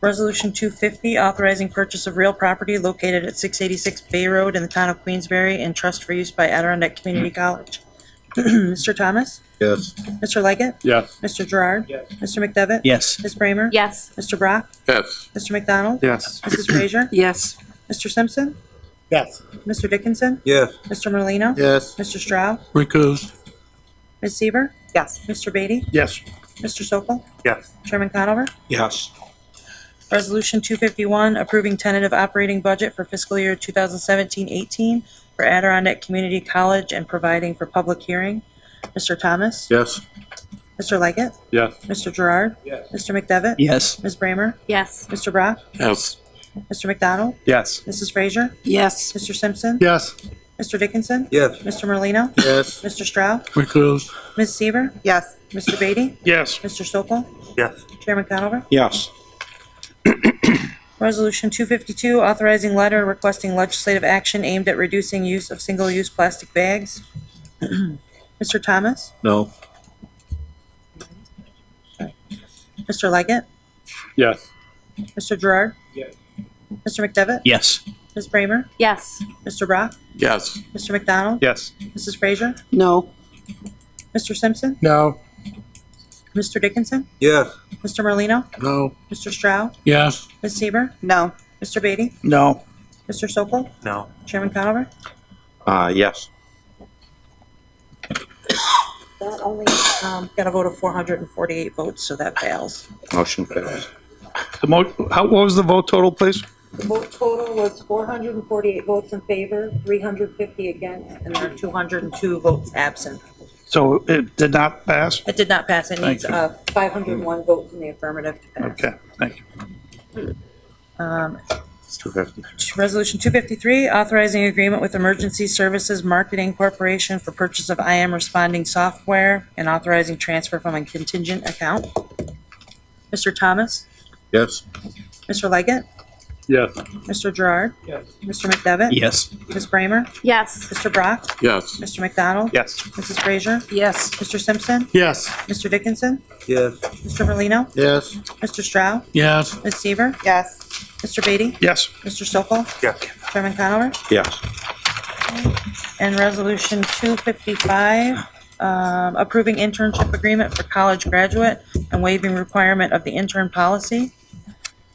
Resolution 250, authorizing purchase of real property located at 686 Bay Road in the town of Queensbury and trust for use by Adirondack Community College. Mr. Thomas? Yes. Mr. Leggett? Yes. Mr. Gerard? Yes. Mr. McDevitt? Yes. Ms. Bramer? Yes. Mr. Brock? Yes. Mr. McDonald? Yes. Mrs. Frazier? Yes. Mr. Simpson? Yes. Mr. Dickinson? Yes. Mr. Merlino? Yes. Mr. Stroud? Recuse. Ms. Seaver? Yes. Mr. Beatty? Yes. Mr. Sokol? Yes. Chairman Conover? Yes. Resolution 251, approving tentative operating budget for fiscal year 2017-18 for Adirondack Community College and providing for public hearing. Mr. Thomas? Yes. Mr. Leggett? Yes. Mr. Gerard? Yes. Mr. McDevitt? Yes. Ms. Bramer? Yes. Mr. Brock? Yes. Mr. McDonald? Yes. Mrs. Frazier? Yes. Mr. Simpson? Yes. Mr. Dickinson? Yes. Mr. Merlino? Yes. Mr. Stroud? Recuse. Ms. Seaver? Yes. Mr. Beatty? Yes. Mr. Sokol? Yes. Chairman Conover? Yes. Resolution 252, authorizing letter requesting legislative action aimed at reducing use of single-use plastic bags. Mr. Thomas? No. Mr. Leggett? Yes. Mr. Gerard? Yes. Mr. McDevitt? Yes. Ms. Bramer? Yes. Mr. Brock? Yes. Mr. McDonald? Yes. Mrs. Frazier? No. Mr. Simpson? No. Mr. Dickinson? Yes. Mr. Merlino? No. Mr. Stroud? Yes. Ms. Seaver? No. Mr. Beatty? No. Mr. Sokol? No. Chairman Conover? Yes. That only got a vote of 448 votes, so that fails. Motion fails. What was the vote total, please? The vote total was 448 votes in favor, 350 against, and there are 202 votes absent. So it did not pass? It did not pass. It Thank needs 501 votes in the affirmative to pass. Okay, thank you. It's 250. Resolution 253, authorizing agreement with Emergency Services Marketing Corporation for purchase of IM responding software and authorizing transfer from a contingent account. Mr. Thomas? Yes. Mr. Leggett? Yes. Mr. Gerard? Yes. Mr. McDevitt? Yes. Ms. Bramer? Yes. Mr. Brock? Yes. Mr. McDonald? Yes. Mrs. Frazier? Yes. Mr. Simpson? Yes. Mr. Dickinson? Yes. Mr. Merlino? Yes. Mr. Stroud? Yes. Ms. Seaver? Yes. Mr. Beatty? Yes. Mr. Sokol? Yes. Chairman Conover? Yes. And Resolution 255, approving internship agreement for college graduate and waiving requirement of the intern policy.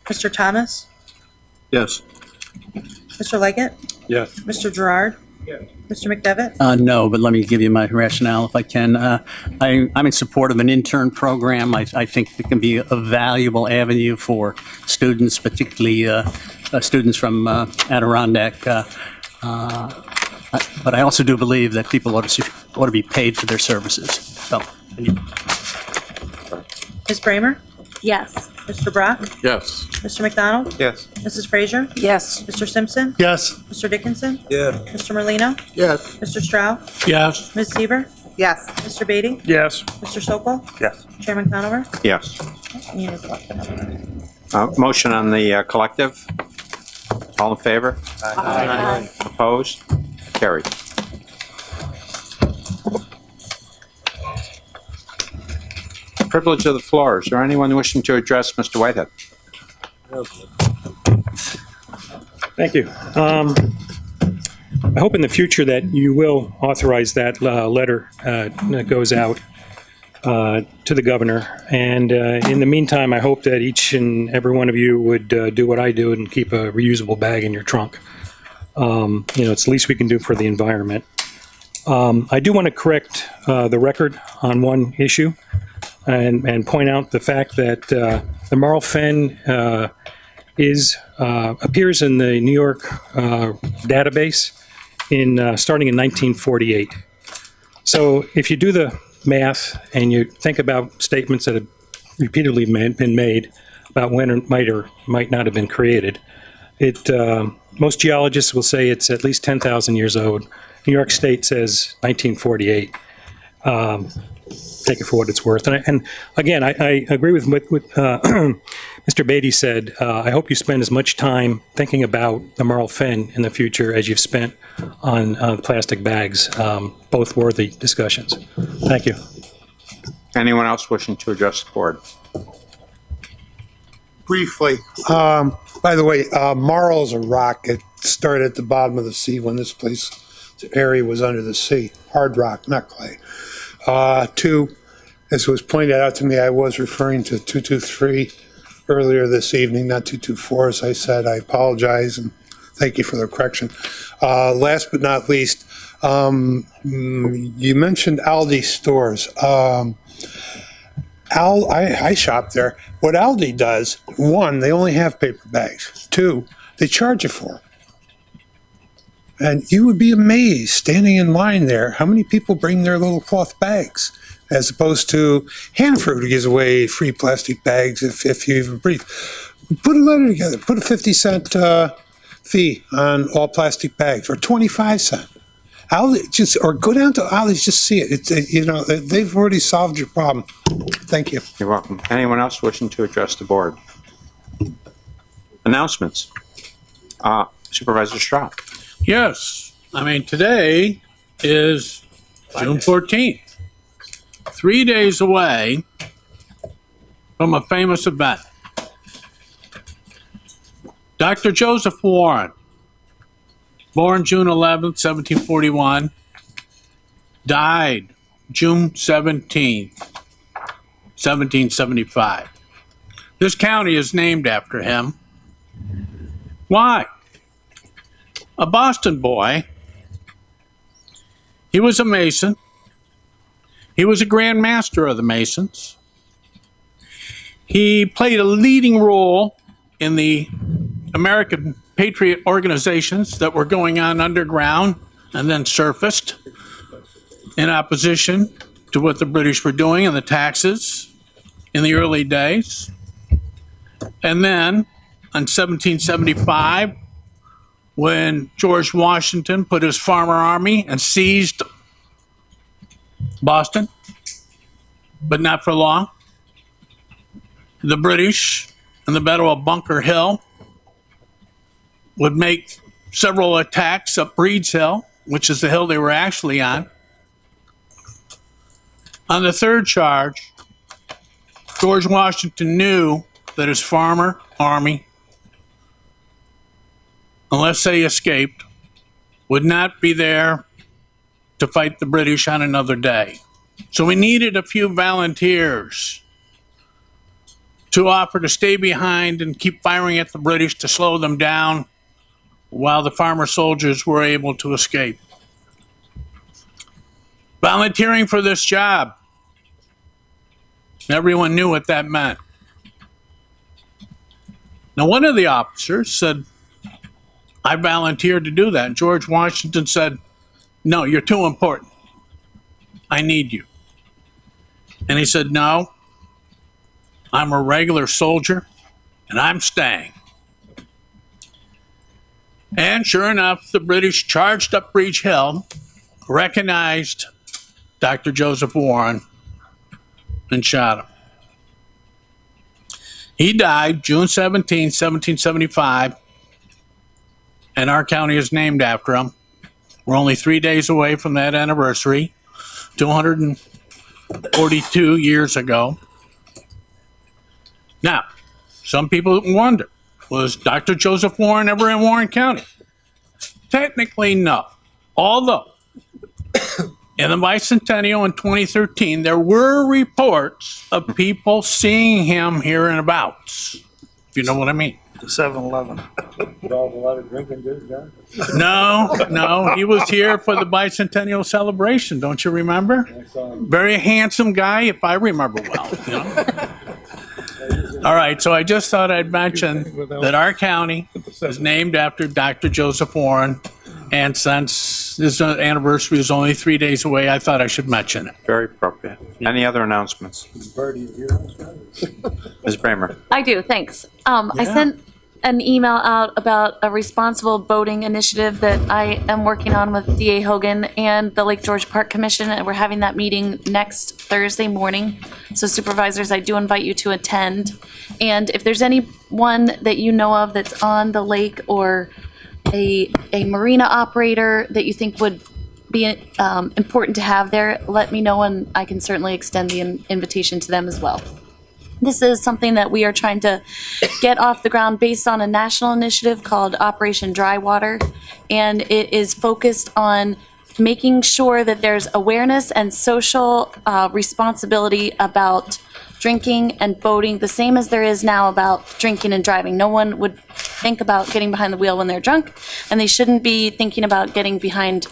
Mr. Thomas? Yes. Mr. Leggett? Yes. Mr. Gerard? Yes. Mr. McDevitt? No, but let me give you my rationale if I can. I'm in support of an intern program. I think it can be a valuable avenue for students, particularly students from Adirondack. But I also do believe that people ought to be paid for their services. So, Ms. Bramer? Yes. Mr. Brock? Yes. Mr. McDonald? Yes. Mrs. Frazier? Yes. Mr. Simpson? Yes. Mr. Dickinson? Yeah. Mr. Merlino? Yes. Mr. Stroud? Yes. Ms. Seaver? Yes. Mr. Beatty? Yes. Mr. Sokol? Yes. Chairman Conover? Yes. And you select another. Motion on the collective. All in favor? Aye. Opposed? Carried. Privilege of the floor. Is there anyone wishing to address Mr. Whitehead? Thank you. I hope in the future that you will authorize that letter that goes out to the governor. And in the meantime, I hope that each and every one of you would do what I do and keep a reusable bag in your trunk. It's the least we can do for the environment. I do want to correct the record on one issue and point out the fact that the Marl Fen appears in the New York database starting in 1948. So if you do the math and you think about statements that have repeatedly been made about when it might or might not have been created, most geologists will say it's at least 10,000 years old. New York State says 1948. Take it for what it's worth. And again, I agree with what Mr. Beatty said. I hope you spend as much time thinking about the Marl Fen in the future as you've spent on plastic bags. Both worthy discussions. Thank you. Anyone else wishing to address the board? Briefly, by the way, marl is a rock. It started at the bottom of the sea when this area was under the sea. Hard rock, not clay. Two, as was pointed out to me, I was referring to 223 earlier this evening, not 224. As I said, I apologize and thank you for the correction. Last but not least, you mentioned Aldi stores. I shop there. What Aldi does, one, they only have paper bags. Two, they charge you for them. And you would be amazed standing in line there how many people bring their little cloth bags, as opposed to Hannaford, who gives away free plastic bags if you even breathe. Put a letter together. Put a 50-cent fee on all plastic bags, or 25-cent. Aldi, or go down to Aldi's, just see it. They've already solved your problem. Thank you. You're welcome. Anyone else wishing to address the board? Announcements. Supervisor Stroud. Yes. Today is June 14th. 3 days away from a famous event. Dr. Joseph Warren, born June 11th, 1741, died June 17th, 1775. This county is named after him. Why? A Boston boy. He was a Mason. He was a Grand Master of the Masons. He played a leading role in the American Patriot organizations that were going on underground and then surfaced in opposition to what the British were doing and the taxes in the early days. And then in 1775, when George Washington put his farmer army and seized Boston, but not for long, the British in the Battle of Bunker Hill would make several attacks up Breed's Hill, which is the hill they were actually on. On the third charge, George Washington knew that his farmer army, unless they escaped, would not be there to fight the British on another day. So we needed a few volunteers to offer to stay behind and keep firing at the British to slow them down while the farmer soldiers were able to escape. Volunteering for this job. Everyone knew what that meant. Now, one of the officers said, I volunteered to do that. And George Washington said, no, you're too important. I need you. And he said, no, I'm a regular soldier and I'm staying. And sure enough, the British charged up Breach Hill, recognized Dr. Joseph Warren, and shot him. He died June 17, 1775, and our county is named after him. We're only 3 days away from that anniversary, 242 years ago. Now, some people wonder, was Dr. Joseph Warren ever in Warren County? Technically, no. Although, in the bicentennial in 2013, there were reports of people seeing him here and abouts, if you know what I mean. The 7-Eleven. Did all the lot of drinking good, John? No, he was here for the bicentennial celebration, don't you remember? Very handsome guy, if I remember well. You know? All right, so I just thought I'd mention that our county is named after Dr. Joseph Warren, and since this anniversary is only 3 days away, I thought I should mention it. Very appropriate. Any other announcements? Ms. Bramer? I do, thanks. I sent an email out about a responsible boating initiative that I am working on with DA Hogan and the Lake George Park Commission, and we're having that meeting next Thursday morning. So supervisors, I do invite you to attend. And if there's anyone that you know of that's on the lake or a marina operator that you think would be important to have there, let me know and I can certainly extend the invitation to them as well. This is something that we are trying to get off the ground based on a national initiative called Operation Dry Water, and it is focused on making sure that there's awareness and social responsibility about drinking and boating, the same as there is now about drinking and driving. No one would think about getting behind the wheel when they're drunk, and they shouldn't be thinking about getting behind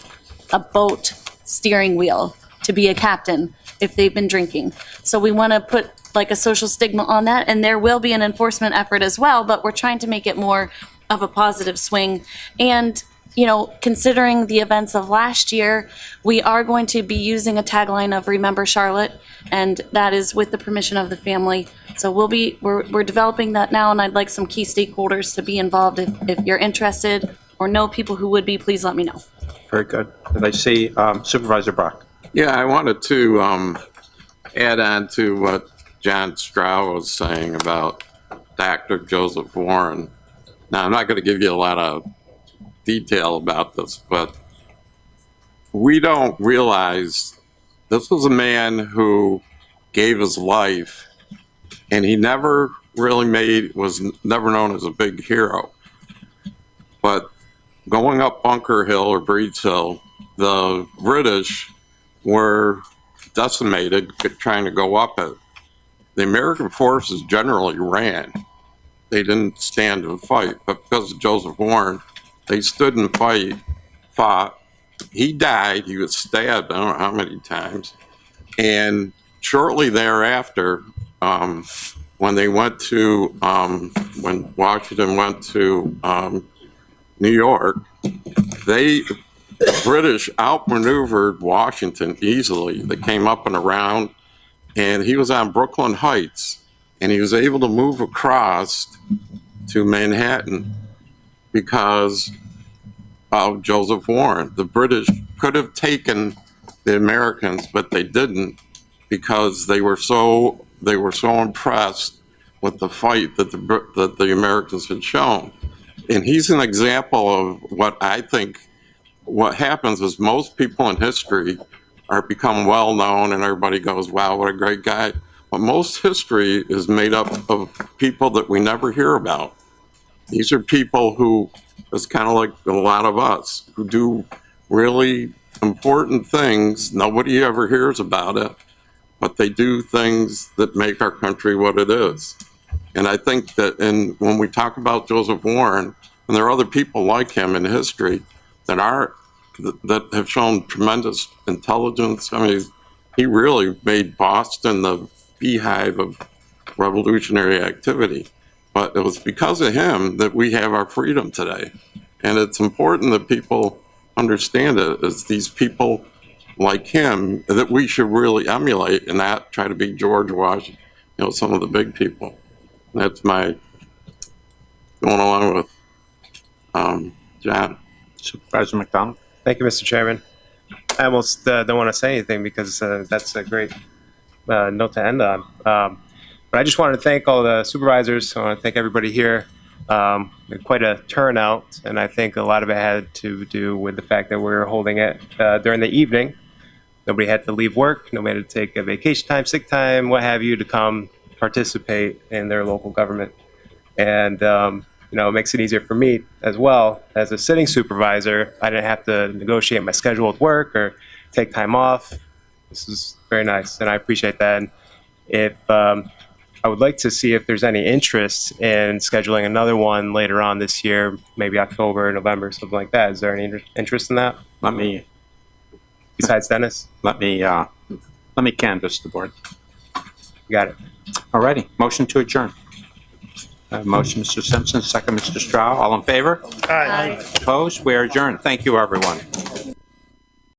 a boat steering wheel to be a captain if they've been drinking. So we want to put like a social stigma on that, and there will be an enforcement effort as well, but we're trying to make it more of a positive swing. And, you know, considering the events of last year, we are going to be using a tagline of Remember Charlotte, and that is with the permission of the family. So we're developing that now, and I'd like some key stakeholders to be involved. If you're interested or know people who would be, please let me know. Very good. Did I see Supervisor Brock? Yeah, I wanted to add on to what John Stroud was saying about Dr. Joseph Warren. Now, I'm not going to give you a lot of detail about this, but we don't realize this was a man who gave his life, and he never really was never known as a big hero. But going up Bunker Hill or Breed's Hill, the British were decimated trying to go up it. The American forces generally ran. They didn't stand and fight, but because of Joseph Warren, they stood and fought. He died. He was stabbed, I don't know how many times. And shortly thereafter, when they went to, when Washington went to New York, they the British outmaneuvered Washington easily. They came up and around, and he was on Brooklyn Heights, and he was able to move across to Manhattan because of Joseph Warren. The British could have taken the Americans, but they didn't because they were so impressed with the fight that the Americans had shown. And he's an example of what I think what happens is most people in history are become well known and everybody goes, wow, what a great guy. But most history is made up of people that we never hear about. These are people who, it's kind of like a lot of us, who do really important things. Nobody ever hears about it, but they do things that make our country what it is. And I think that when we talk about Joseph Warren, and there are other people like him in history that have shown tremendous intelligence. I mean, he really made Boston the beehive of revolutionary activity. But it was because of him that we have our freedom today. And it's important that people understand it. It's these people like him that we should really emulate and not try to be George Washington, some of the big people. And that's my going along with John. Supervisor McDonald. Thank you, Mr. Chairman. I almost don't want to say anything because that's a great note to end on. But I just wanted to thank all the supervisors. I want to thank everybody here. Quite a turnout, and I think a lot of it had to do with the fact that we were holding it during the evening. Nobody had to leave work. Nobody had to take a vacation time, sick time, what have you, to come participate in their local government. And it makes it easier for me as well. As a sitting supervisor, I didn't have to negotiate my schedule with work or take time off. This is very nice, and I appreciate that. And if I would like to see if there's any interest in scheduling another one later on this year, maybe October, November, something like that. Is there any interest in that? Besides Dennis? Let me canvass the board. You got it. Alrighty, motion to adjourn. Motion, Mr. Simpson, second, Mr. Stroud. All in favor? Aye. Opposed? We are adjourned. Thank you, everyone.